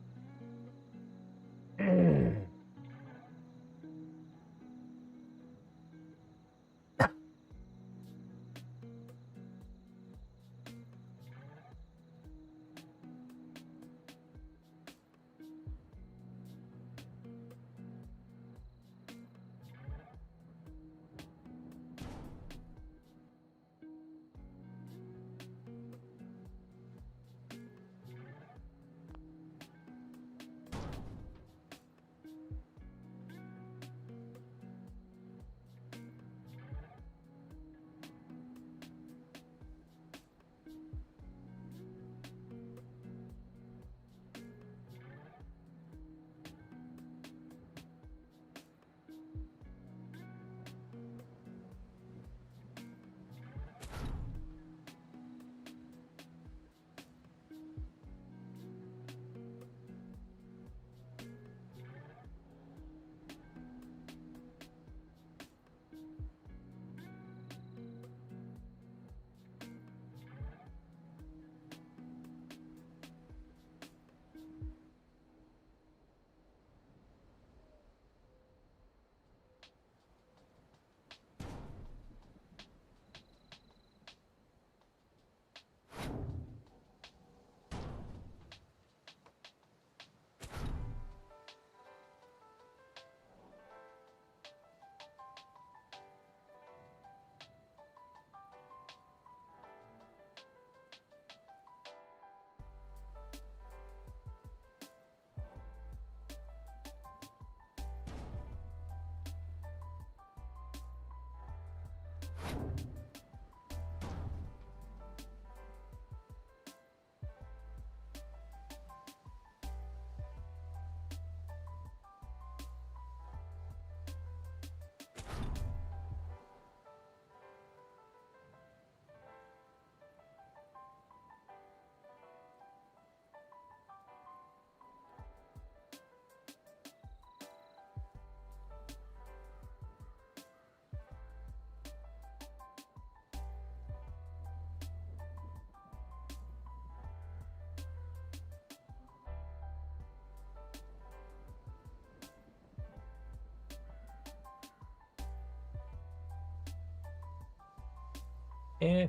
Eh.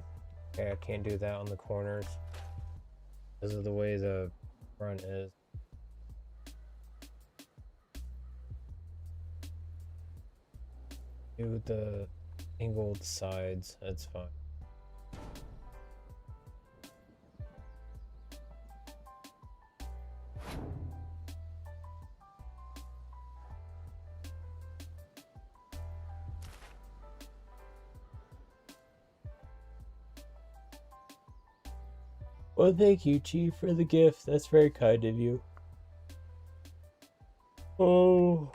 Okay, I can't do that on the corners because of the way the front is. Do the angled sides, that's fine. Well, thank you, Chief, for the gift. That's very kind of you. Oh.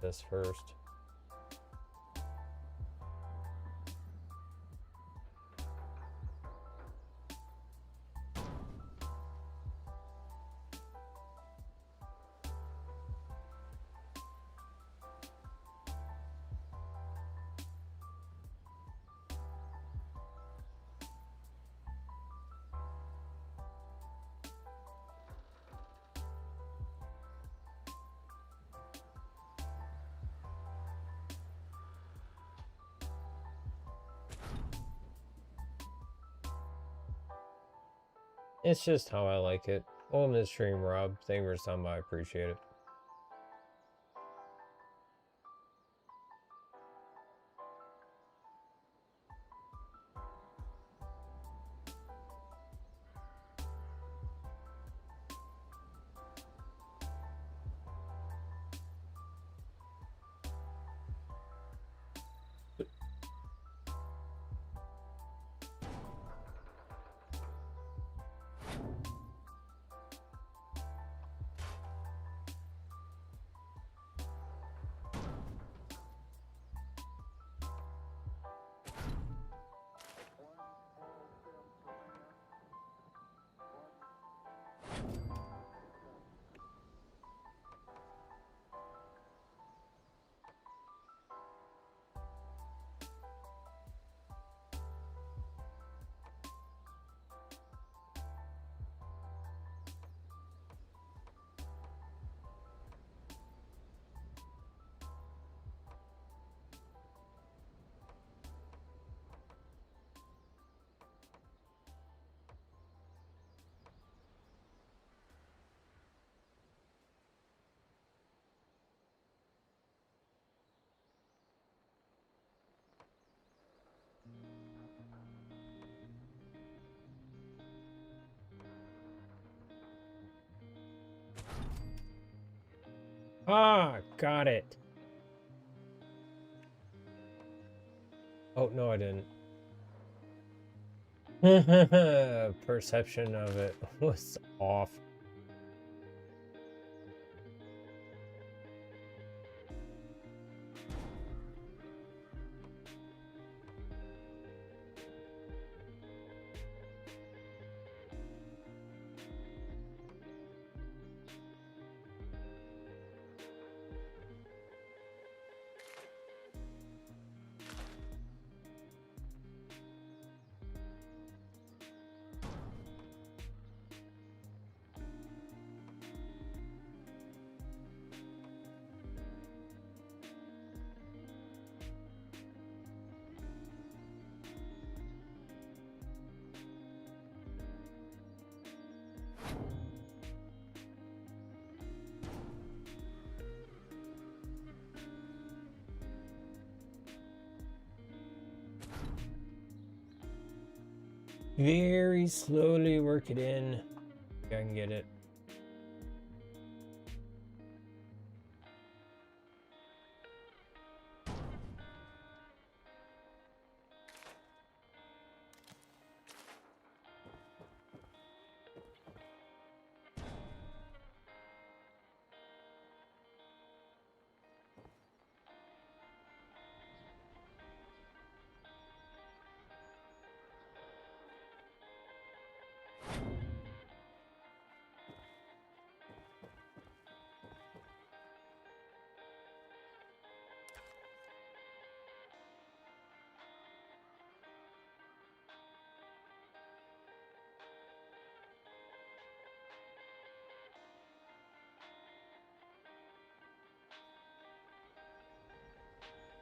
This first. It's just how I like it. Welcome to the stream, Rob. Thank you for stopping by. I appreciate it. Ah, got it. Oh, no, I didn't. Perception of it was off. Very slowly work it in. I can get it.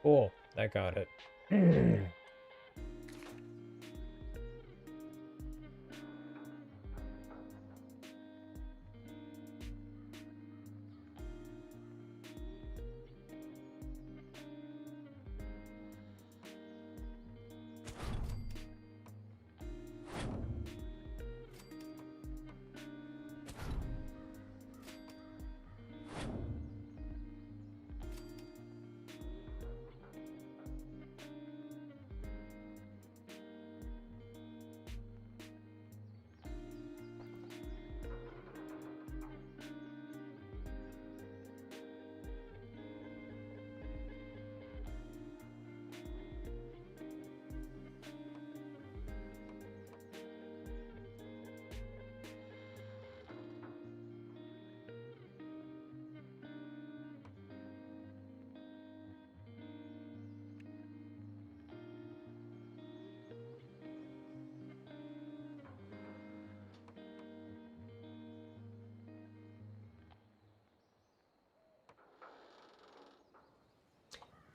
Cool, that got it.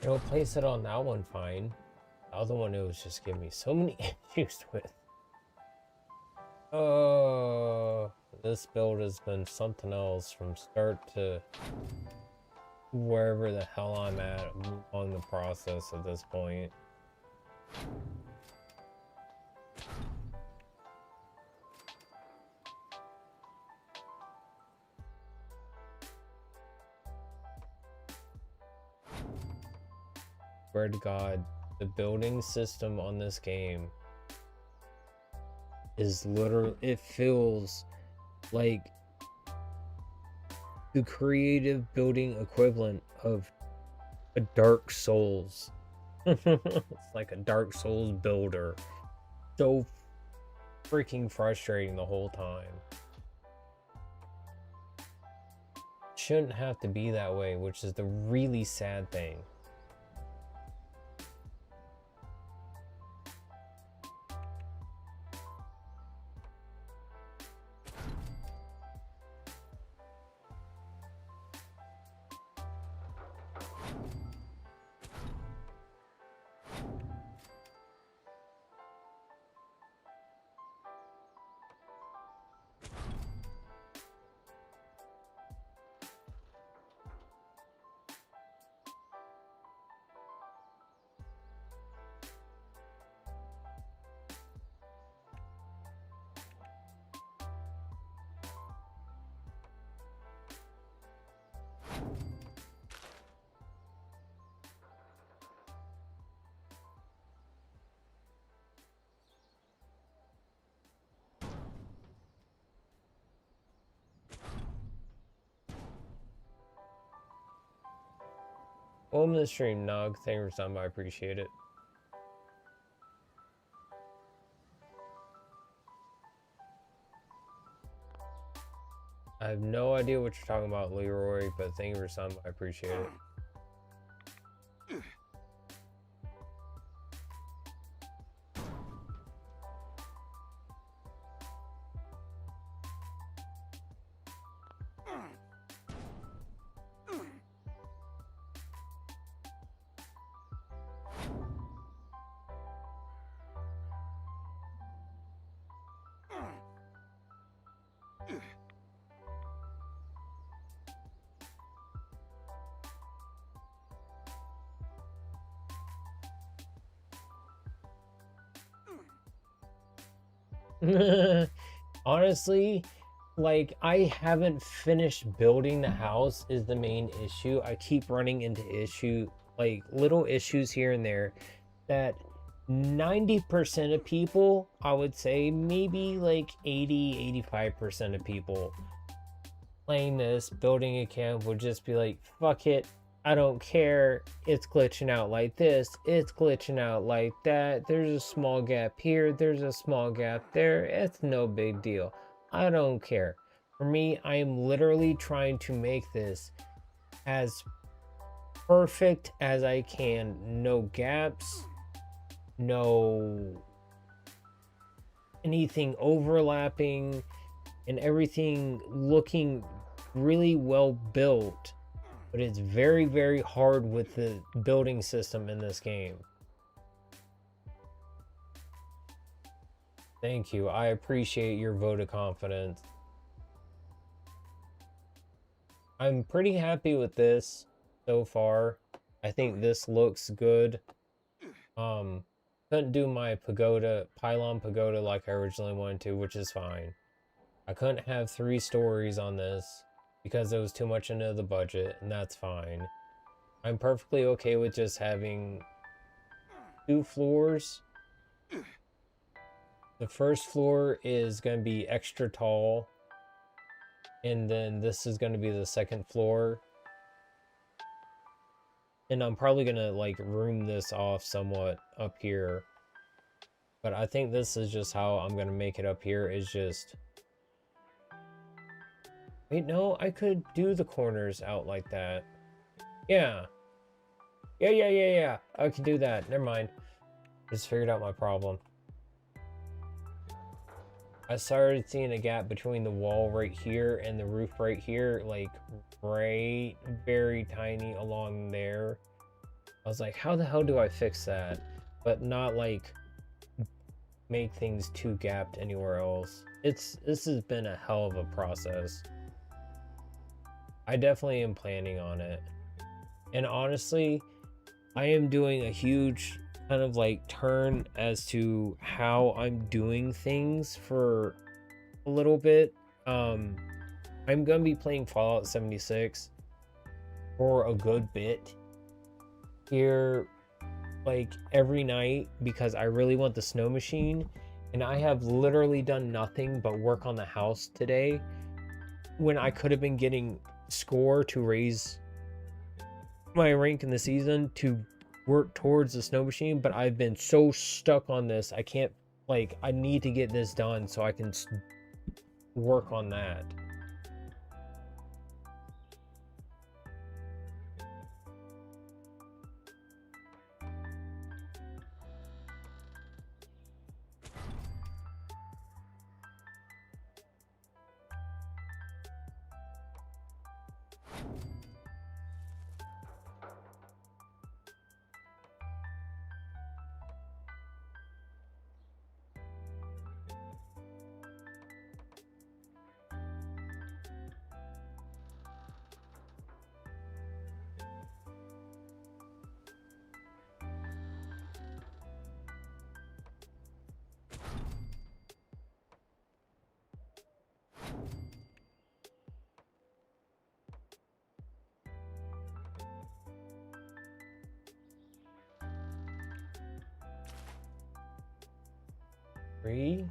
It'll place it on that one fine. The other one, it was just giving me so many issues with. This build has been something else from start to wherever the hell I'm at on the process at this point. Swear to God, the building system on this game is literally, it feels like the creative building equivalent of a Dark Souls. It's like a Dark Souls builder. So freaking frustrating the whole time. Shouldn't have to be that way, which is the really sad thing. Welcome to the stream, Nog. Thank you for stopping by. I appreciate it. I have no idea what you're talking about, Leroy, but thank you for stopping by. I appreciate it. Honestly, like, I haven't finished building the house is the main issue. I keep running into little issues here and there that 90% of people, I would say maybe like 85% of people playing this, building a camp would just be like, fuck it, I don't care, it's glitching out like this, it's glitching out like that, there's a small gap here, there's a small gap there, it's no big deal, I don't care. For me, I am literally trying to make this as perfect as I can. No gaps, no anything overlapping, and everything looking really well built but it's very, very hard with the building system in this game. Thank you. I appreciate your vote of confidence. I'm pretty happy with this so far. I think this looks good. Couldn't do my pylon pagoda like I originally wanted to, which is fine. I couldn't have 3 stories on this because it was too much into the budget, and that's fine. I'm perfectly okay with just having 2 floors. The first floor is going to be extra tall, and then this is going to be the second floor. And I'm probably going to like room this off somewhat up here. But I think this is just how I'm going to make it up here, is just... Wait, no, I could do the corners out like that. Yeah. Yeah. I can do that. Never mind. Just figured out my problem. I started seeing a gap between the wall right here and the roof right here, like right very tiny along there. I was like, how the hell do I fix that? But not like make things too gapped anywhere else. This has been a hell of a process. I definitely am planning on it. And honestly, I am doing a huge kind of like turn as to how I'm doing things for a little bit. I'm gonna be playing Fallout 76 for a good bit here, like every night, because I really want the snow machine, and I have literally done nothing but work on the house today when I could have been getting score to raise my rank in the season to work towards the snow machine. But I've been so stuck on this, I can't, like, I need to get this done so I can work on that. Three.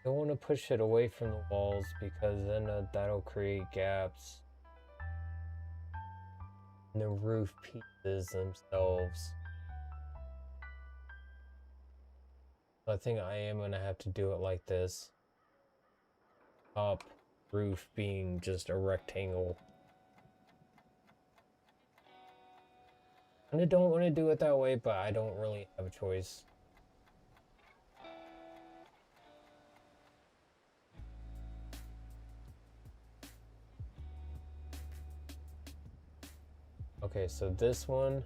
I don't want to push it away from the walls because then that'll create gaps in the roof pieces themselves. I think I am going to have to do it like this. Top roof being just a rectangle. And I don't want to do it that way, but I don't really have a choice. Okay, so this one.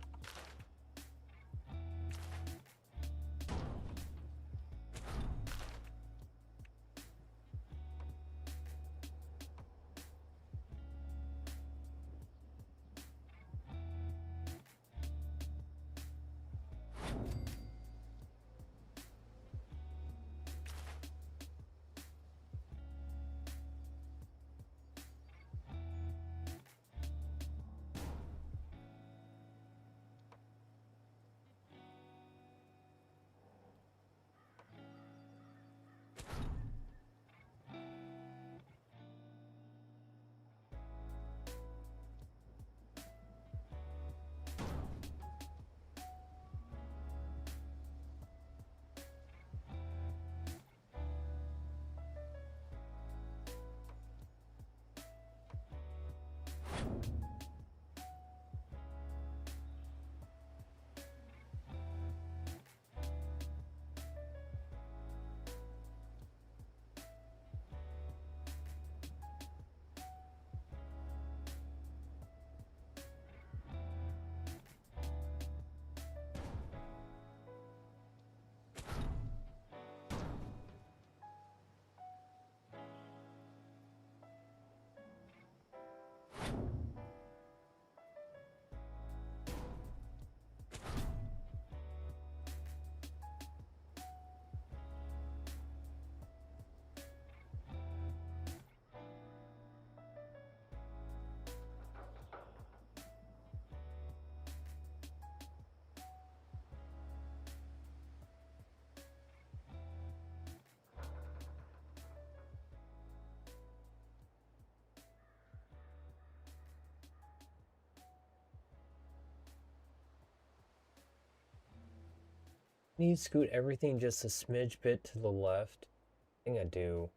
Can you scoot everything just a smidge bit to the left? I think I do.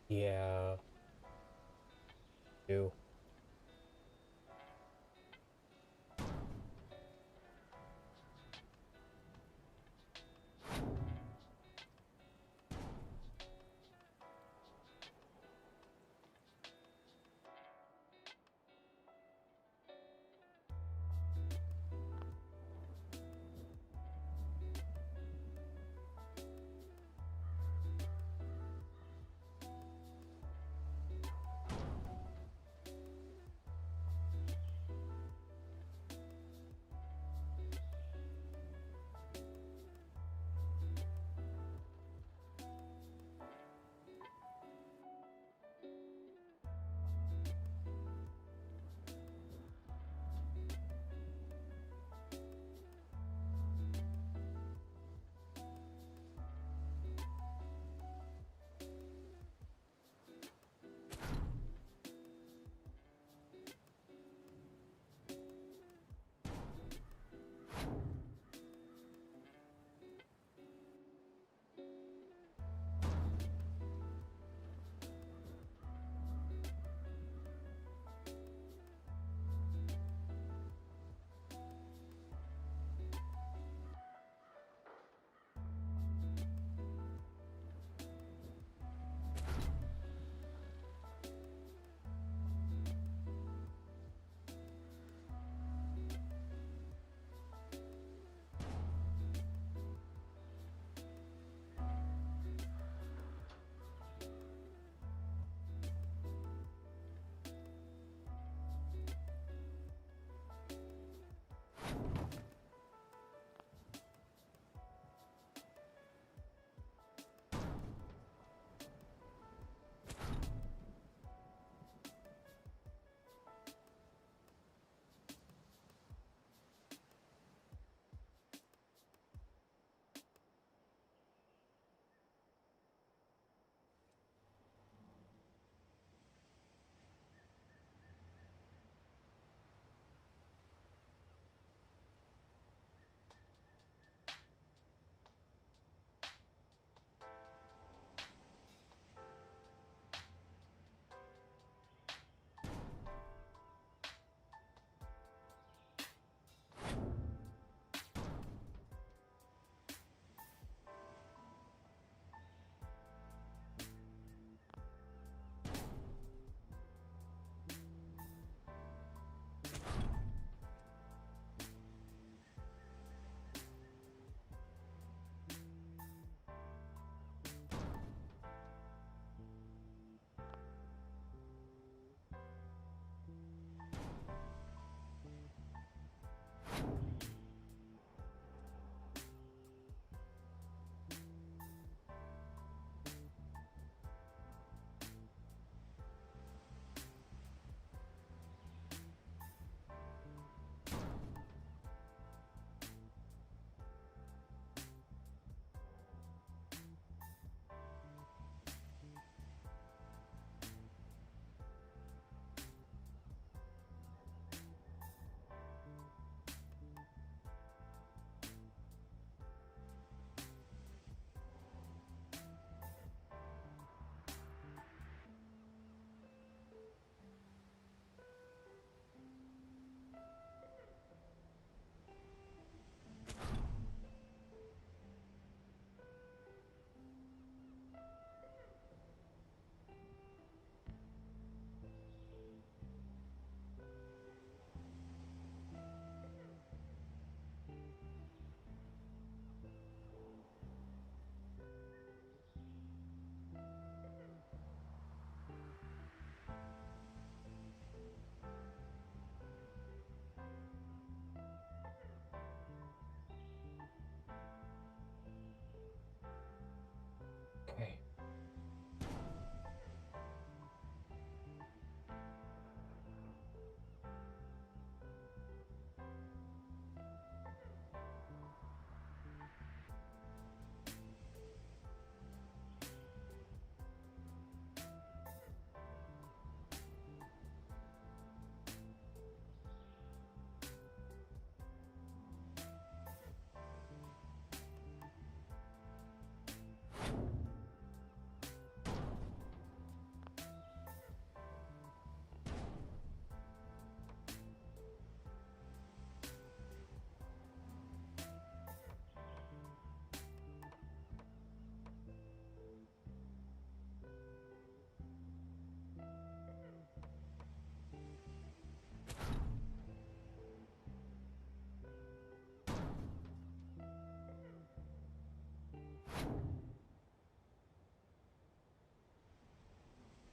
Yeah, do.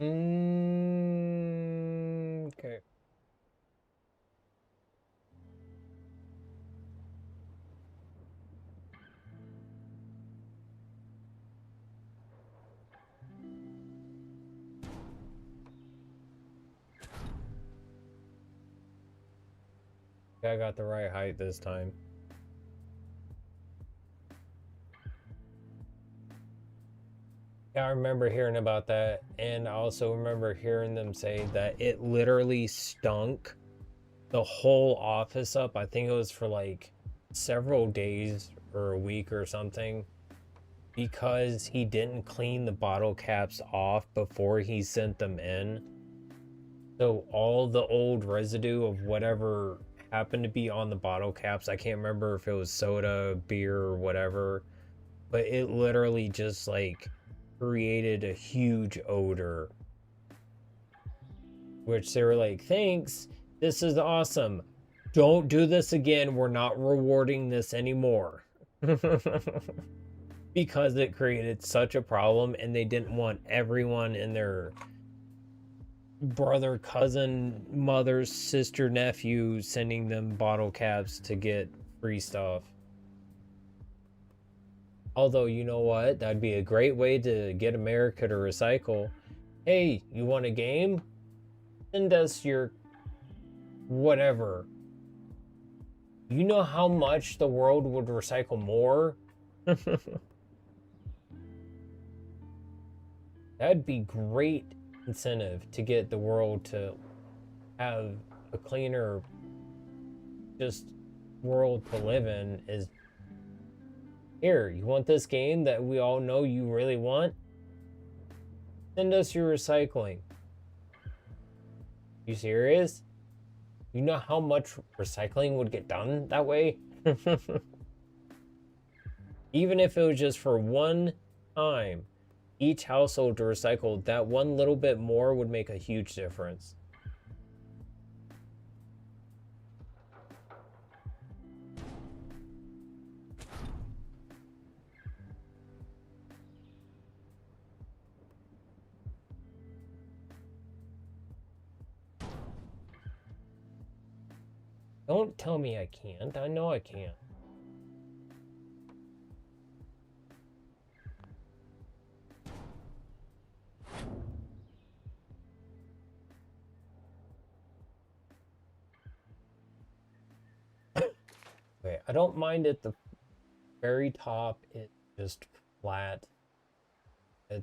Okay. I got the right height this time. Yeah, I remember hearing about that, and I also remember hearing them say that it literally stunk the whole office up. I think it was for like several days or a week or something because he didn't clean the bottle caps off before he sent them in. So all the old residue of whatever happened to be on the bottle caps, I can't remember if it was soda, beer, or whatever, but it literally just like created a huge odor. Which they were like, thanks, this is awesome. Don't do this again. We're not rewarding this anymore. Because it created such a problem and they didn't want everyone in their brother, cousin, mother, sister, nephew sending them bottle caps to get free stuff. Although, you know what? That'd be a great way to get America to recycle. Hey, you want a game? Send us your whatever. You know how much the world would recycle more? That'd be great incentive to get the world to have a cleaner just world to live in. Is here, you want this game that we all know you really want? Send us your recycling. You serious? You know how much recycling would get done that way? Even if it was just for one time, each household to recycle that one little bit more would make a huge difference. Don't tell me I can't. I know I can't. Wait, I don't mind at the very top. It's just flat.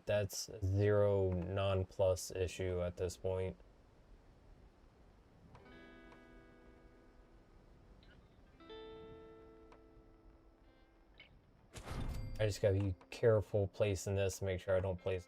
That's zero non-plus issue at this point. I just gotta be careful placing this to make sure I don't place.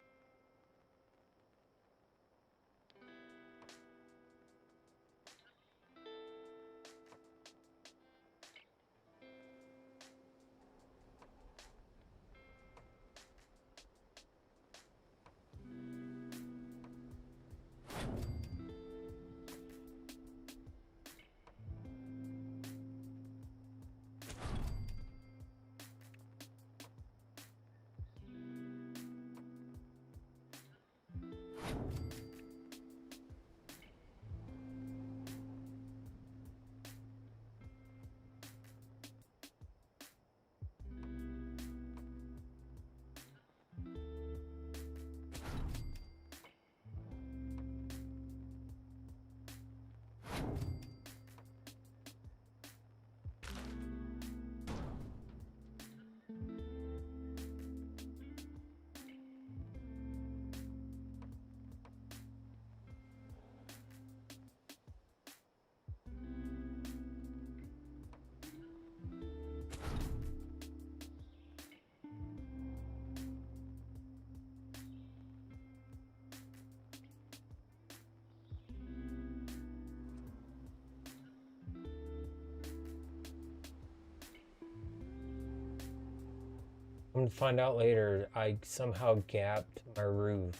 I'm gonna find out later. I somehow gapped my roof.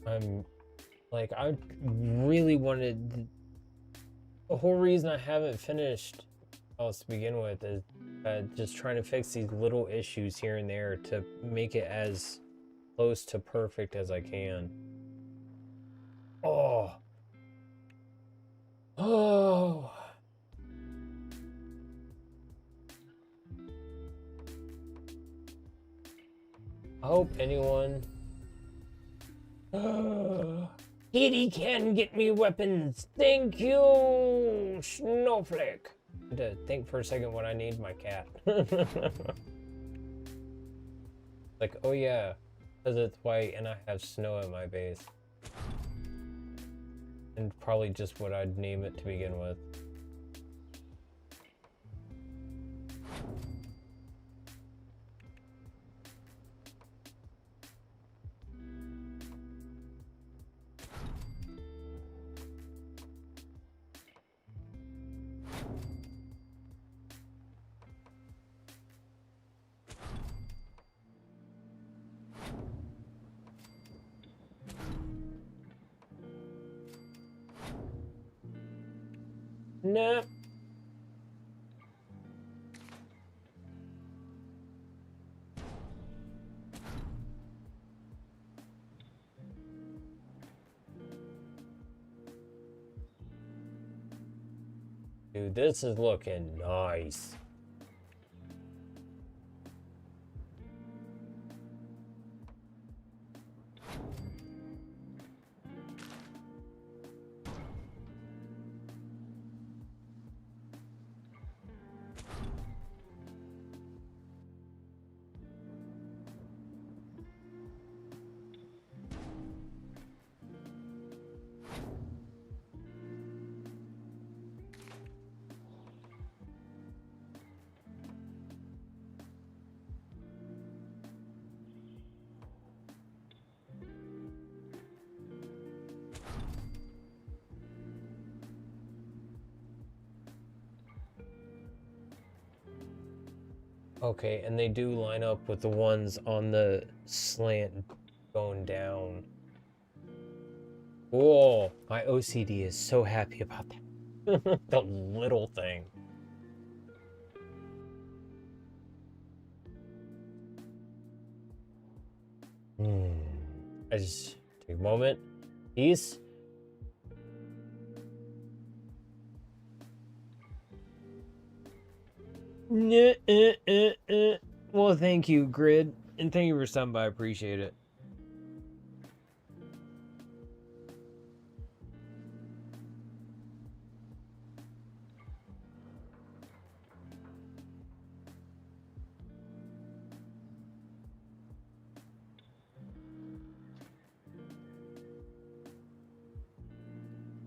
I'm like, I really wanted. The whole reason I haven't finished House to begin with is Just trying to fix these little issues here and there to make it as close to perfect as I can. Oh. Oh. I hope anyone... Kitty can get me weapons. Thank you, Snowflake. I had to think for a second what I need my cat. Like, oh yeah, because it's white and I have snow at my base. And probably just what I'd name it to begin with. Nah. Dude, this is looking nice. Okay, and they do line up with the ones on the slant going down. Whoa, my OCD is so happy about that. The little thing. I just take a moment. Peace. Well, thank you, Grid. And thank you for stopping by. I appreciate it.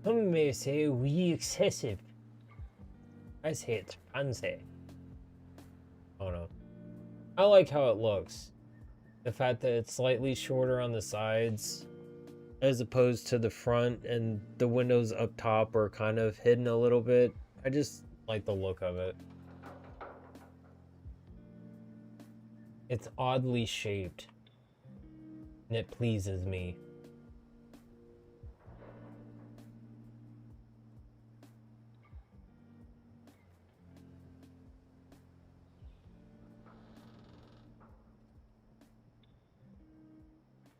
Some may say we excessive. I say it's fancy. Oh no. I like how it looks. The fact that it's slightly shorter on the sides as opposed to the front, and the windows up top are kind of hidden a little bit. I just like the look of it. It's oddly shaped, and it pleases me.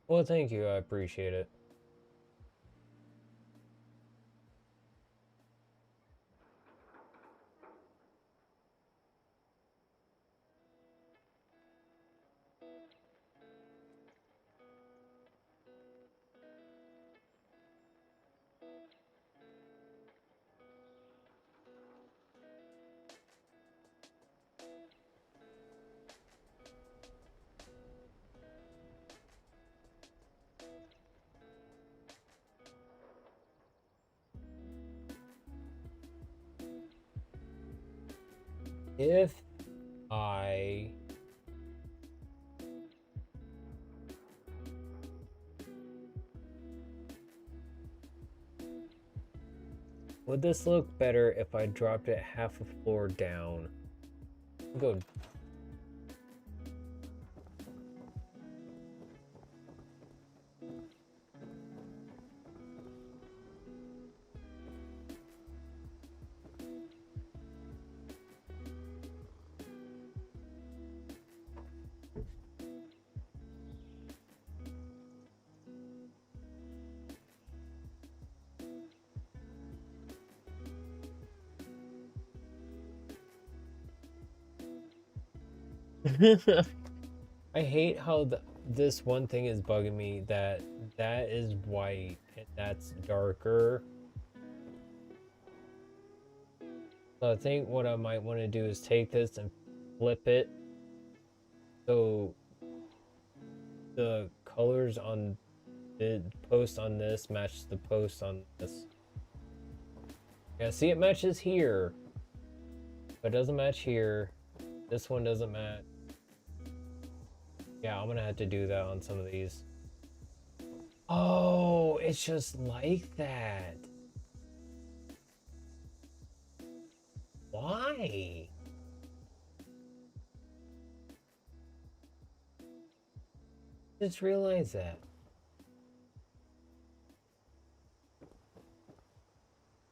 Well, thank you. I appreciate it. If I would this look better if I dropped it half a floor down? Go. I hate how this one thing is bugging me, that is white and that's darker. So I think what I might want to do is take this and flip it so the colors on the post on this match the post on this. Yeah, see, it matches here, but it doesn't match here. This one doesn't match. Yeah, I'm gonna have to do that on some of these. Oh, it's just like that. Why? Just realized that.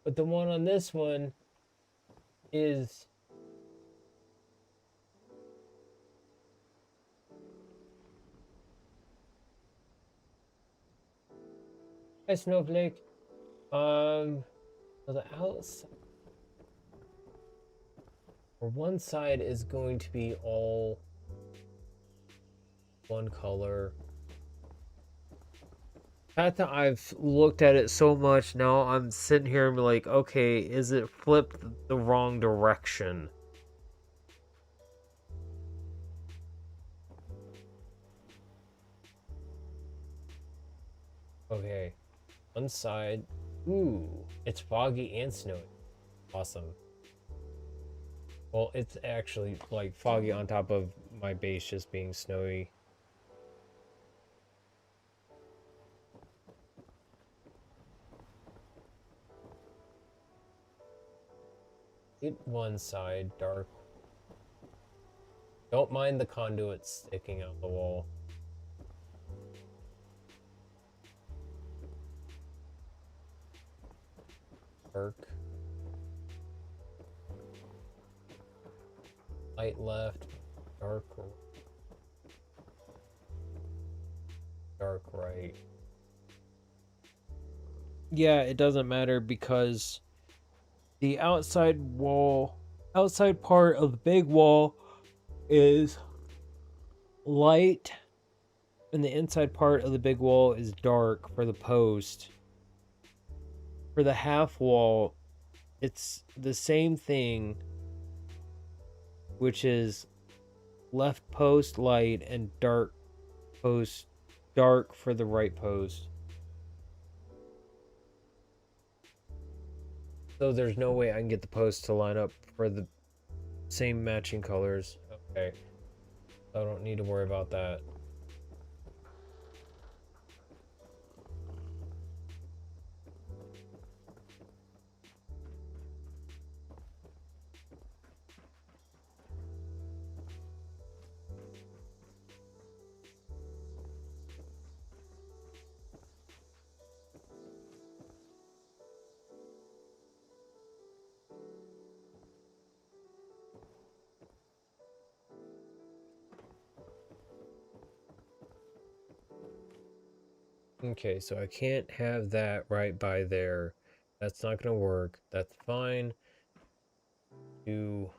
But the one on this one is... Hi, Snowflake. So the outside, or one side is going to be all one color. The fact that I've looked at it so much now, I'm sitting here and be like, okay, is it flipped the wrong direction? Okay, one side. Ooh, it's foggy and snowy. Awesome. Well, it's actually like foggy on top of my base just being snowy. Hit one side dark. Don't mind the conduit sticking out the wall. Dark. Light left. Dark. Dark right. Yeah, it doesn't matter because the outside part of the big wall is light, and the inside part of the big wall is dark for the post. For the half wall, it's the same thing, which is left post light and dark post dark for the right post. So there's no way I can get the posts to line up for the same matching colors. Okay. I don't need to worry about that. Okay, so I can't have that right by there. That's not gonna work. That's fine. Do...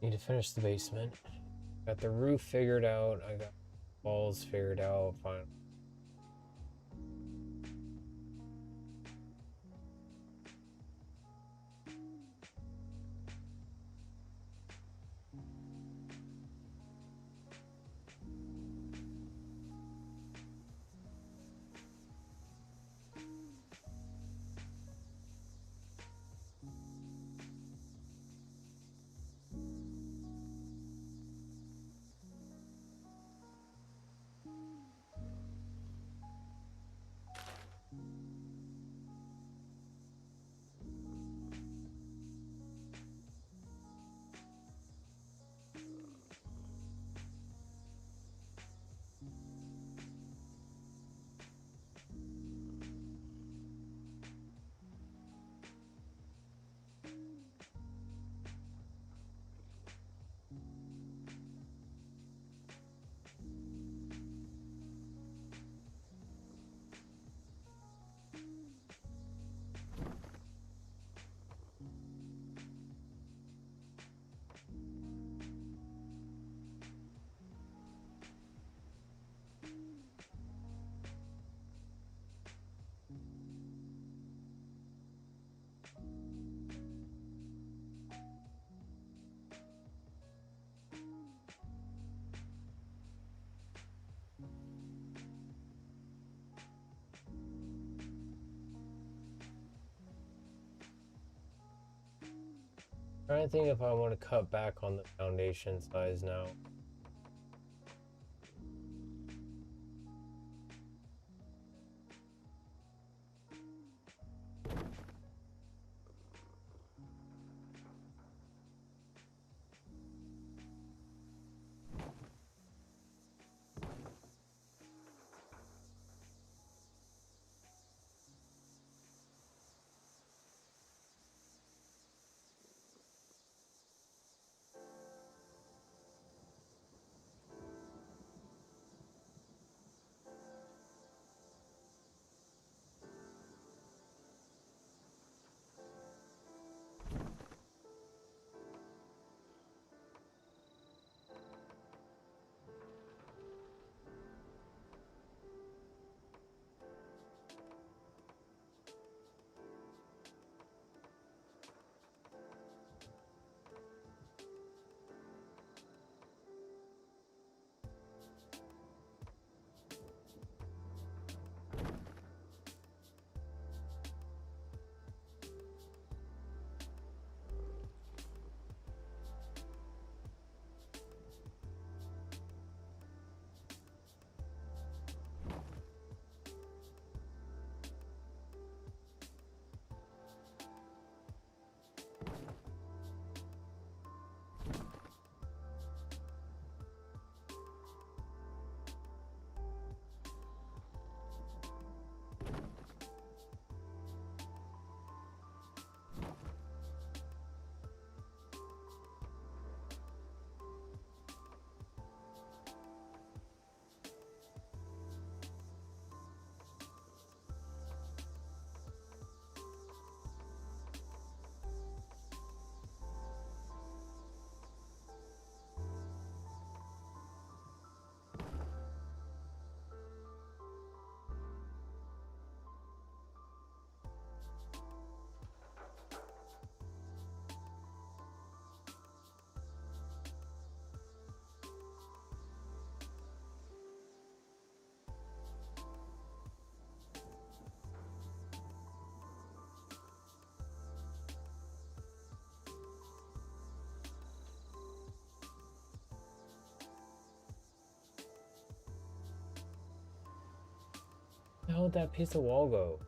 Need to finish the basement. Got the roof figured out. I got walls figured out. Fine. Trying to think if I want to cut back on the foundation size now. Where the hell did that piece of wall go?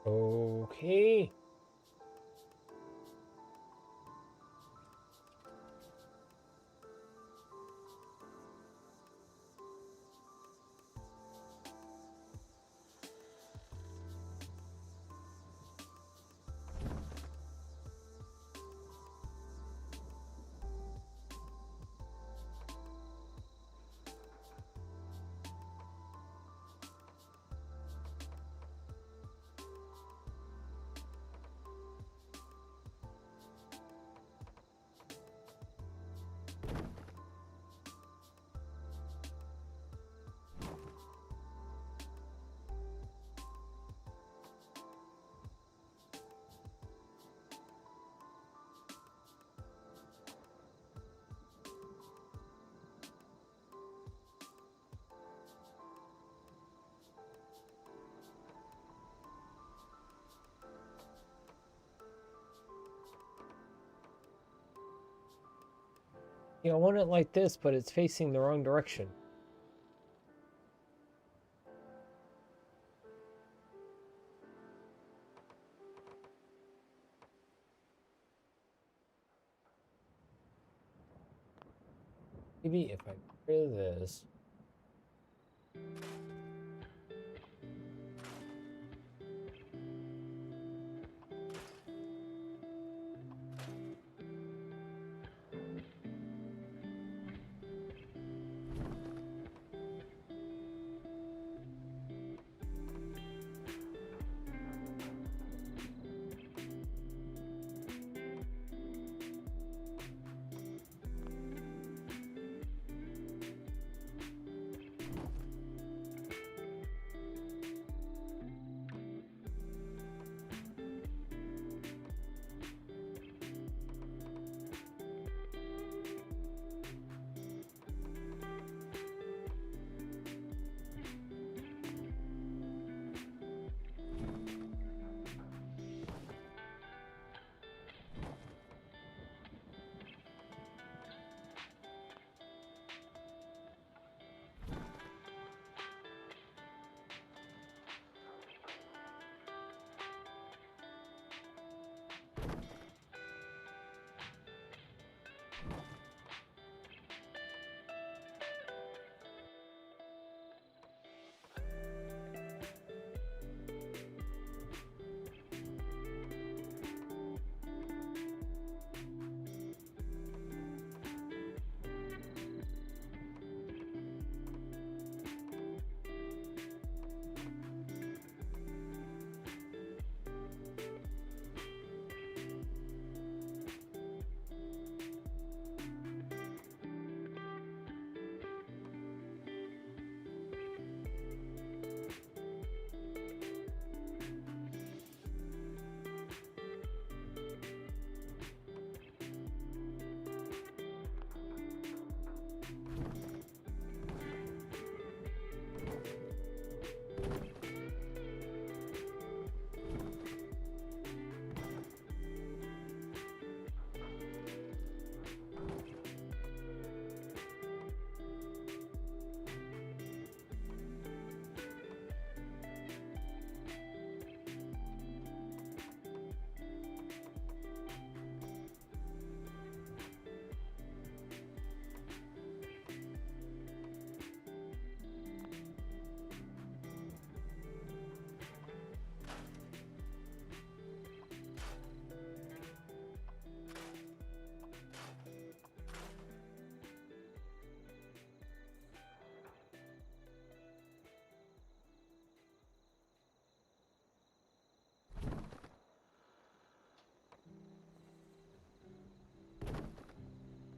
Okay. Yeah, I want it like this, but it's facing the wrong direction. Maybe if I get rid of this.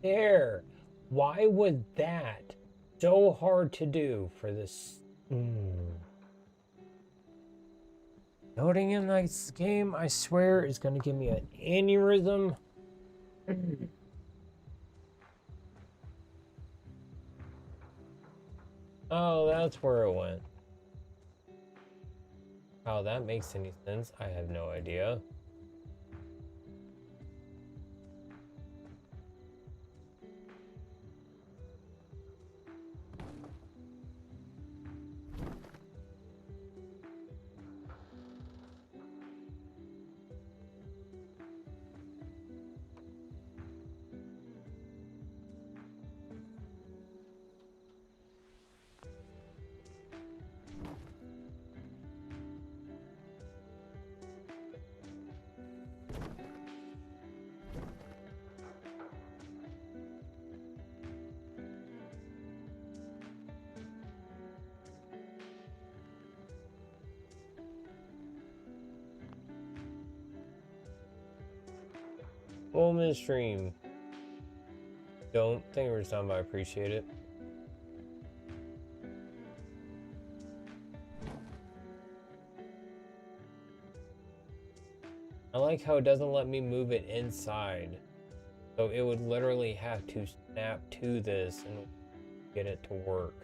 There. Why was that so hard to do for this? Loading in this game, I swear, is going to give me an aneurysm. Oh, that's where it went. How that makes any sense, I have no idea. Full stream. Don't think we're done, but I appreciate it. I like how it doesn't let me move it inside. So it would literally have to snap to this and get it to work.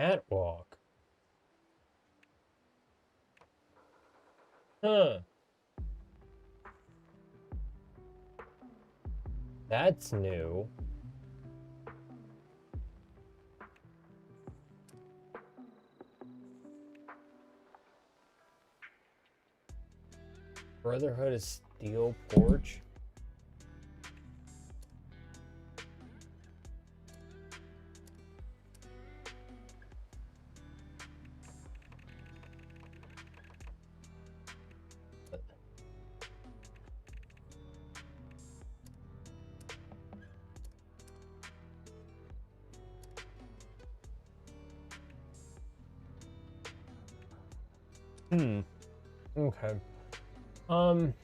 Catwalk. Huh. That's new. Brotherhood of Steel Porch. Okay. Um.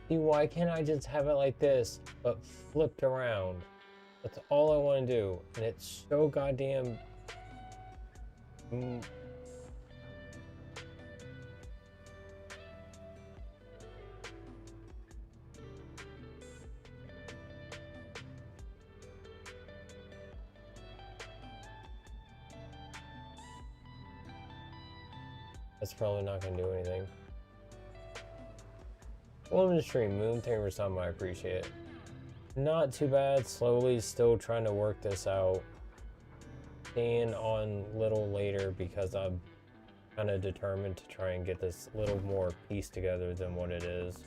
See, why can't I just have it like this, but flipped around? That's all I want to do, and it's so goddamn. Mm, that's probably not gonna do anything. Welcome to the stream, Moon Tamer Sama, I appreciate it. Not too bad, slowly still trying to work this out. Staying on little later because I'm kind of determined to try and get this little more piece together than what it is.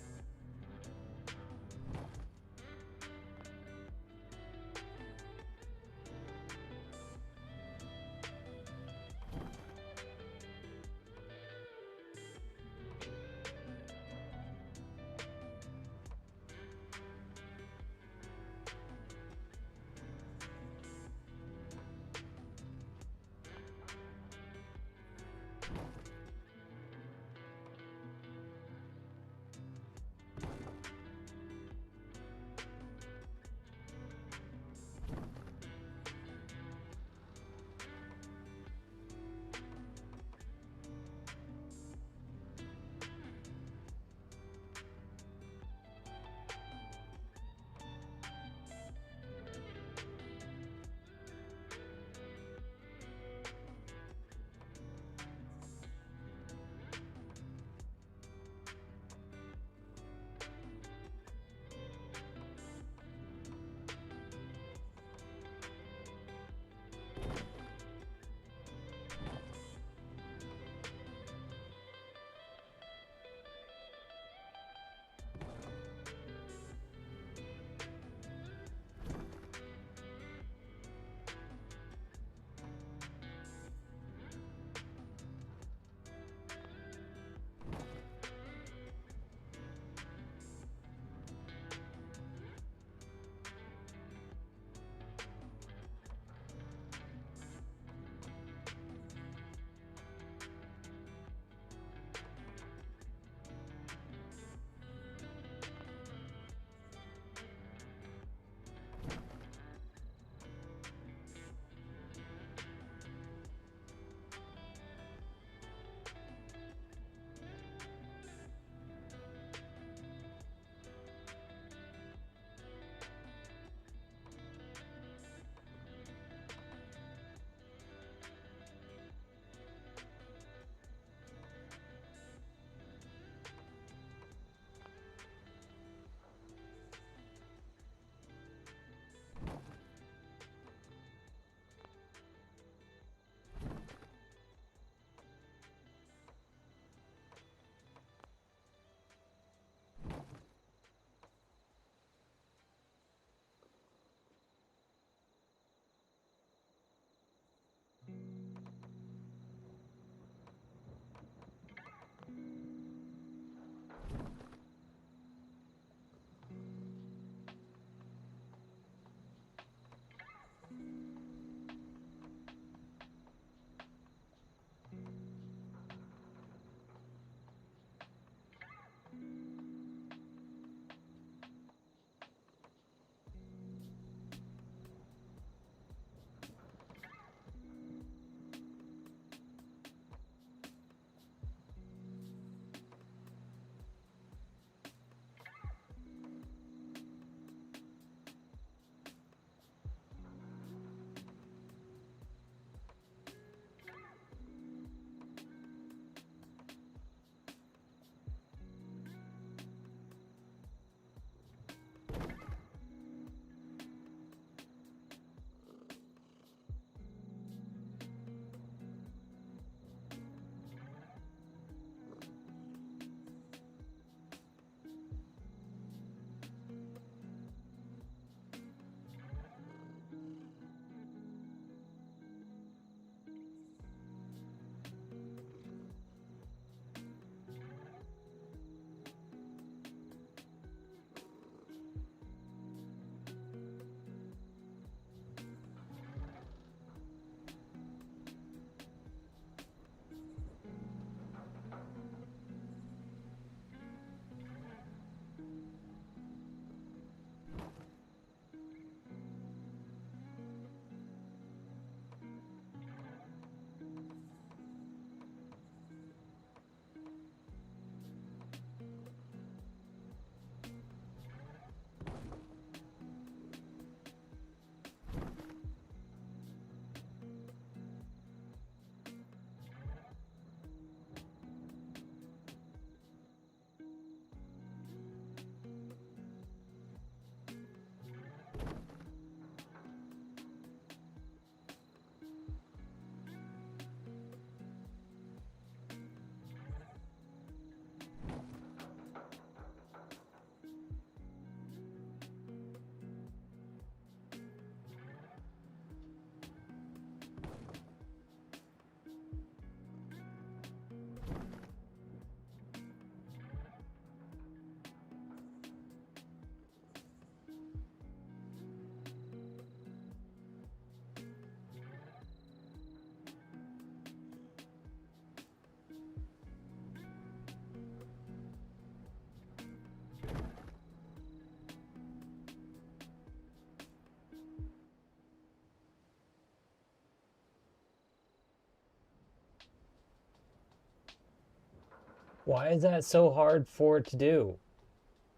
Why is that so hard for it to do?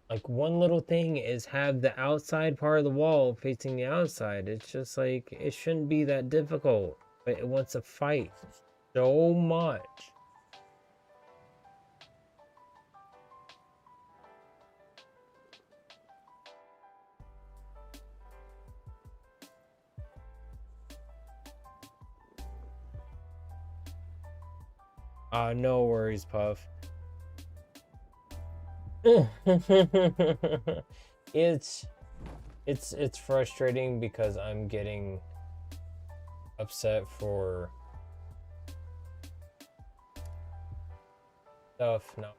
Like, one little thing is have the outside part of the wall facing the outside. It's just like, it shouldn't be that difficult. But it wants to fight so much. No worries, Puff. it's it's frustrating because I'm getting upset for stuff not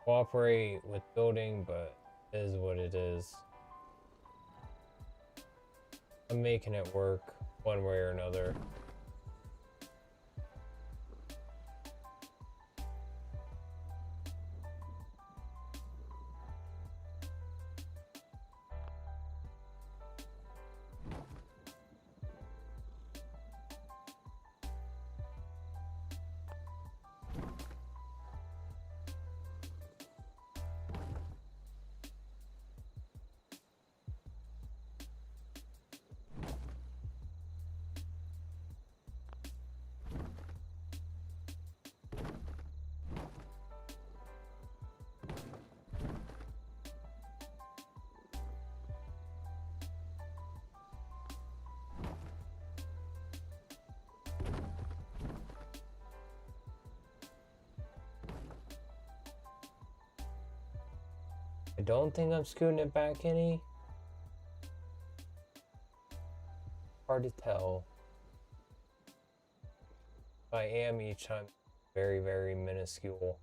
cooperate with building, but it is what it is. I'm making it work one way or another. I don't think I'm scooting it back any. Hard to tell. If I am each time very, very minuscule.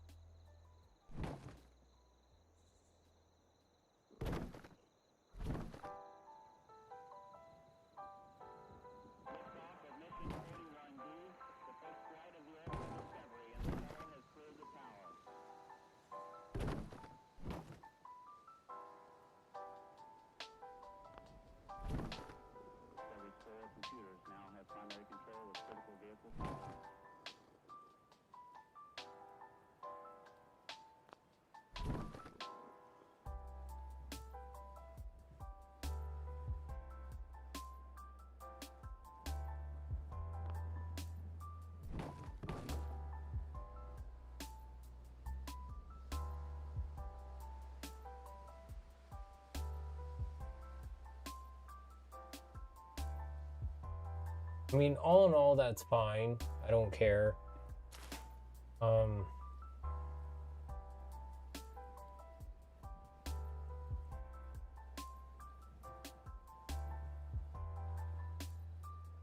I mean, all in all, that's fine. I don't care. I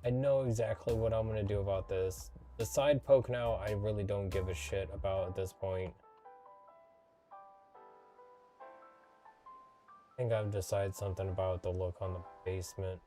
know exactly what I'm gonna do about this. The side poke now, I really don't give a shit about at this point. I think I've decided something about the look on the basement.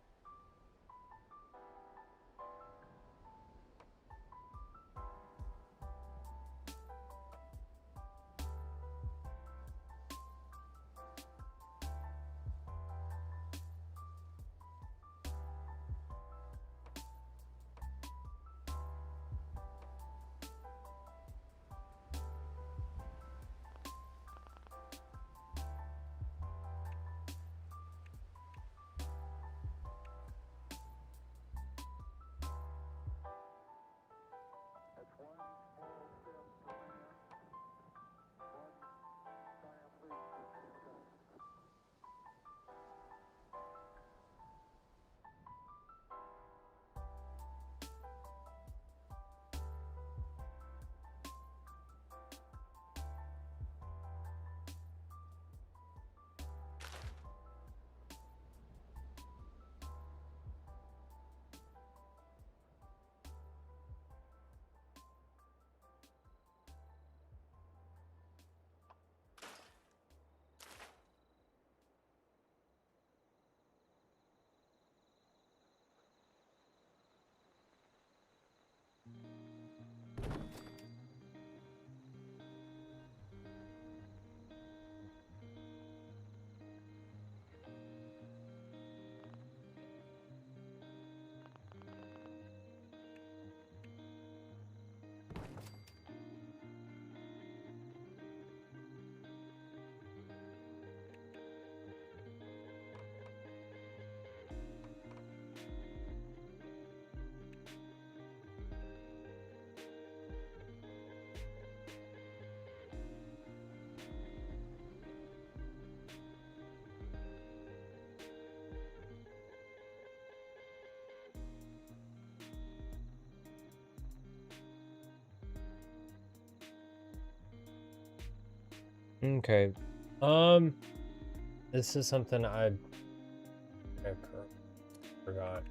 Okay. This is something I forgot.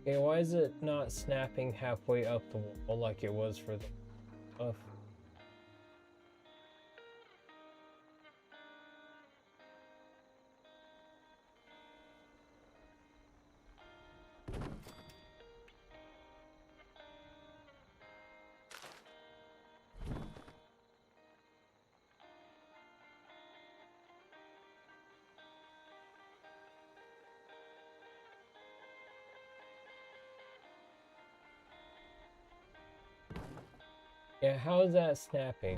Okay, why is it not snapping halfway up the wall like it was for the stuff? Yeah, how is that snapping?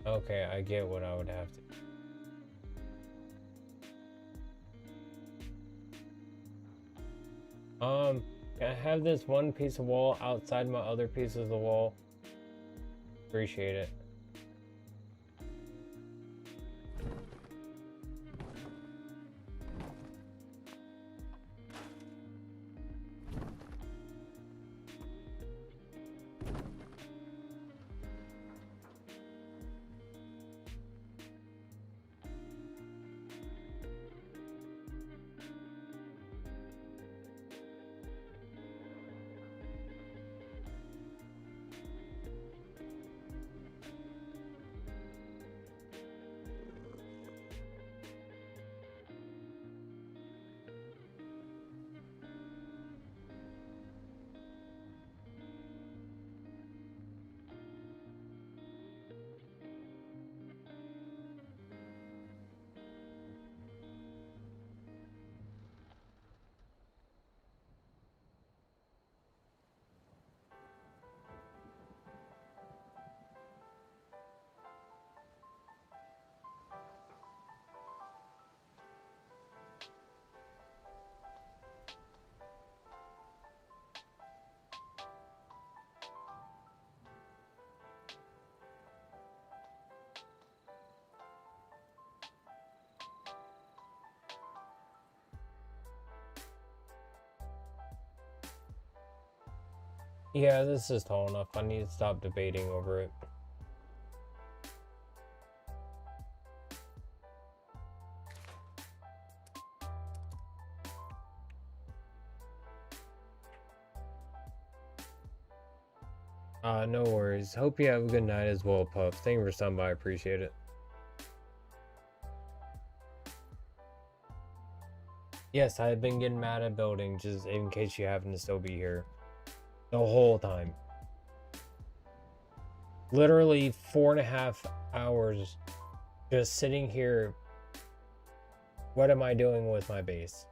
Okay, I get what I would have to. Can I have this one piece of wall outside my other pieces of the wall? Appreciate it. Yeah, this is tall enough. I need to stop debating over it. No worries. Hope you have a good night as well, Puff. Thank you for stopping by. I appreciate it. Yes, I've been getting mad at building, just in case you happen to still be here. The whole time. Literally 4.5 hours just sitting here. What am I doing with my base?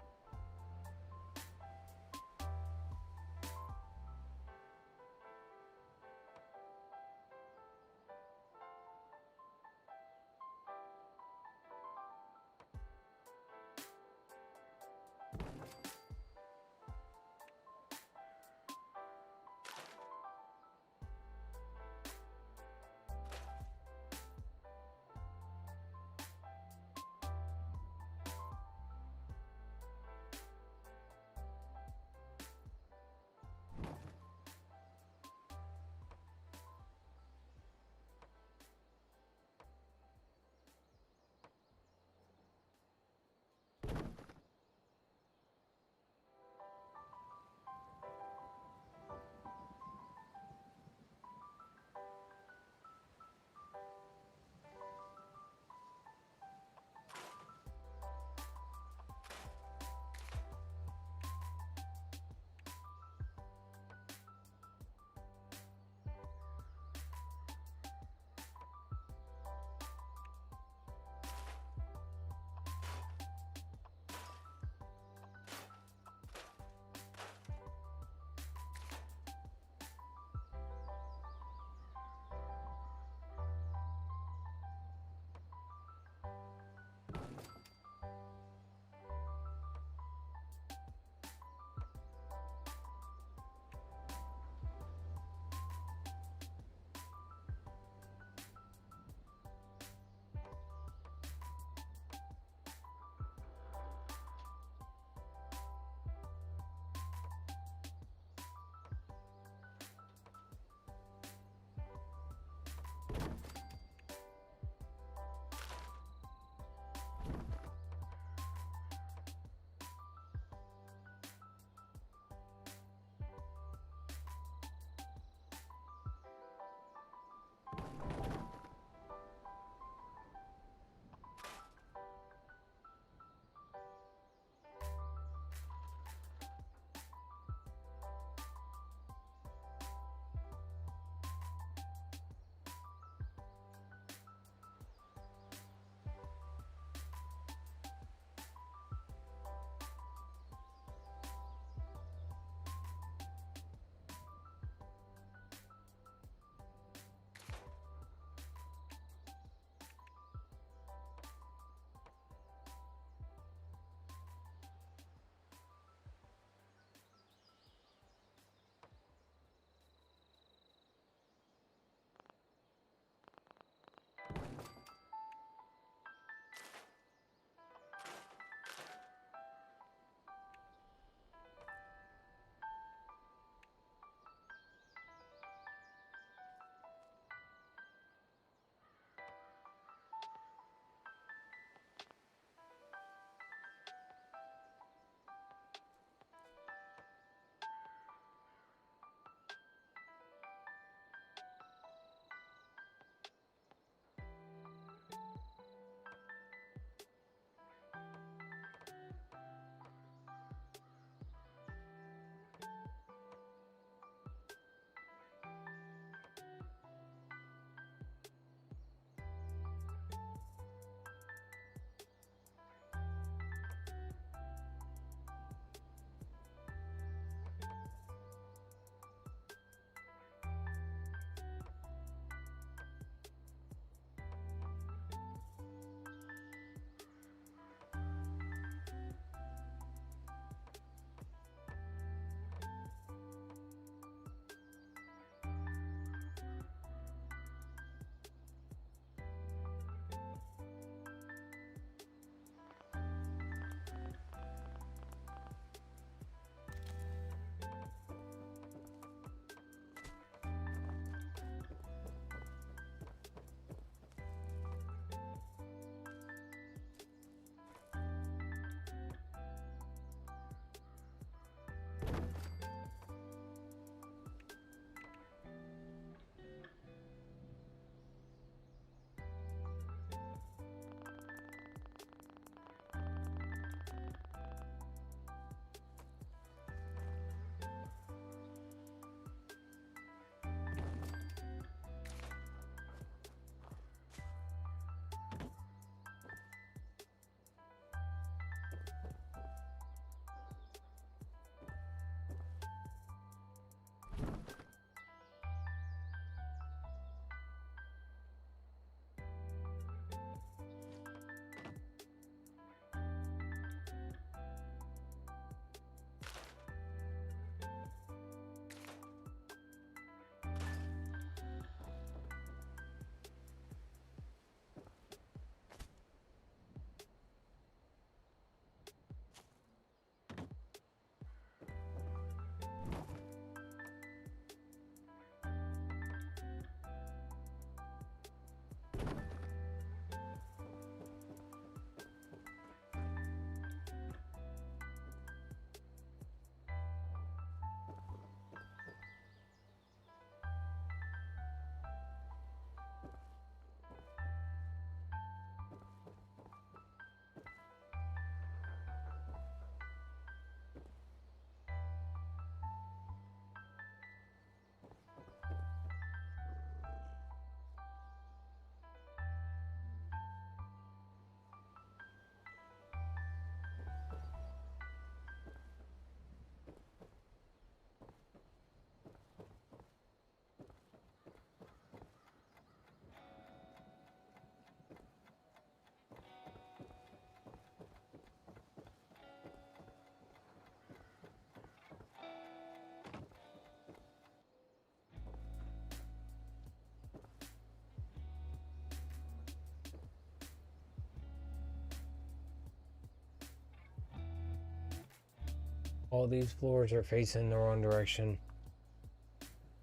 All these floors are facing the wrong direction.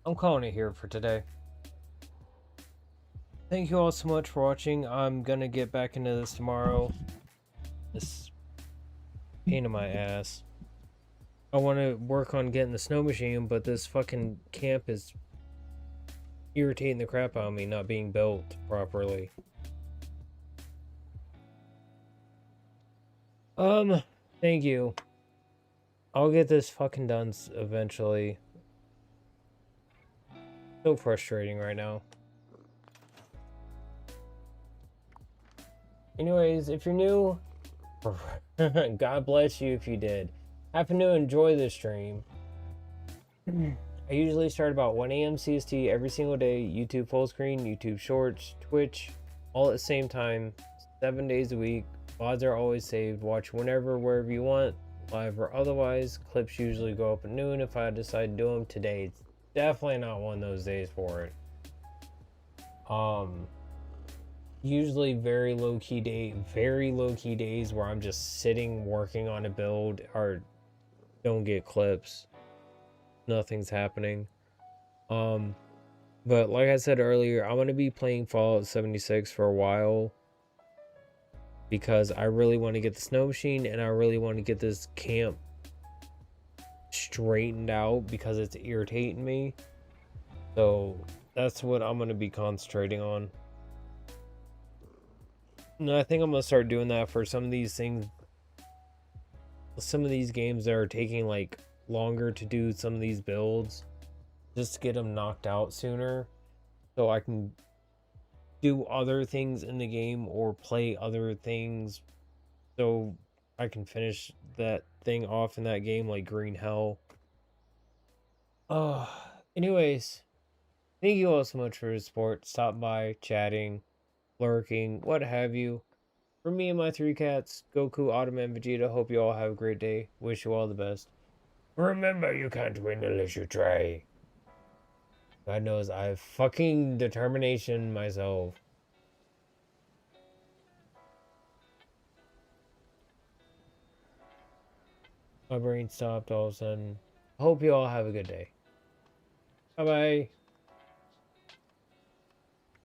I'm calling it here for today. Thank you all so much for watching. I'm gonna get back into this tomorrow. This pain in my ass. I want to work on getting the snow machine, but this fucking camp is irritating the crap out of me, not being built properly. Thank you. I'll get this fucking done eventually. So frustrating right now. Anyways, if you're new, God bless you if you did. Happen to enjoy this stream. I usually start about 1 a.m. CST every single day. YouTube full screen, YouTube shorts, Twitch, all at the same time, 7 days a week. VODs are always saved. Watch whenever, wherever you want, live or otherwise. Clips usually go up at noon if I decide to do them. Today, it's definitely not one of those days for it. Usually very low key days where I'm just sitting working on a build or don't get clips. Nothing's happening. But like I said earlier, I'm gonna be playing Fallout 76 for a while because I really want to get the snow machine and I really want to get this camp straightened out because it's irritating me. So that's what I'm gonna be concentrating on. And I think I'm gonna start doing that for some of these things. Some of these games that are taking like longer to do some of these builds, just to get them knocked out sooner, so I can do other things in the game or play other things, so I can finish that thing off in that game like Green Hell. Anyways, thank you all so much for the support. Stop by, chatting, lurking, what have you. For me and my 3 cats, Goku, Ottoman, Vegeta, hope you all have a great day. Wish you all the best. Remember, you can't win unless you try. God knows I have fucking determination myself. My brain stopped all of a sudden. Hope you all have a good day. Bye-bye.